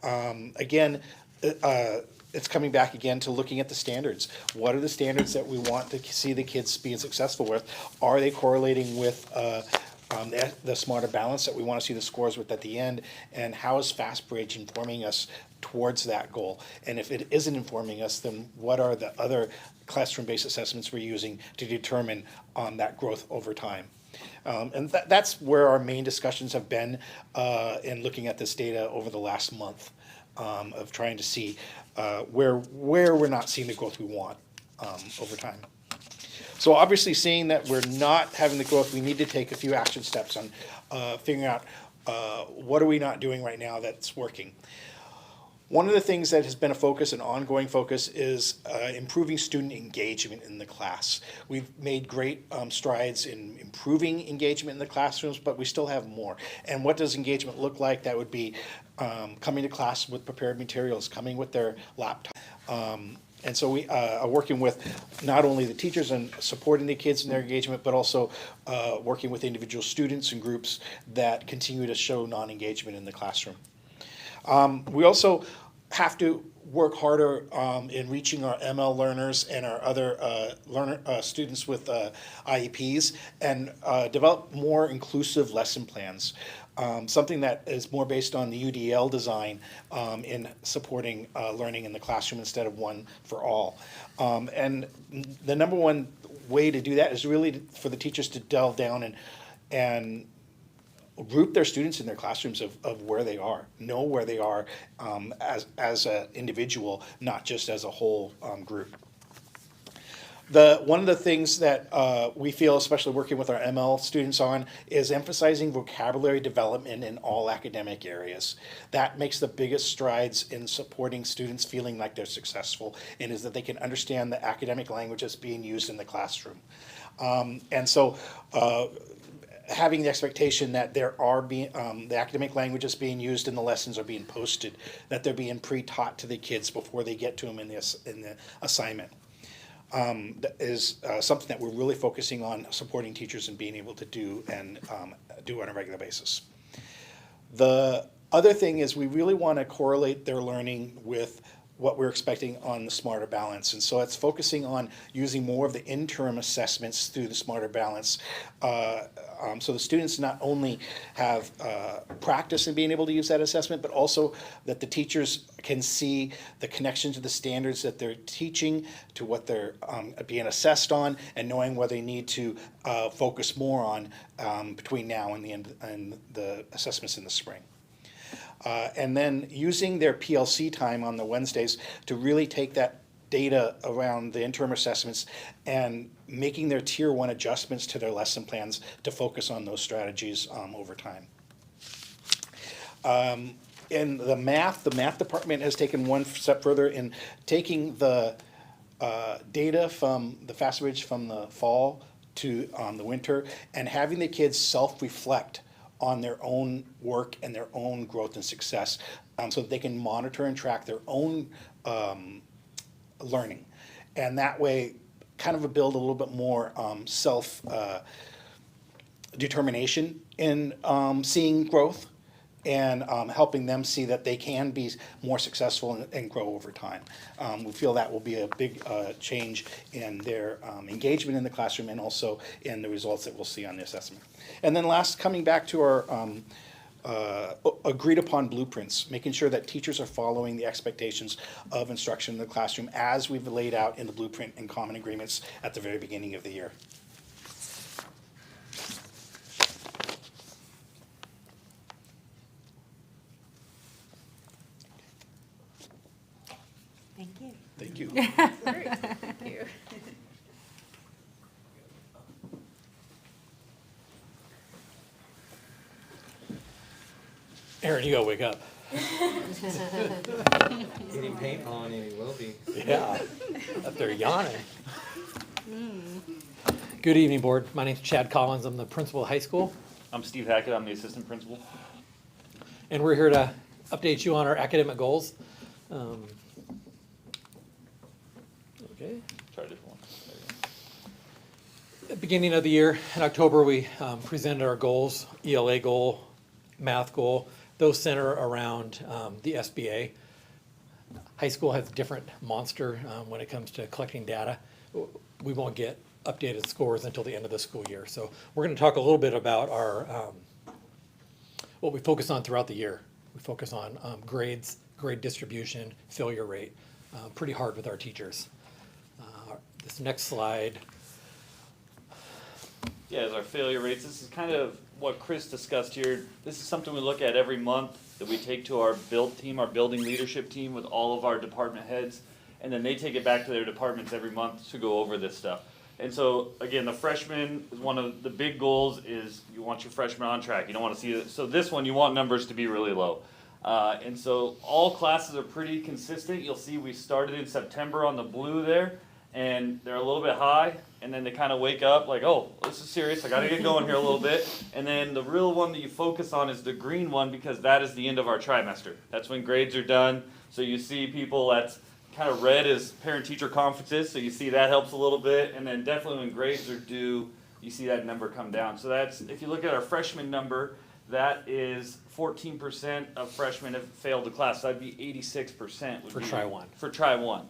Again, it's coming back again to looking at the standards. What are the standards that we want to see the kids being successful with? Are they correlating with the Smarter Balance that we want to see the scores with at the end? And how is FastBridge informing us towards that goal? And if it isn't informing us, then what are the other classroom-based assessments we're using to determine that growth over time? And that's where our main discussions have been in looking at this data over the last month, of trying to see where we're not seeing the growth we want over time. So obviously, seeing that we're not having the growth, we need to take a few action steps on figuring out what are we not doing right now that's working. One of the things that has been a focus, an ongoing focus, is improving student engagement in the class. We've made great strides in improving engagement in the classrooms, but we still have more. And what does engagement look like? That would be coming to class with prepared materials, coming with their laptop. And so we are working with not only the teachers and supporting the kids in their engagement, but also working with individual students and groups that continue to show non-engagement in the classroom. We also have to work harder in reaching our ML learners and our other students with IEPs and develop more inclusive lesson plans. Something that is more based on the UDL design in supporting learning in the classroom instead of one for all. And the number one way to do that is really for the teachers to delve down and group their students in their classrooms of where they are, know where they are as an individual, not just as a whole group. One of the things that we feel, especially working with our ML students on, is emphasizing vocabulary development in all academic areas. That makes the biggest strides in supporting students feeling like they're successful, and is that they can understand the academic language that's being used in the classroom. And so having the expectation that there are the academic languages being used in the lessons are being posted, that they're being pre-taught to the kids before they get to them in the assignment. Is something that we're really focusing on supporting teachers and being able to do and do on a regular basis. The other thing is we really want to correlate their learning with what we're expecting on the Smarter Balance. And so it's focusing on using more of the interim assessments through the Smarter Balance. So the students not only have practice in being able to use that assessment, but also that the teachers can see the connection to the standards that they're teaching, to what they're being assessed on, and knowing where they need to focus more on between now and the end and the assessments in the spring. And then using their PLC time on the Wednesdays to really take that data around the interim assessments and making their Tier 1 adjustments to their lesson plans to focus on those strategies over time. In the math department has taken one step further in taking the data from the FastBridge from the fall to the winter and having the kids self-reflect on their own work and their own growth and success, so that they can monitor and track their own learning. And that way kind of build a little bit more determination in seeing growth and helping them see that they can be more successful and grow over time. We feel that will be a big change in their engagement in the classroom and also in the results that we'll see on the assessment. And then last, coming back to our agreed upon blueprints, making sure that teachers are following the expectations of instruction in the classroom as we've laid out in the blueprint and common agreements at the very beginning of the year. Thank you. Thank you. Great, thank you. Aaron, you gotta wake up. Getting paint on and he will be. Yeah, up there yawning. Good evening, board. My name's Chad Collins. I'm the principal of high school. I'm Steve Hackett. I'm the assistant principal. And we're here to update you on our academic goals. Okay. Try a different one. There you At the beginning of the year, in October, we presented our goals, ELA goal, math goal. Those center around the SBA. High school has a different monster when it comes to collecting data. We won't get updated scores until the end of the school year. So we're going to talk a little bit about our what we focus on throughout the year. We focus on grades, grade distribution, failure rate. Pretty hard with our teachers. This next slide. Yeah, as our failure rates, this is kind of what Chris discussed here. This is something we look at every month that we take to our build team, our building leadership team with all of our department heads. And then they take it back to their departments every month to go over this stuff. And so, again, the freshmen, one of the big goals is you want your freshmen on track. You don't want to see it. So this one, you want numbers to be really low. And so all classes are pretty consistent. You'll see we started in September on the blue there, and they're a little bit high, and then they kind of wake up like, oh, this is serious. I got to get going here a little bit. And then the real one that you focus on is the green one, because that is the end of our trimester. That's when grades are done. So you see people that's kind of red is parent-teacher conferences, so you see that helps a little bit. And then definitely when grades are due, you see that number come down. So that's, if you look at our freshman number, that is 14% of freshmen have failed the class. So that'd be 86%. For Tri 1. For Tri 1.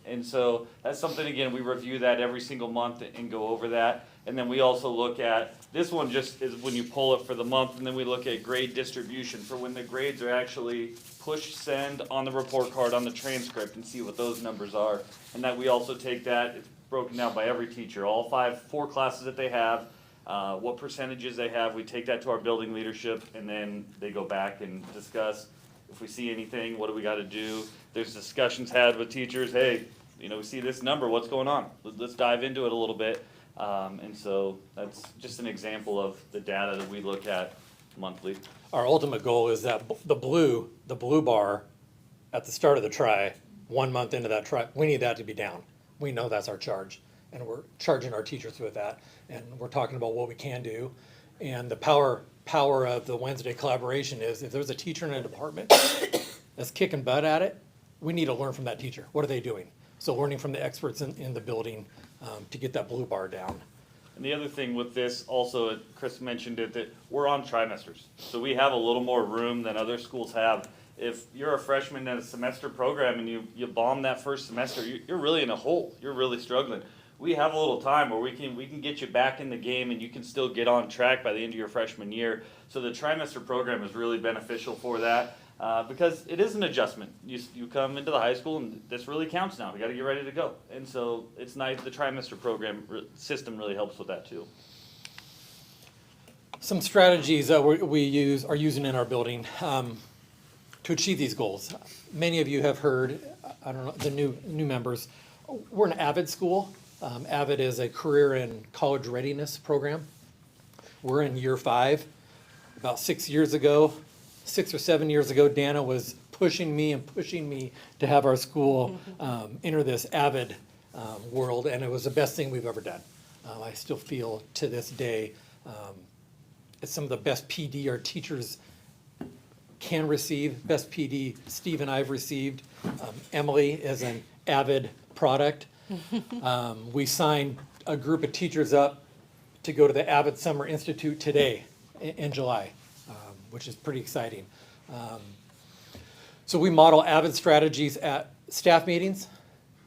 And so that's something, again, we review that every single month and go over that. And then we also look at, this one just is when you pull it for the month, and then we look at grade distribution for when the grades are actually push send on the report card on the transcript and see what those numbers are. And that we also take that, it's broken down by every teacher, all four classes that they have, what percentages they have. We take that to our building leadership, and then they go back and discuss if we see anything, what do we got to do. There's discussions had with teachers, hey, you know, we see this number, what's going on? Let's dive into it a little bit. And so that's just an example of the data that we look at monthly. Our ultimate goal is that the blue bar at the start of the try, 1 month into that try, we need that to be down. We know that's our charge, and we're charging our teachers with that. And we're talking about what we can do. And the power of the Wednesday collaboration is if there's a teacher in a department that's kicking butt at it, we need to learn from that teacher. What are they doing? So learning from the experts in the building to get that blue bar down. And the other thing with this also, Chris mentioned it, that we're on trimesters. So we have a little more room than other schools have. If you're a freshman in a semester program and you bomb that first semester, you're really in a hole. You're really struggling. We have a little time where we can get you back in the game and you can still get on track by the end of your freshman year. So the trimester program is really beneficial for that. Because it is an adjustment. You come into the high school and this really counts now. We got to get ready to go. And so it's nice. The trimester program system really helps with that too. Some strategies that we are using in our building to achieve these goals. Many of you have heard, I don't know, the new members. We're an AVID school. AVID is a career and college readiness program. We're in year 5. About 6 or 7 years ago, Dana was pushing me to have our school enter this AVID world, and it was the best thing we've ever done. I still feel to this day it's some of the best PD our teachers can receive, best PD Steve and I have received. Emily is an AVID product. We signed a group of teachers up to go to the Avid Summer Institute today in July, which is pretty exciting. So we model Avid strategies at staff meetings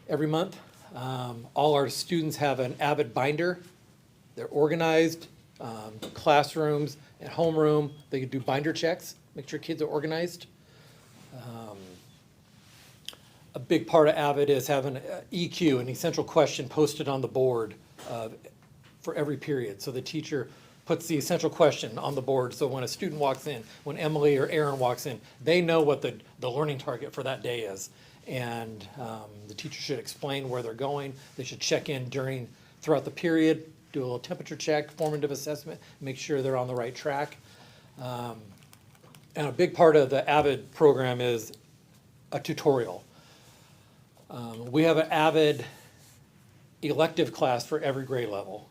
every month. All our students have an Avid binder. They're organized, classrooms and homeroom. They can do binder checks, make sure kids are organized. A big part of Avid is having an EQ, an essential question, posted on the board for every period. So the teacher puts the essential question on the board, so when a student walks in, when Emily or Aaron walks in, they know what the learning target for that day is. And the teacher should explain where they're going. They should check in throughout the period, do a little temperature check, formative assessment, make sure they're on the right track. And a big part of the Avid program is a tutorial. We have an Avid elective class for every grade level.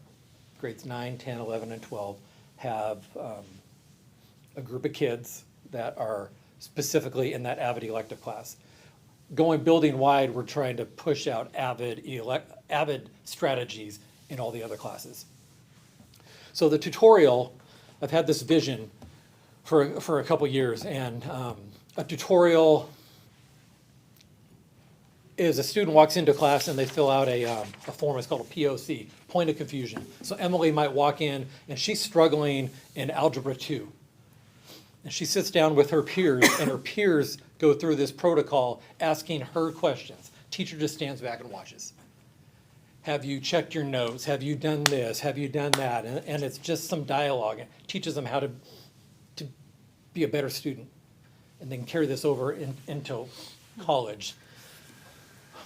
Grades 9, 10, 11, and 12 have a group of kids that are specifically in that Avid elective class. Going building wide, we're trying to push out Avid strategies in all the other classes. So the tutorial, I've had this vision for a couple years, and a tutorial is a student walks into class and they fill out a form. It's called a POC, point of confusion. So Emily might walk in and she's struggling in Algebra 2. And she sits down with her peers, and her peers go through this protocol asking her questions. Teacher just stands back and watches. Have you checked your notes? Have you done this? Have you done that? And it's just some dialogue. It teaches them how to be a better student. And then carry this over into college,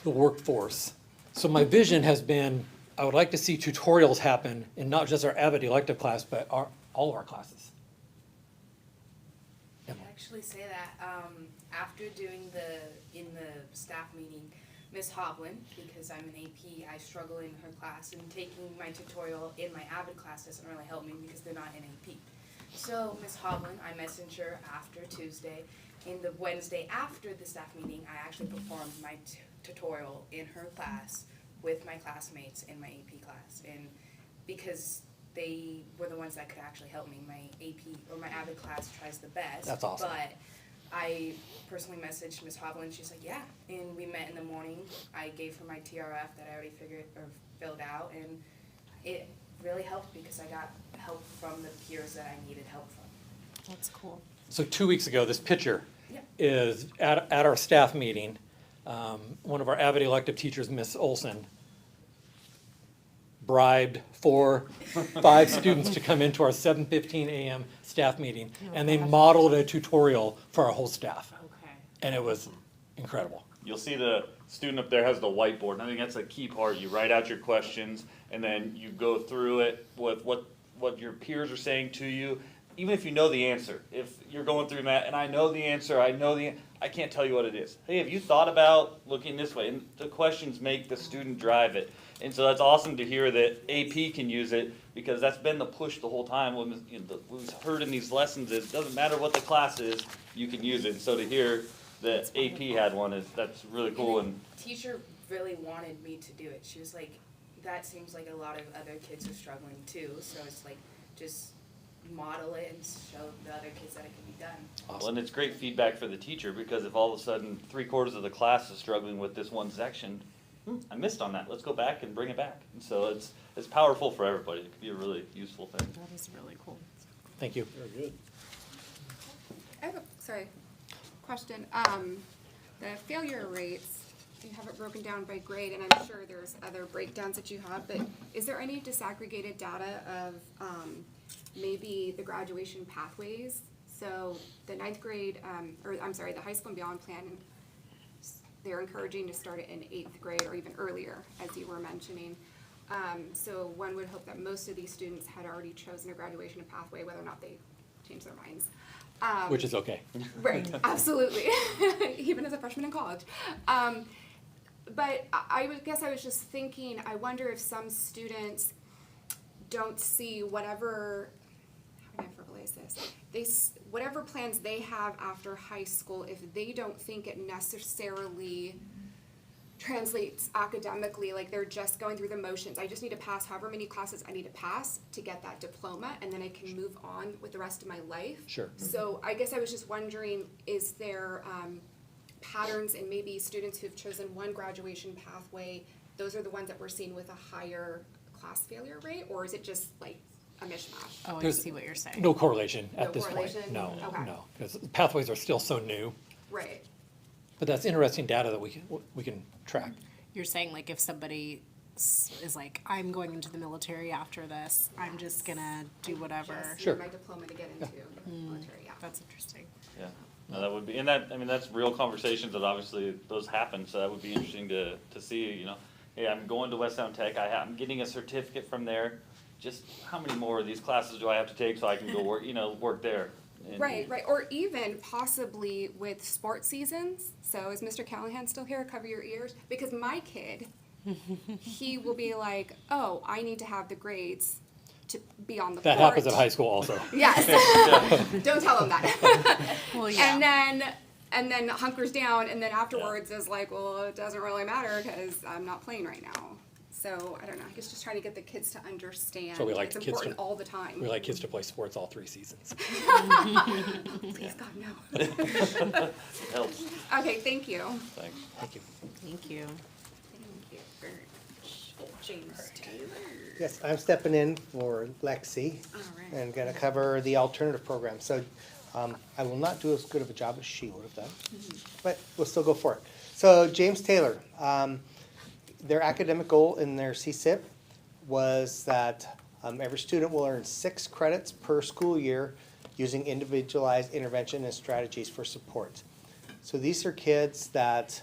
the workforce. So my vision has been, I would like to see tutorials happen in not just our Avid elective class, but all of our classes. I actually say that after doing in the staff meeting, Miss Hovland, because I'm an AP, I struggle in her class, and taking my tutorial in my Avid class doesn't really help me because they're not in AP. So Miss Hovland, I messaged her after Tuesday. In the Wednesday after the staff meeting, I actually performed my tutorial in her class with my classmates in my AP class, and because they were the ones that could actually help me. My AP or my Avid class tries the best. That's awesome. But I personally messaged Miss Hovland. She's like, yeah, and we met in the morning. I gave her my TRF that I already filled out, and it really helped because I got help from the peers that I needed help from. That's cool. So 2 weeks ago, this picture Yeah. is at our staff meeting. One of our Avid elective teachers, Miss Olson, bribed 5 students to come into our 7:15 a.m. staff meeting, and they modeled a tutorial for our whole staff. Okay. And it was incredible. You'll see the student up there has the whiteboard, and I think that's a key part. You write out your questions, and then you go through it with what your peers are saying to you, even if you know the answer. If you're going through math, and I know the answer, I can't tell you what it is. Hey, have you thought about looking this way? And the questions make the student drive it. And so that's awesome to hear that AP can use it, because that's been the push the whole time. What we've heard in these lessons is, it doesn't matter what the class is, you can use it. And so to hear that AP had one, that's really cool. And the teacher really wanted me to do it. She was like, that seems like a lot of other kids are struggling too, so it's like, just model it and show the other kids that it can be done. Well, and it's great feedback for the teacher, because if all of a sudden 3/4 of the class is struggling with this one section, I missed on that. Let's go back and bring it back. And so it's powerful for everybody. It could be a really useful thing. That is really cool. Thank you. Very good. I have a question. The failure rates, you have it broken down by grade, and I'm sure there's other breakdowns that you have, but is there any disaggregated data of maybe the graduation pathways? So the ninth grade, the high school and beyond plan, they're encouraging to start it in 8th grade or even earlier, as you were mentioning. So one would hope that most of these students had already chosen a graduation pathway, whether or not they changed their minds. Which is okay. Right, absolutely, even as a freshman in college. But I guess I was just thinking, I wonder if some students don't see whatever, how can I verbalize this? Whatever plans they have after high school, if they don't think it necessarily translates academically, like they're just going through the motions. I just need to pass however many classes I need to pass to get that diploma, and then I can move on with the rest of my life. Sure. So I guess I was just wondering, is there patterns in maybe students who've chosen one graduation pathway, those are the ones that we're seeing with a higher class failure rate, or is it just like a mishmash? Oh, I There's see what you're saying. No correlation No at this point. correlation? No, Okay. no, because pathways are still so new. Right. But that's interesting data that we can track. You're saying like if somebody is like, I'm going into the military after this, I'm just gonna do whatever. Just Sure. need my diploma to get into the military, yeah. That's interesting. Yeah, no, that would be, and that, I mean, that's real conversations that obviously those happen, so that would be interesting to see, you know. Hey, I'm going to West Sound Tech, I'm getting a certificate from there, just how many more of these classes do I have to take so I can go work, you know, work there? And- Right, right, or even possibly with sports seasons. So is Mr. Callahan still here? Cover your ears. Because my kid, he will be like, oh, I need to have the grades to be on the That court. happens at high school also. Yes. Don't tell him that. Well, yeah. And then hunkers down, and then afterwards is like, well, it doesn't really matter because I'm not playing right now. So I don't know. I guess just trying to get the kids to understand So we like it's kids important to, all the time. We like kids to play sports all 3 seasons. Please God no. Helps. Okay, thank you. Thanks. Thank you. Thank you. Thank you very much. James Taylor. Yes, I'm stepping in for Lexi All right. and gonna cover the alternative program. So I will not do as good of a job as she would have done, but we'll still go for it. So James Taylor, their academic goal in their CSIP was that every student will earn 6 credits per school year using individualized intervention and strategies for support. So these are kids that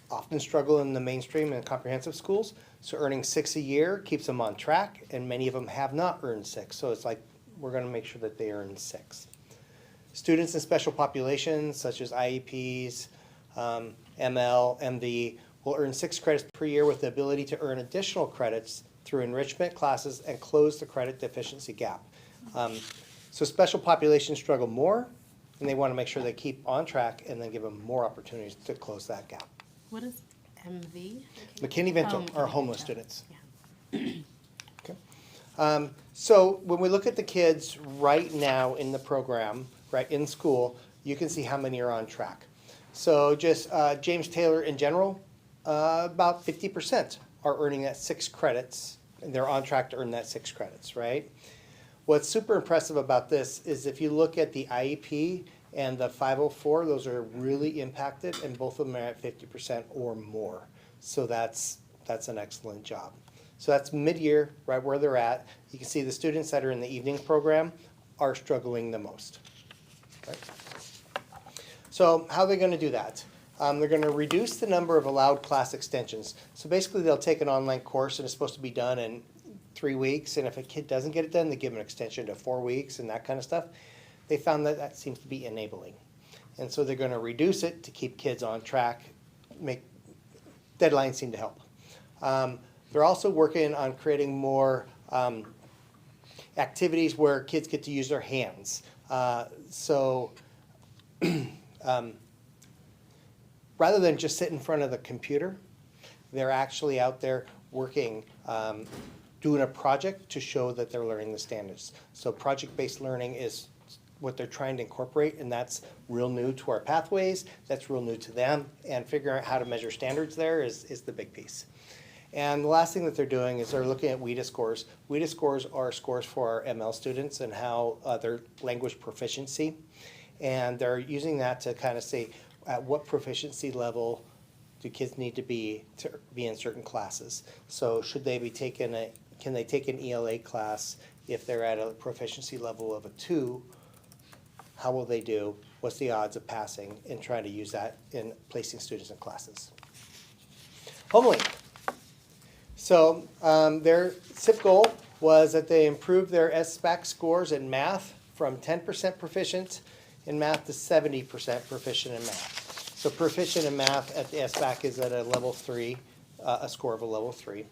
often struggle in the mainstream and comprehensive schools. So earning 6 a year keeps them on track, and many of them have not earned 6. So it's like, we're gonna make sure that they earn 6. Students in special populations, such as IEPs, ML, MD, will earn 6 credits per year with the ability to earn additional credits through enrichment classes and close the credit deficiency gap. So special populations struggle more, and they wanna make sure they keep on track and then give them more opportunities to close that gap. What is MV? McKinney-Vento Oh, are homeless McKinney-Vento. students. Okay. So when we look at the kids right now in the program, right in school, you can see how many are on track. So just James Taylor in general, about 50% are earning that 6 credits, and they're on track to earn that 6 credits, right? What's super impressive about this is if you look at the IEP and the 504, those are really impacted, and both of them are at 50% or more. So that's an excellent job. So that's mid-year, right where they're at. You can see the students that are in the evening program are struggling the most. Right? So how are they going to do that? They're going to reduce the number of allowed class extensions. So basically they'll take an online course and it's supposed to be done in 3 weeks, and if a kid doesn't get it done, they give them an extension to 4 weeks and that kind of stuff. They found that that seems to be enabling. And so they're going to reduce it to keep kids on track. Deadlines seem to help. They're also working on creating more activities where kids get to use their hands. Rather than just sit in front of the computer, they're actually out there working, doing a project to show that they're learning the standards. So project-based learning is what they're trying to incorporate, and that's real new to our pathways, that's real new to them, and figuring out how to measure standards there is the big piece. And the last thing that they're doing is they're looking at WIDA scores. WIDA scores are scores for our ML students and how their language proficiency. And they're using that to kind of say at what proficiency level do kids need to be in certain classes. So should they be taking can they take an ELA class if they're at a proficiency level of a 2? How will they do? What's the odds of passing? And trying to use that in placing students in classes. HomeLink. So their SIP goal was that they improved their SBAC scores in math from 10% proficient in math to 70% proficient in math. So proficient in math at the SBAC is at a level 3, a score of a level 3.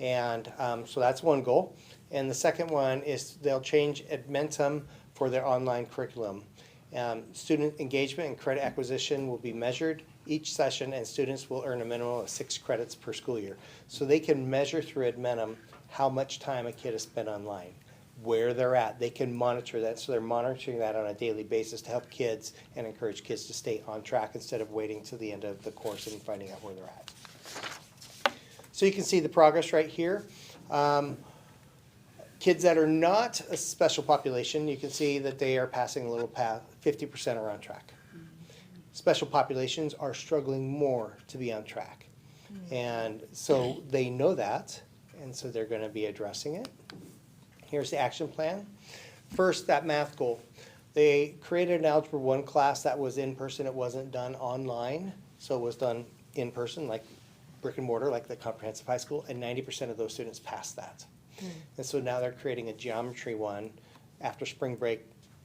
And so that's one goal. And the second one is they'll change Edmentum for their online curriculum. Student engagement and credit acquisition will be measured each session, and students will earn a minimum of 6 credits per school year. So they can measure through Edmentum how much time a kid has spent online, where they're at. They can monitor that, so they're monitoring that on a daily basis to help kids and encourage kids to stay on track instead of waiting till the end of the course and finding out where they're at. So you can see the progress right here. Kids that are not a special population, you can see that they are passing a little past, 50% are on track. Special populations are struggling more to be on track. And so they know that, and so they're gonna be addressing it. Here's the action plan. First, that math goal. They created an Algebra 1 class that was in person, it wasn't done online, so it was done in person, like brick and mortar, like the comprehensive high school, and 90% of those students passed that. And so now they're creating a geometry one after spring break,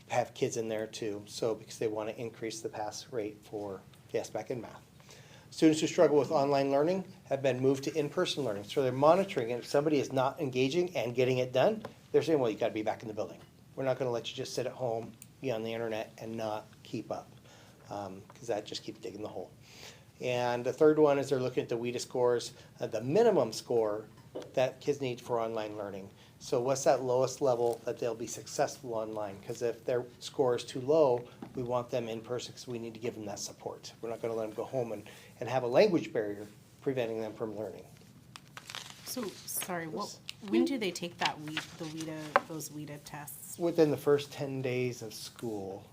to have kids in there too, so because they want to increase the pass rate for the SBAC and math. Students who struggle with online learning have been moved to in-person learning, so they're monitoring, and if somebody is not engaging and getting it done, they're saying, well, you gotta be back in the building. We're not gonna let you just sit at home, be on the internet, and not keep up, because that just keeps digging the hole. And the third one is they're looking at the WIDA scores, the minimum score that kids need for online learning. So what's that lowest level that they'll be successful online? Because if their score is too low, we want them in person because we need to give them that support. We're not gonna let them go home and have a language barrier preventing them from learning. So, sorry, when do they take that those WIDA tests? Within the first 10 days of school,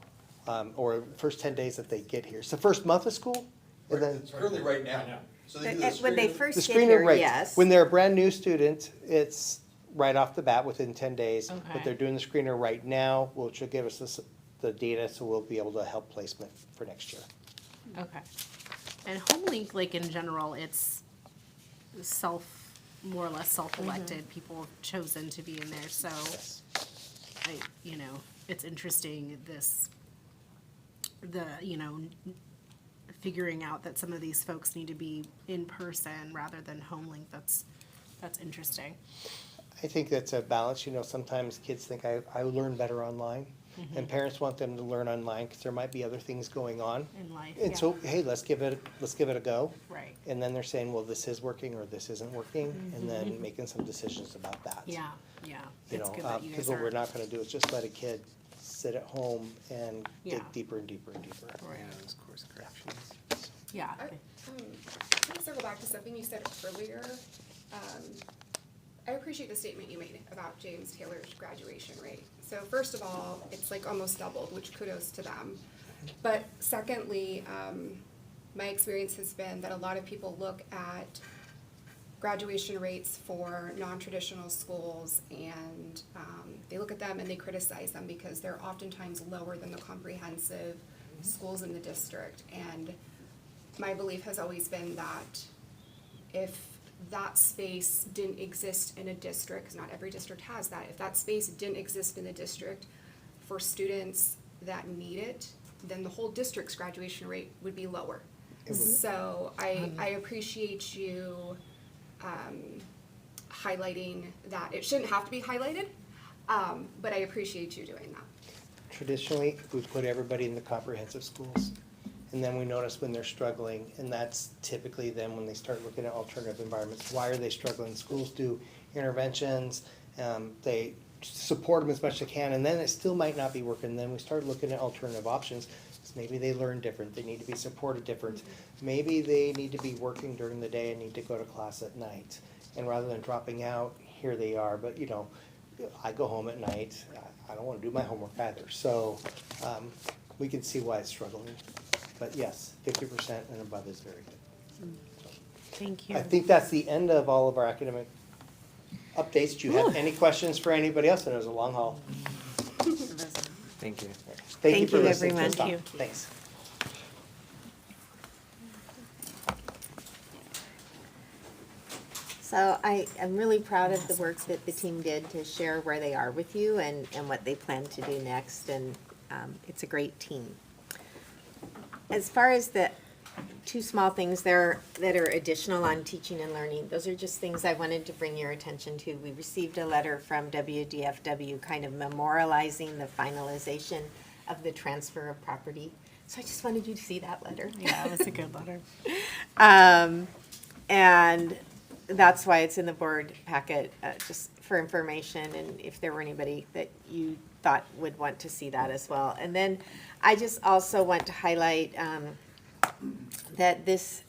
or first 10 days that they get here. It's the first month of school, and then. It's currently right now. So they do the When they screening- first The get here, screener, right. yes. When they're a brand new student, it's right off the bat within 10 days. Okay. But they're doing the screener right now, which will give us the data, so we'll be able to help placement for next year. Okay. And HomeLink, like in general, it's more or less self-elected. People have chosen to be in there, so it's interesting figuring out that some of these folks need to be in person rather than HomeLink. That's interesting. I think that's a balance, sometimes kids think I learn better online. And parents want them to learn online because there might be other things going on. In life, And so, hey, let's give it a go. Right. And then they're saying, well, this is working or this isn't working, and then making some decisions about that. Yeah. It's good that you Because guys what we're are. not gonna do is just let a kid sit at home and dig Yeah. deeper and deeper and deeper. Those course corrections. Yeah. I want to circle back to something you said earlier. I appreciate the statement you made about James Taylor's graduation rate. So first of all, it's like almost doubled, which kudos to them. But secondly, my experience has been that a lot of people look at graduation rates for non-traditional schools and they look at them and they criticize them because they're oftentimes lower than the comprehensive schools in the district. And my belief has always been that if that space didn't exist in a district, because not every district has that, if that space didn't exist in the district for students that need it, then the whole district's graduation rate would be lower. So I appreciate you highlighting that. It shouldn't have to be highlighted, but I appreciate you doing that. Traditionally, we put everybody in the comprehensive schools. And then we notice when they're struggling, and that's typically then when they start looking at alternative environments. Why are they struggling? Schools do interventions, they support them as much as they can, and then it still might not be working. Then we start looking at alternative options. Maybe they learn different, they need to be supported different. Maybe they need to be working during the day and need to go to class at night. And rather than dropping out, here they are, but I go home at night, I don't wanna do my homework either. So, we can see why it's struggling. But yes, 50% and above is very good. Thank you. I think that's the end of all of our academic updates. Do you have any questions for anybody else? And it was a long haul. Thank you. Thank you for you, listening to us everyone. talk. Thanks. So I am really proud of the work that the team did to share where they are with you and what they plan to do next, and it's a great team. As far as the two small things there that are additional on teaching and learning, those are just things I wanted to bring your attention to. We received a letter from WDFW kind of memorializing the finalization of the transfer of property. So I just wanted you to see that letter. Yeah, it was a good letter. And that's why it's in the board packet, just for information, and if there were anybody that you thought would want to see that as well. And then I just also want to highlight that this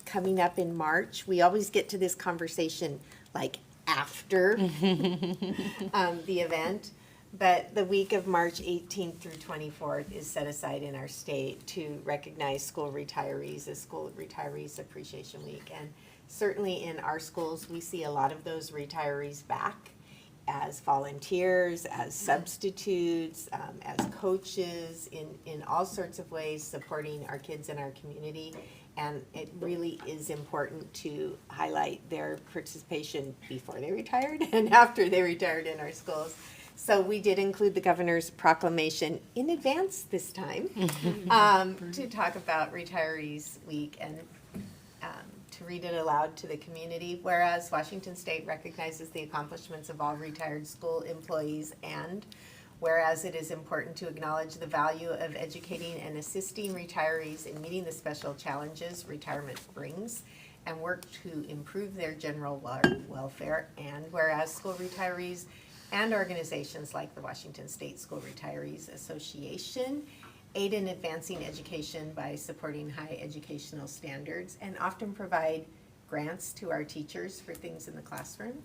coming up in March, we always get to this conversation like after the event. But the week of March 18th through 24th is set aside in our state to recognize school retirees as School Retirees Appreciation Week. And certainly in our schools, we see a lot of those retirees back as volunteers, as substitutes, as coaches, in all sorts of ways, supporting our kids in our community. And it really is important to highlight their participation before they retired and after they retired in our schools. So we did include the governor's proclamation in advance this time to talk about Retirees Week and to read it aloud to the community. Whereas Washington State recognizes the accomplishments of all retired school employees, and whereas it is important to acknowledge the value of educating and assisting retirees in meeting the special challenges retirement brings and work to improve their general welfare, and whereas school retirees and organizations like the Washington State School Retirees Association aid in advancing education by supporting high educational standards and often provide grants to our teachers for things in the classroom.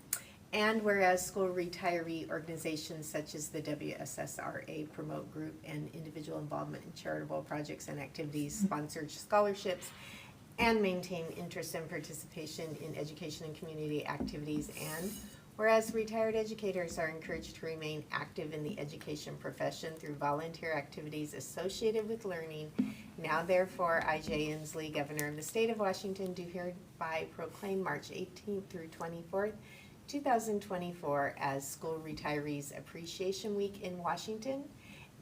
And whereas school retiree organizations such as the WSSRA promote group and individual involvement in charitable projects and activities, sponsor scholarships, and maintain interest and participation in education and community activities, and whereas retired educators are encouraged to remain active in the education profession through volunteer activities associated with learning, now therefore I, Jay Inslee, Governor of the State of Washington, do hereby proclaim March 18th through 24th, 2024 as School Retirees Appreciation Week in Washington.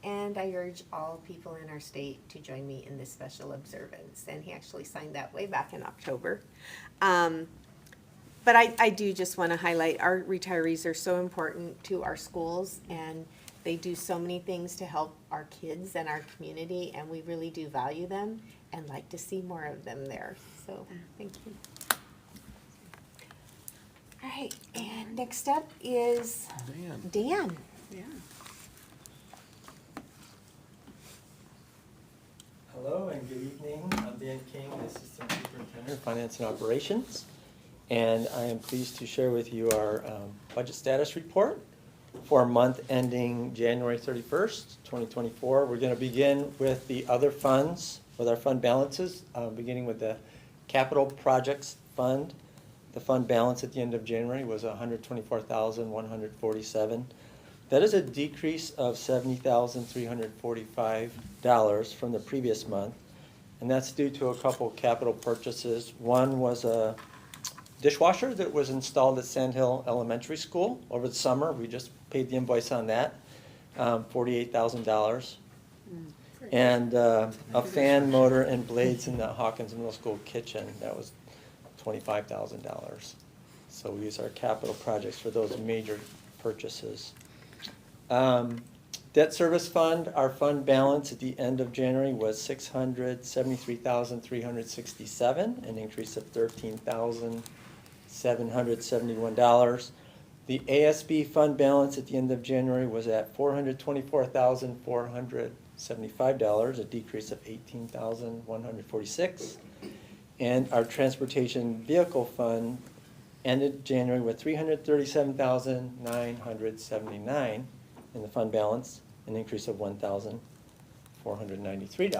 And I urge all people in our state to join me in this special observance. And he actually signed that way back in October. But I do just want to highlight our retirees are so important to our schools, and they do so many things to help our kids and our community, and we really do value them and like to see more of them there. So thank you. All right, and next up is Dan. Yeah. Hello and good evening. I'm Dan King, Assistant Superintendent of Finance and Operations. And I am pleased to share with you our budget status report for a month ending January 31st, 2024. We're going to begin with the other funds, with our fund balances, beginning with the Capital Projects Fund. The fund balance at the end of January was $124,147. That is a decrease of $70,345 from the previous month. And that's due to a couple capital purchases. One was a dishwasher that was installed at Sand Hill Elementary School over the summer. We just paid the invoice on that, $48,000. And a fan motor and blades in the Hawkins Middle School kitchen, that was $25,000. So we use our capital projects for those major purchases. Debt service fund, our fund balance at the end of January was $673,367, an increase of $13,771. The ASB fund balance at the end of January was at $424,475, a decrease of $18,146. And our transportation vehicle fund ended January with $337,979 in the fund balance, an increase of $1,493.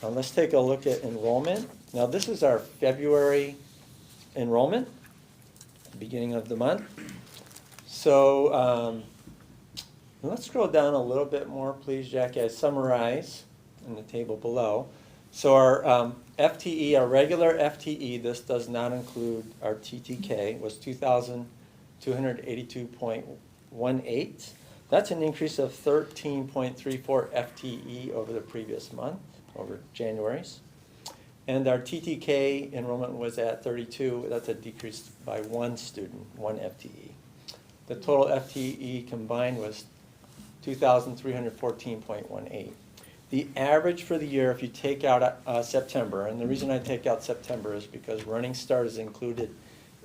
Now let's take a look at enrollment. Now this is our February enrollment, beginning of the month. So let's scroll down a little bit more, please, Jackie. I summarize in the table below. So our FTE, our regular FTE, this does not include our TTK, was 2,282.18. That's an increase of 13.34 FTE over the previous month, over January's. And our TTK enrollment was at 32. That's a decrease by one student, one FTE. The total FTE combined was 2,314.18. The average for the year, if you take out September, and the reason I take out September is because Running Start is included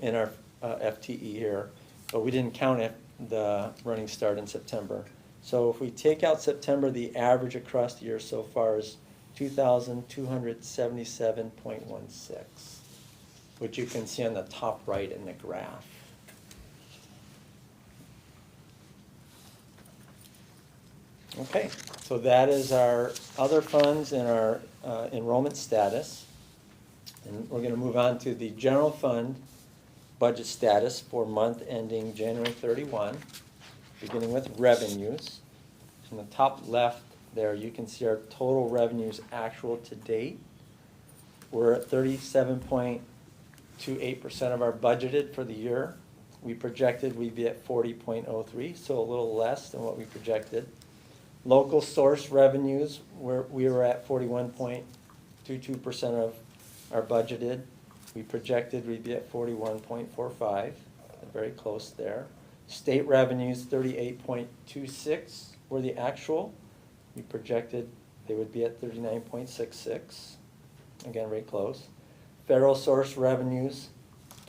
in our FTE here, but we didn't count the Running Start in September. So if we take out September, the average across the year so far is 2,277.16, which you can see on the top right in the graph. Okay, so that is our other funds and our enrollment status. And we're going to move on to the general fund budget status for month ending January 31, beginning with revenues. In the top left there, you can see our total revenues actual to date. We're at 37.28% of our budgeted for the year. We projected we'd be at 40.03, so a little less than what we projected. Local source revenues, we were at 41.22% of our budgeted. We projected we'd be at 41.45, very close there. State revenues, 38.26 were the actual. We projected they would be at 39.66, again, very close. Federal source revenues,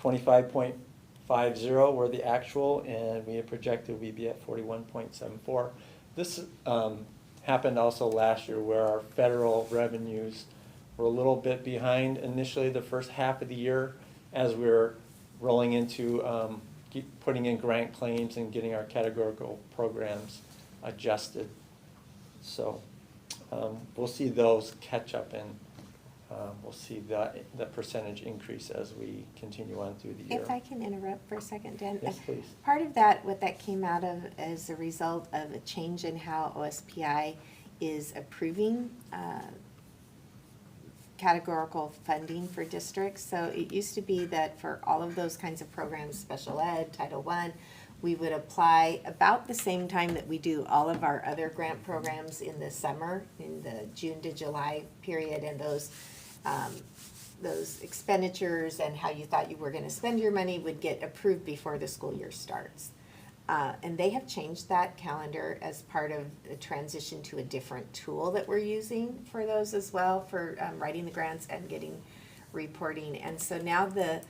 25.50 were the actual, and we had projected we'd be at 41.74. This happened also last year where our federal revenues were a little bit behind initially the first half of the year as we were rolling into putting in grant claims and getting our categorical programs adjusted. So we'll see those catch up, and we'll see the percentage increase as we continue on through the year. If I can interrupt for a second, Dan. Yes, please. Part of that, what that came out of as a result of a change in how OSPI is approving categorical funding for districts. So it used to be that for all of those kinds of programs, special ed, Title I, we would apply about the same time that we do all of our other grant programs in the summer, in the June to July period, and those expenditures and how you thought you were going to spend your money would get approved before the school year starts. And they have changed that calendar as part of the transition to a different tool that we're using for those as well, for writing the grants and getting reporting. And so now the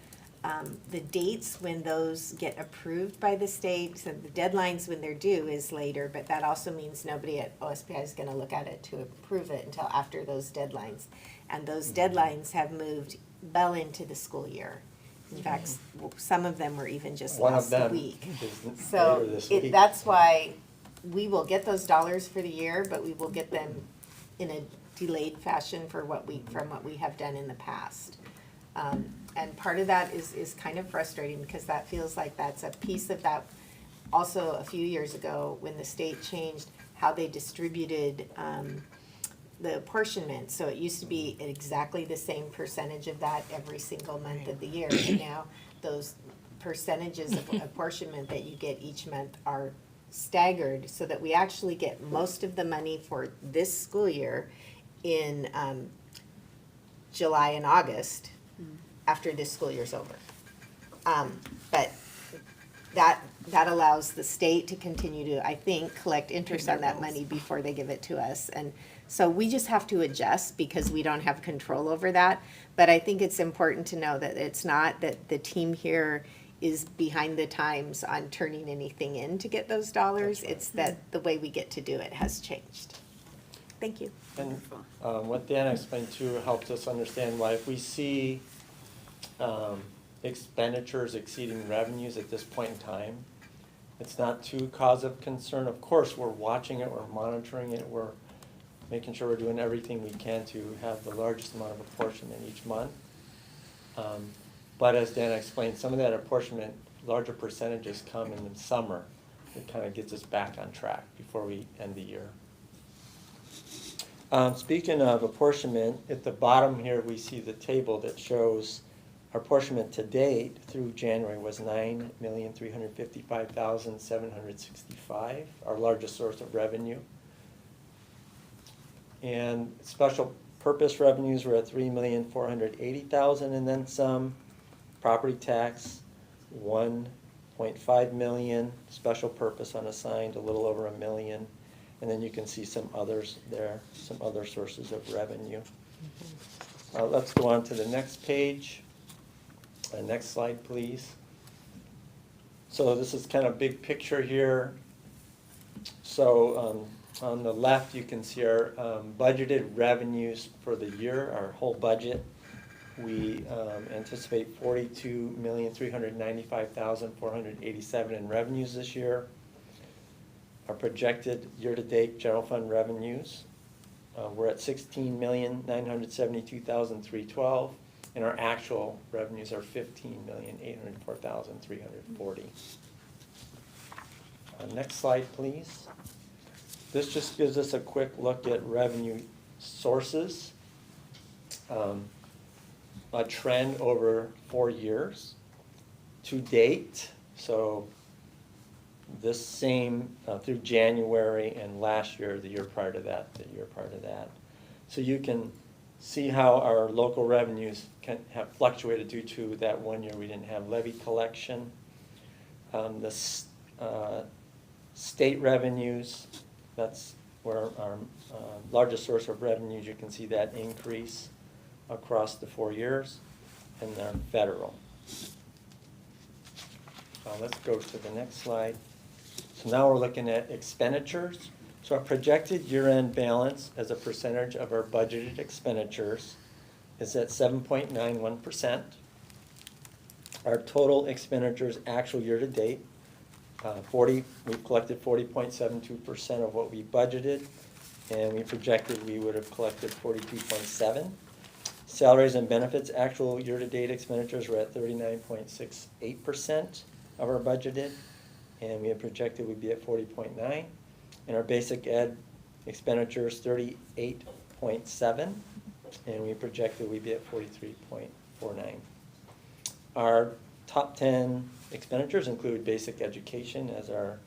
dates when those get approved by the state, so the deadlines when they're due is later, but that also means nobody at OSPI is going to look at it to approve it until after those deadlines. And those deadlines have moved well into the school year. In fact, some of them were even just last week. So that's why we will get those dollars for the year, but we will get them in a delayed fashion from what we have done in the past. And part of that is kind of frustrating because that feels like that's a piece of that. Also, a few years ago, when the state changed how they distributed the apportionment, so it used to be exactly the same percentage of that every single month of the year. And now those percentages of apportionment that you get each month are staggered so that we actually get most of the money for this school year in July and August after this school year's over. But that allows the state to continue to, I think, collect interest on that money before they give it to us. And so we just have to adjust because we don't have control over that. But I think it's important to know that it's not that the team here is behind the times on turning anything in to get those dollars. It's that the way we get to do it has changed. Thank you. And what Dan explained too helps us understand why if we see expenditures exceeding revenues at this point in time, it's not too cause of concern. Of course, we're watching it, we're monitoring it, we're making sure we're doing everything we can to have the largest amount of apportionment each month. But as Dan explained, some of that apportionment, larger percentages come in the summer. It kind of gets us back on track before we end the year. Speaking of apportionment, at the bottom here we see the table that shows our apportionment to date through January was $9,355,765, our largest source of revenue. And special purpose revenues were at $3,480,000 and then some. Property tax, $1.5 million. Special purpose unassigned, a little over $1 million. And then you can see some others there, some other sources of revenue. Let's go on to the next page. Next slide, please. So this is kind of big picture here. So on the left, you can see our budgeted revenues for the year, our whole budget. We anticipate $42,395,487 in revenues this year. Our projected year-to-date general fund revenues, we're at $16,972,312, and our actual revenues are $15,804,340. Next slide, please. This just gives us a quick look at revenue sources. A trend over 4 years to date. So this same through January and last year, the year prior to that, the year prior to that. So you can see how our local revenues can have fluctuated due to that 1 year we didn't have levy collection. The state revenues, that's where our largest source of revenues, you can see that increase across the 4 years, and they're federal. Let's go to the next slide. So now we're looking at expenditures. So our projected year-end balance as a percentage of our budgeted expenditures is at 7.91%. Our total expenditures actual year-to-date, we've collected 40.72% of what we budgeted, and we projected we would have collected 42.7%. Salaries and benefits, actual year-to-date expenditures were at 39.68% of our budgeted, and we had projected we'd be at 40.9%. And our basic ed expenditures, 38.7%, and we projected we'd be at 43.49%. Our top 10 expenditures include basic education as our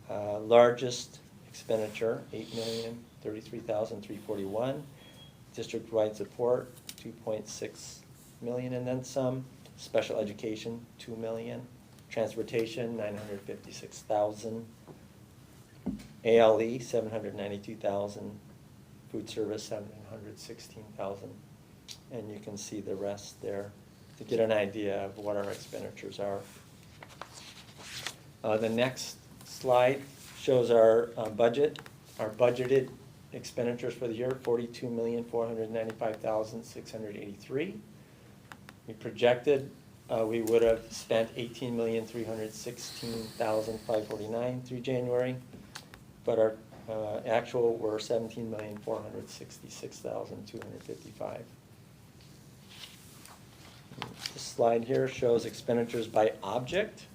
largest expenditure, $8,033,341. District-wide support, $2.6 million and then some. Special education, $2 million. Transportation, $956,000. ALE, $792,000. Food service, $716,000. And you can see the rest there to get an idea of what our expenditures are. The next slide shows our budget, our budgeted expenditures for the year, $42,495,683. We projected we would have spent $18,316,549 through January, but our actual were $17,466,255. This slide here shows expenditures by object.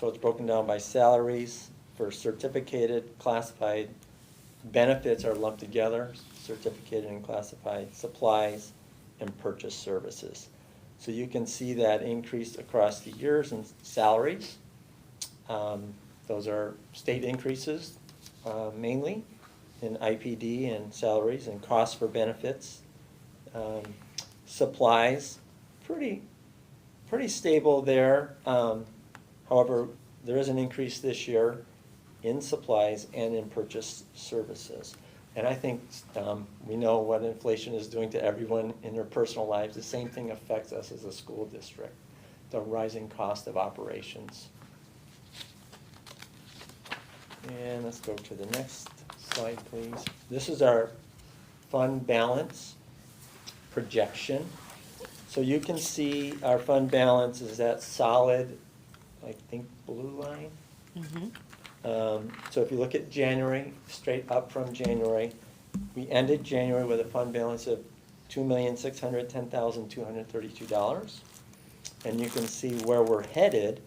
So it's broken down by salaries for certificated, classified. Benefits are lumped together, certificated and classified, supplies, and purchase services. So you can see that increase across the years in salaries. Those are state increases mainly in IPD and salaries, and costs for benefits. Supplies, pretty stable there. However, there is an increase this year in supplies and in purchase services. And I think we know what inflation is doing to everyone in their personal lives. The same thing affects us as a school district, the rising cost of operations. And let's go to the next slide, please. This is our fund balance projection. So you can see our fund balance is that solid, I think, blue line. So if you look at January, straight up from January, we ended January with a fund balance of $2,610,232. And you can see where we're headed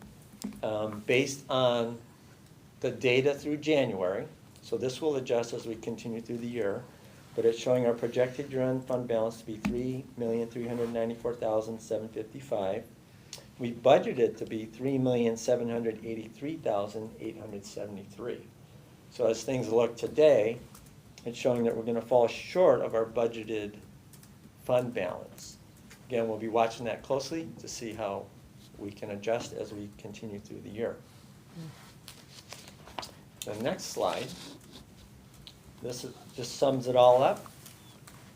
based on the data through January. So this will adjust as we continue through the year, but it's showing our projected year-end fund balance to be $3,394,755. We budgeted to be $3,783,873. So as things look today, it's showing that we're going to fall short of our budgeted fund balance. Again, we'll be watching that closely to see how we can adjust as we continue through the year. The next slide just sums it all up.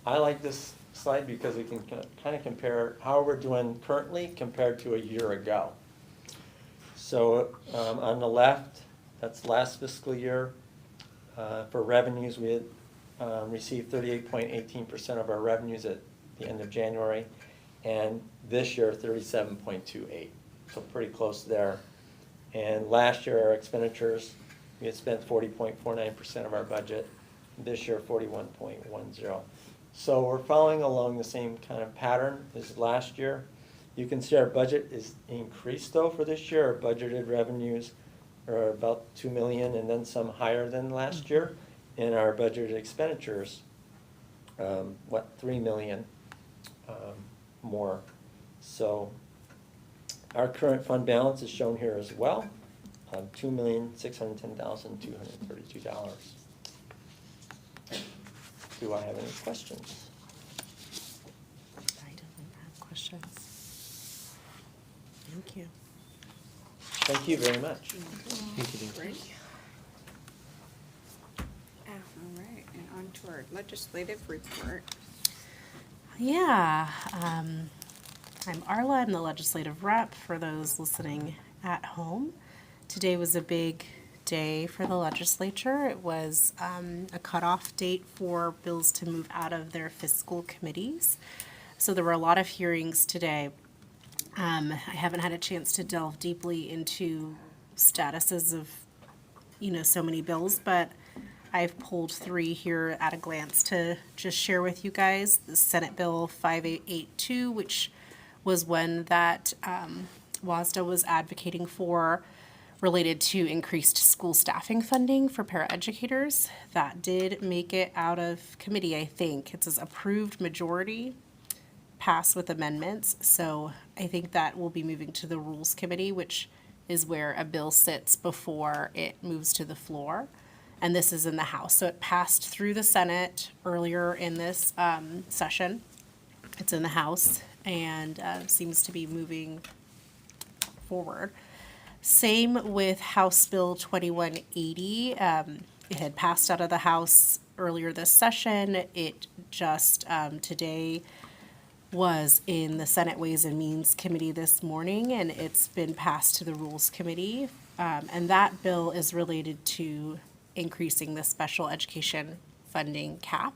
I like this slide because we can kind of compare how we're doing currently compared to a year ago. So on the left, that's last fiscal year. For revenues, we had received 38.18% of our revenues at the end of January, and this year 37.28, so pretty close there. And last year our expenditures, we had spent 40.49% of our budget. This year 41.10. So we're following along the same kind of pattern as last year. You can see our budget is increased though for this year. Our budgeted revenues are about 2 million and then some higher than last year. And our budgeted expenditures, 3 million more. So our current fund balance is shown here as well, $2,610,232. Do I have any questions? I don't have questions. Thank you. Thank you very much. Great. All right, and on to our legislative report. Yeah, I'm Arla, I'm the legislative rep for those listening at home. Today was a big day for the legislature. It was a cutoff date for bills to move out of their fiscal committees. So there were a lot of hearings today. I haven't had a chance to delve deeply into statuses of, so many bills, but I've pulled 3 here at a glance to just share with you guys. The Senate Bill 5882, which was one that WASDA was advocating for, related to increased school staffing funding for paraeducators. That did make it out of committee, I think. It says approved majority, pass with amendments. So I think that will be moving to the Rules Committee, which is where a bill sits before it moves to the floor. And this is in the House. So it passed through the Senate earlier in this session. It's in the House and seems to be moving forward. Same with House Bill 2180. It had passed out of the House earlier this session. It just today was in the Senate Ways and Means Committee this morning, and it's been passed to the Rules Committee. And that bill is related to increasing the special education funding cap.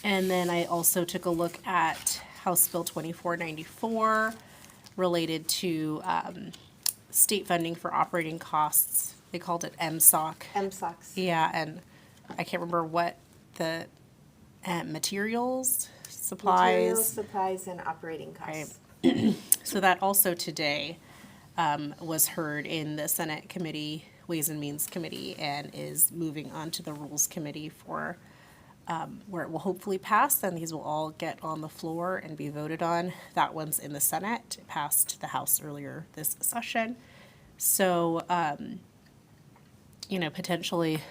And then I also took a look at House Bill 2494 related to state funding for operating costs. They called it MSOC. MSOCs. Yeah, and I can't remember what the materials, supplies. Materials, supplies, and operating costs. Right. So that also today was heard in the Senate Committee, Ways and Means Committee, and is moving on to the Rules Committee for where it will hopefully pass, and these will all get on the floor and be voted on. That one's in the Senate. It passed the House earlier this session. So, potentially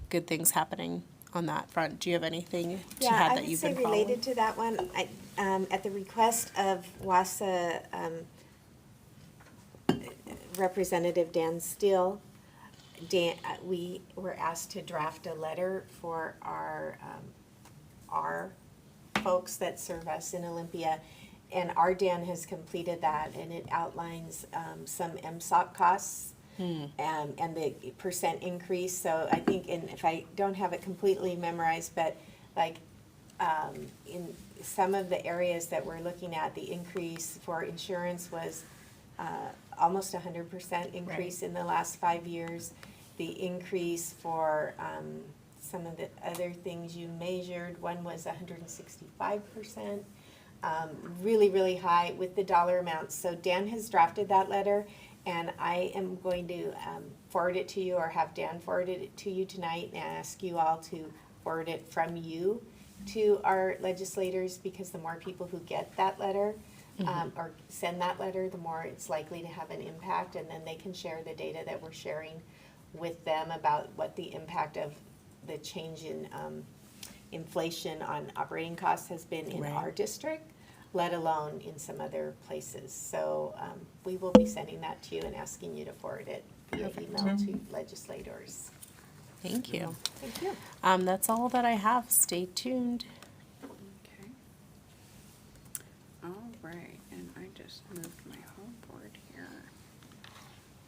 good things happening on that front. Do you have anything to add that you've been following? Related to that one, at the request of WASA Representative Dan Steele, we were asked to draft a letter for our folks that serve us in Olympia, and our Dan has completed that, and it outlines some MSOC costs and the percent increase. So I think, if I don't have it completely memorized, but in some of the areas that we're looking at, the increase for insurance was almost 100% increase in the last 5 years. The increase for some of the other things you measured, one was 165%, really, really high with the dollar amounts. So Dan has drafted that letter, and I am going to forward it to you, or have Dan forward it to you tonight, and ask you all to forward it from you to our legislators, because the more people who get that letter, or send that letter, the more it's likely to have an impact, and then they can share the data that we're sharing with them about what the impact of the change in inflation on operating costs has been in our district, let alone in some other places. So we will be sending that to you and asking you to forward it via email to legislators. Thank you. Thank you. That's all that I have. Stay tuned. Okay. All right, and I just moved my whole board here.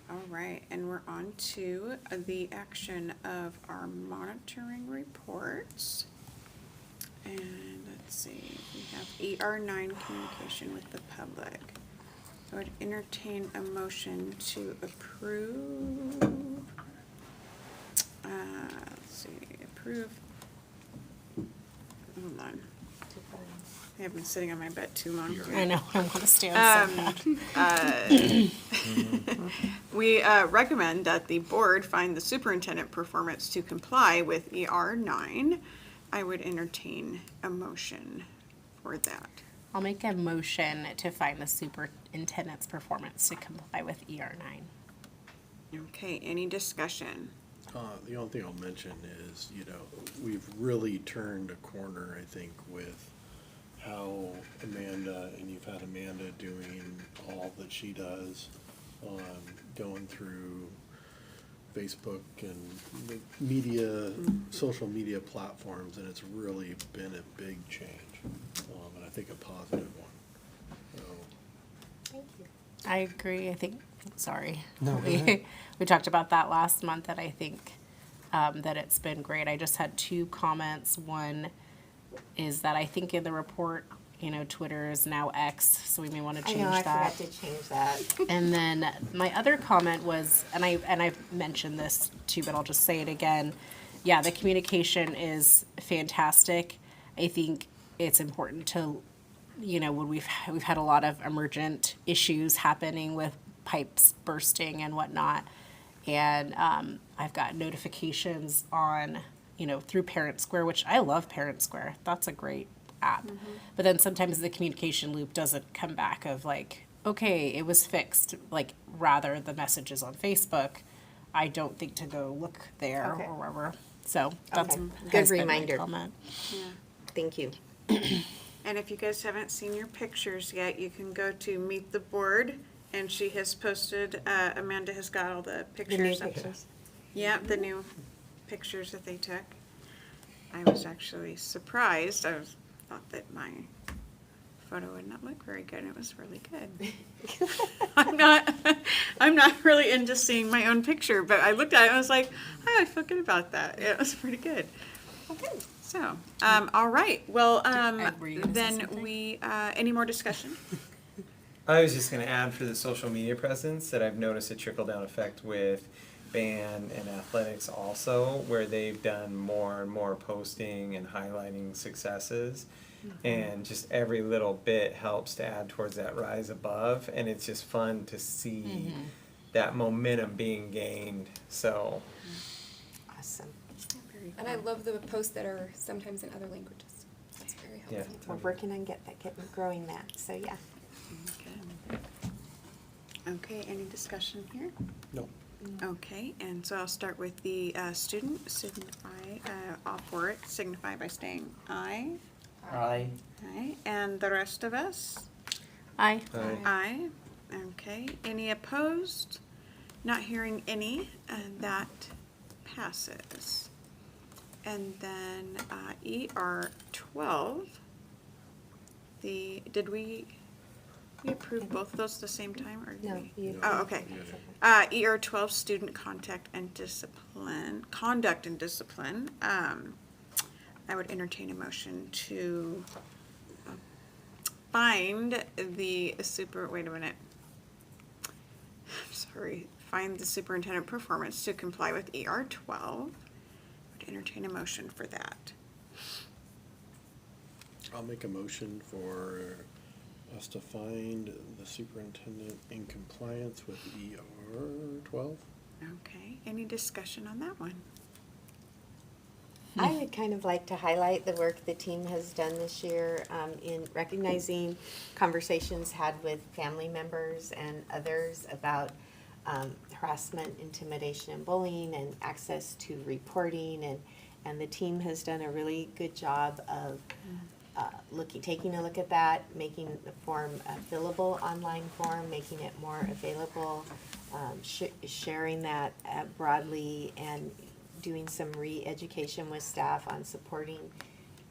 All right, and we're on to the action of our monitoring reports. And let's see, we have ER9 communication with the public. I would entertain a motion to approve, let's see, approve, hold on. I have been sitting on my butt too long. I know, I want to stand so bad. We recommend that the board find the superintendent performance to comply with ER9. I would entertain a motion for that. I'll make a motion to find the superintendent's performance to comply with ER9. Okay, any discussion? The only thing I'll mention is, we've really turned a corner, I think, with how Amanda, and you've had Amanda doing all that she does, going through Facebook and the media, social media platforms, and it's really been a big change, and I think a positive one. So, Thank you. I agree. I think, sorry. No, go ahead. We talked about that last month, that I think that it's been great. I just had 2 comments. One is that I think in the report, Twitter is now X, so we may want to change that. I forgot to change that. And then my other comment was, and I've mentioned this too, but I'll just say it again. Yeah, the communication is fantastic. I think it's important to, when we've had a lot of emergent issues happening with pipes bursting and whatnot, and I've got notifications on, through Parent Square, which I love Parent Square. That's a great app. But then sometimes the communication loop doesn't come back of like, okay, it was fixed, like rather the messages on Facebook. I don't think to go look there Okay. or wherever. So that's Okay. has Good been my reminder. comment. Yeah. Thank you. And if you guys haven't seen your pictures yet, you can go to Meet the Board, and she has posted, Amanda has got all the pictures. The new up. pictures. Yeah, the new pictures that they took. I was actually surprised. Thought that my photo would not look very good. It was really good. I'm not really into seeing my own picture, but I looked at it and I was like, oh, I feel good about that. It was pretty good. Okay. So, all right. Well, were you gonna say then something? any more discussion? I was just gonna add for the social media presence that I've noticed a trickle-down effect with band and athletics also, where they've done more and more posting and highlighting successes. And just every little bit helps to add towards that rise above, and it's just fun to see that momentum being gained, so. Awesome. And I love the posts that are sometimes in other languages. That's very helpful. We're working on growing that, so yeah. Okay, any discussion here? no. Okay, and so I'll start with the student, all for it, signify by saying aye. Aye. Aye, and the rest of us? Aye. Aye. Okay, any opposed? Not hearing any, and that passes. And then ER12, did we approve both of those at the same time, or did No, we? you- Oh, okay. ER12, student conduct and discipline. I would entertain a motion to find the find the superintendent performance to comply with ER12. Would entertain a motion for that. I'll make a motion for us to find the superintendent in compliance with ER12. Okay, any discussion on that one? I would kind of like to highlight the work the team has done this year in recognizing conversations had with family members and others about harassment, intimidation, and bullying, and access to reporting, and the team has done a really good job of taking a look at that, making the form a fillable online form, making it more available, sharing that broadly, and doing some re-education with staff on supporting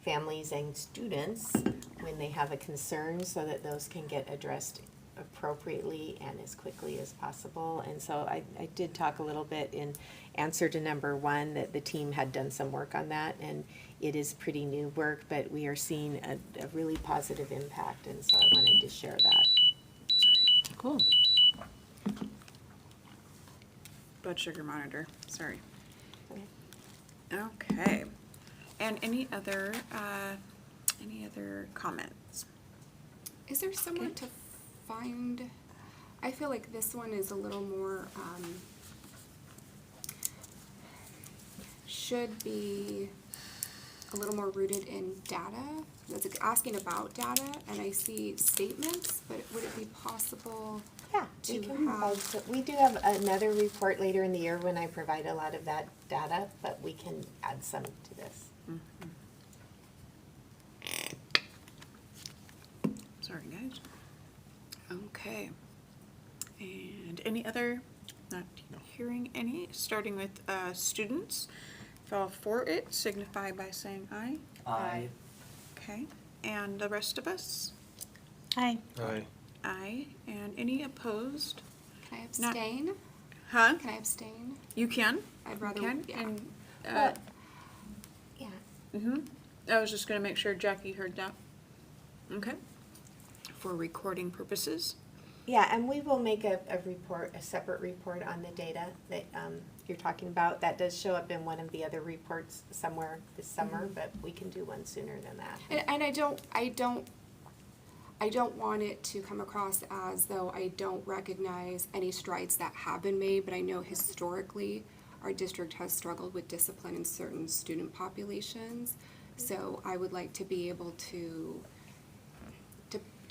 families and students when they have a concern, so that those can get addressed appropriately and as quickly as possible. And so I did talk a little bit in answer to number one, that the team had done some work on that, and it is pretty new work, but we are seeing a really positive impact, and so I wanted to share that. Cool. Blood sugar monitor, sorry. Okay, and any other comments? Is there somewhere to find, I feel like this one is a little more, should be a little more rooted in data. It's asking about data, and I see statements, but would it be possible Yeah, to we can have? also, we do have another report later in the year when I provide a lot of that data, but we can add some to this. Sorry, guys. Okay. And any other, not hearing any, starting with students. If all for it, signify by saying aye. Aye. Okay, and the rest of us? Aye. Aye. Aye, and any opposed? Can I Not- abstain? Huh? Can I abstain? You can? I'd rather, Can, yeah. and, Well, yeah. I was just gonna make sure Jackie heard that. Okay. For recording purposes. Yeah, and we will make a report, a separate report on the data that you're talking about. That does show up in one of the other reports somewhere this summer, but we can do one sooner than that. And I don't want it to come across as though I don't recognize any strides that have been made, but I know historically our district has struggled with discipline in certain student populations. So I would like to be able to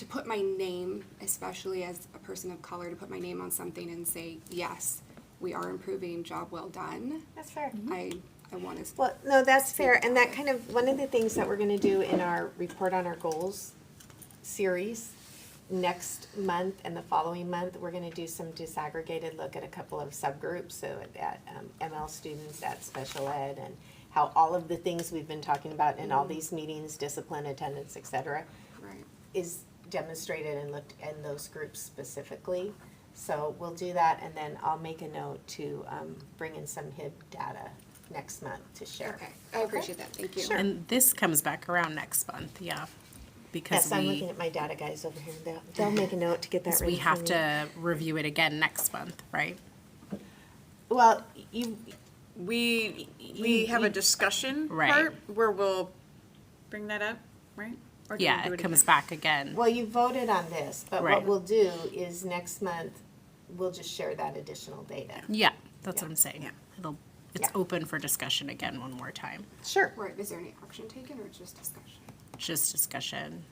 put my name, especially as a person of color, to put my name on something and say, yes, we are improving, job well done. That's fair. I want to. Well, no, that's fair, and that kind of, one of the things that we're gonna do in our report on our goals series next month and the following month, we're gonna do some disaggregated look at a couple of subgroups, so at ML students, at special ed, and how all of the things we've been talking about in all these meetings, discipline, attendance, et cetera, Right. is demonstrated and looked in those groups specifically. So we'll do that, and then I'll make a note to bring in some HIB data next month to share. Okay, I appreciate that, thank you. Sure. And this comes back around next month, yeah. Because Yes, I'm looking at my data guys over here. They'll make a note to get that because ready we for have me. to review it again next month, right? Well, We have a discussion Right. part where we'll bring that up, right? Or do we Yeah, do it comes again? back again. well, you voted on this, but what Right. we'll do is next month, we'll just share that additional data. Yeah, that's what I'm saying. Yeah. It's Yeah. open for discussion again one more time. Sure. Right, is there any action taken or just discussion? Just discussion.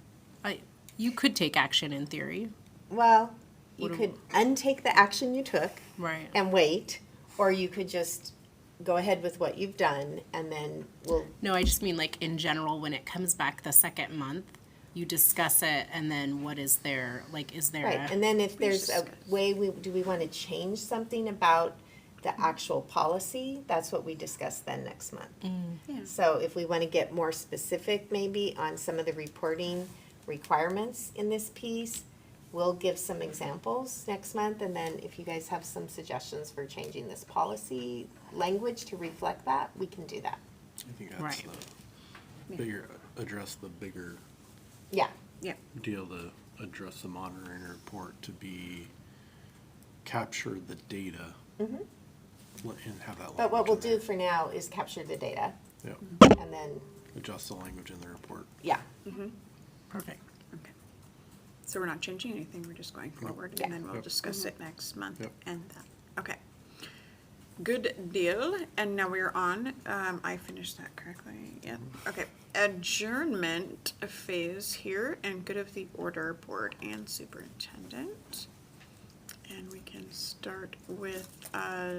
You could take action in theory. Well, you What do- could untake the action you took Right. and wait, or you could just go ahead with what you've done, and then we'll, No, I just mean like in general, when it comes back the second month, you discuss it and then what is there, like, is there right, a? and then if there's a way, do we want to change something about the actual policy? That's what we discuss then next month. Yeah. So if we want to get more specific maybe on some of the reporting requirements in this piece, we'll give some examples next month, and then if you guys have some suggestions for changing this policy language to reflect that, we can do that. I think that's Right. the bigger, address the bigger Yeah, Yeah. deal, to address the monitoring report to be, capture the data and have that language but what we'll in there. do for now is capture the data, Yep, and then, adjust the language in the report. yeah. Perfect. Okay. So we're not changing anything, we're just going forward, and then we'll Yep. discuss it next month Yep. and that. Okay. Good deal, and now we're on, I finished that correctly, yeah, okay. Adjournment phase here, and good of the order, board and superintendent. And we can start with,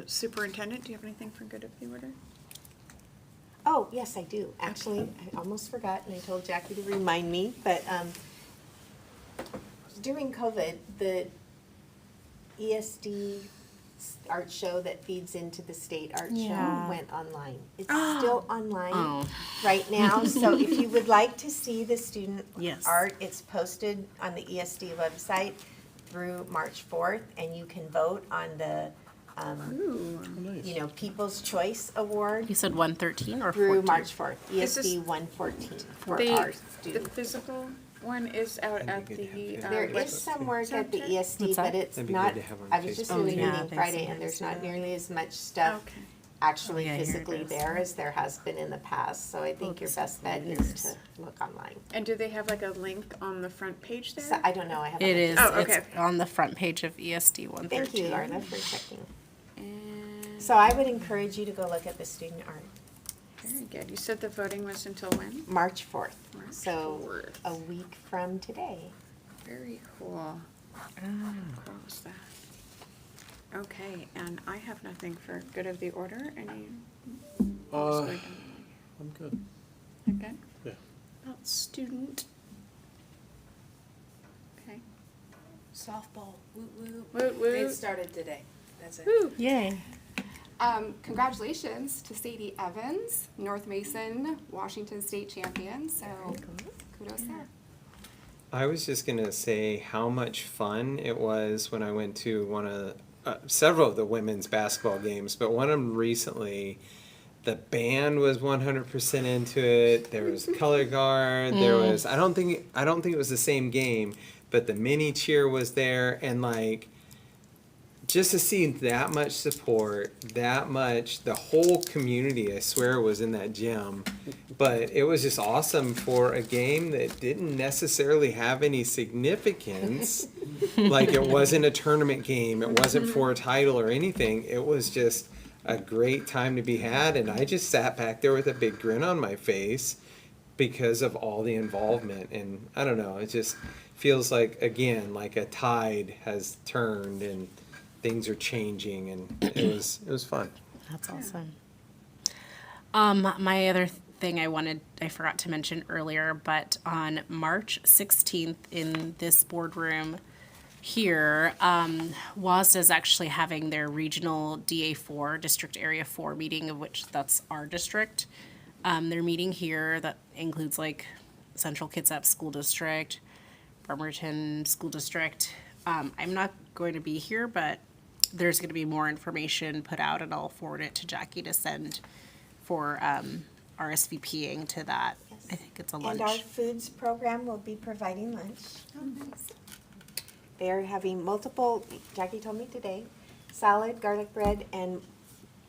superintendent, do you have anything for good of the order? Oh, yes, I do. Actually, I almost forgot, and I told Jackie to remind me, but during COVID, the ESD art show that feeds into the state art show Yeah. went online. It's Oh. still online Oh. right now, so if you would like to see the student Yes. art, it's posted on the ESD website through March 4th, and you can vote on the, you know, People's Choice Award You said 113 or 14? through March 4th, Is this ESD 114 for The, our the students. physical one is out at the, There is some work at the ESD, What's that? but it's That'd be not, good to have on I was just Facebook. in a Oh, yeah, meeting they Friday, and sometimes there's do not that. nearly as much stuff Okay. actually Oh, yeah, here it physically is. there as there has been in the past, so I think your best bet is to look online. And do they have like a link on the front page there? So, I don't know, I haven't. It is. Oh, It's okay. on the front page of ESD 113. Thank you, Arla, for checking. And So I would encourage you to go look at the student art, very good. You said the voting was until when? March 4th, March so 4th. a week from today. Very cool. Close that. Okay, and I have nothing for good of the order. Any? I'm good. Okay. Yeah. About student. Okay. Softball, woot woot. Woot woot. It started today, that's it. Woo. Yay. Congratulations to Sadie Evans, North Mason, Washington State champion, so kudos there. I was just gonna say how much fun it was when I went to one of several of the women's basketball games, but one of them recently. The band was 100% into it. There was color guard. There was I don't think it was the same game, but the mini cheer was there, and like just to see that much support, that much, the whole community, I swear, was in that gym. But it was just awesome for a game that didn't necessarily have any significance. Like it wasn't a tournament game, it wasn't for a title or anything. It was just a great time to be had, and I just sat back there with a big grin on my face because of all the involvement. And I don't know, it just feels like, again, like a tide has turned and things are changing, and it was fun. That's awesome. My other thing I forgot to mention earlier, but on March 16th in this boardroom here, WASDA is actually having their regional DA4, District Area 4 meeting, of which that's our district. They're meeting here, that includes like Central Kitsap School District, Bremerton School District. I'm not going to be here, but there's going to be more information put out, and I'll forward it to Jackie to send for RSVPing to that. I think it's a lunch. And our foods program will be providing lunch. They're having multiple, Jackie told me today, salad, garlic bread, and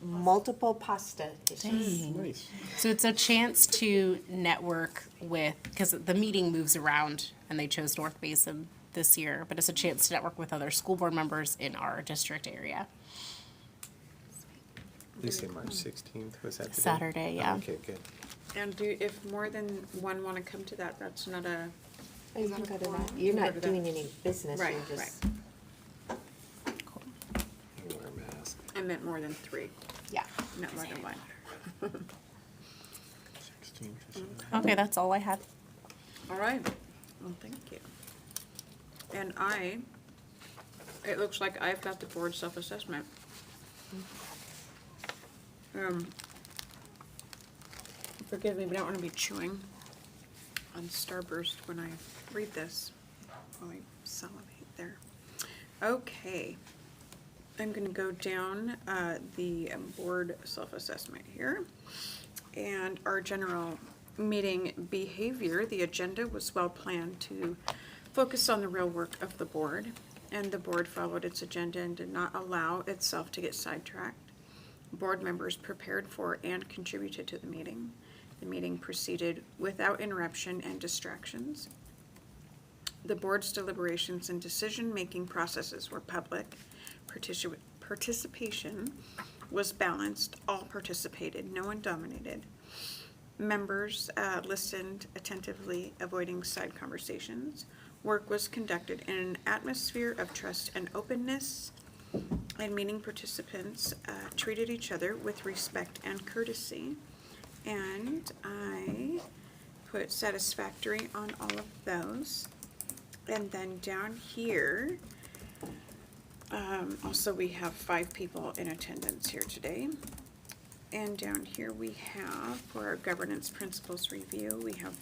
multiple pasta dishes. Nice. So it's a chance to network with, because the meeting moves around and they chose North Mason this year, but it's a chance to network with other school board members in our district area. You say March 16th, was that today? Saturday, yeah. Okay, good. And if more than one want to come to that, that's not a. Oh, you can go to that. You're Go not to that. doing any business, Right, you're just, You wear a mask. I meant more than three, yeah. not more than one. 16th is Okay, that's all I had. All right, well, thank you. And it looks like I've got the board self-assessment. Forgive me, but I don't want to be chewing on Starburst when I read this. Oh, I salivate there. Okay. I'm gonna go down the board self-assessment here. And our general meeting behavior, the agenda was well planned to focus on the real work of the board. And the board followed its agenda and did not allow itself to get sidetracked. Board members prepared for and contributed to the meeting. The meeting proceeded without interruption and distractions. The board's deliberations and decision-making processes were public. Participation was balanced. All participated. No one dominated. Members listened attentively, avoiding side conversations. Work was conducted in an atmosphere of trust and openness, and meeting participants treated each other with respect and courtesy. And I put satisfactory on all of those. And then down here, Also, we have 5 people in attendance here today. And down here we have, for our governance principles review, we have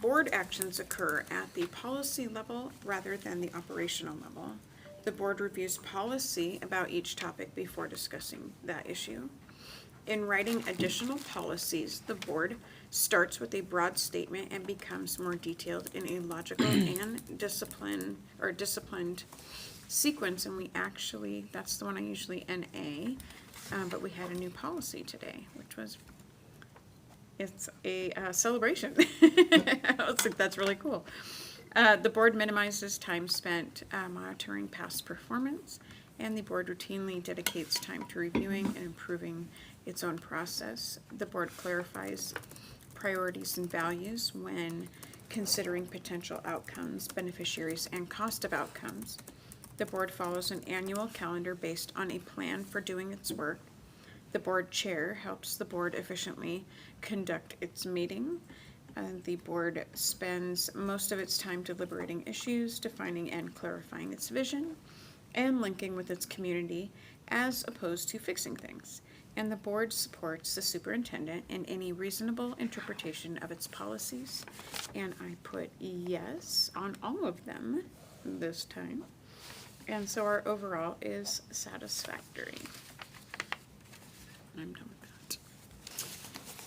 board actions occur at the policy level rather than the operational level. The board reviews policy about each topic before discussing that issue. In writing additional policies, the board starts with a broad statement and becomes more detailed in a logical and disciplined sequence. And we actually, that's the one I usually NA, but we had a new policy today, which was, it's a celebration. I was like, that's really cool. The board minimizes time spent monitoring past performance, and the board routinely dedicates time to reviewing and improving its own process. The board clarifies priorities and values when considering potential outcomes, beneficiaries, and cost of outcomes. The board follows an annual calendar based on a plan for doing its work. The board chair helps the board efficiently conduct its meeting. The board spends most of its time deliberating issues, defining and clarifying its vision, and linking with its community as opposed to fixing things. And the board supports the superintendent in any reasonable interpretation of its policies. And I put yes on all of them this time. And so our overall is satisfactory. I'm done with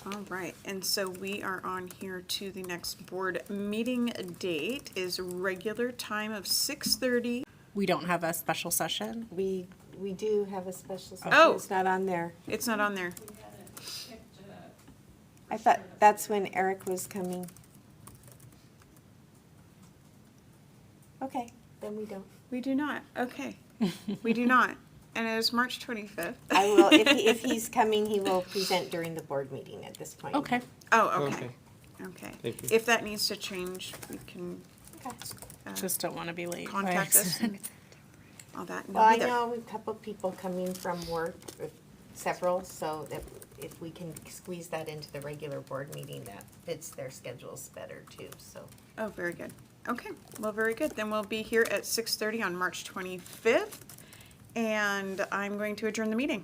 that. All right, and so we are on here to the next board meeting date is regular time of 6:30. We don't have a special session? We do have a special session. Oh. It's not on there. It's not on there. I thought that's when Eric was coming. Okay, then we don't. We do not, okay. We do not, and it is March 25th. I will, if he's coming, he will present during the board meeting at this point. Okay. Oh, okay, okay. Thank you. If that needs to change, we can Just don't want to be late. contact us and all that, and Well, we'll I be there. know a couple people coming from work, several, so that if we can squeeze that into the regular board meeting, that fits their schedules better too, so. Oh, very good. Okay, well, very good. Then we'll be here at 6:30 on March 25th, and I'm going to adjourn the meeting.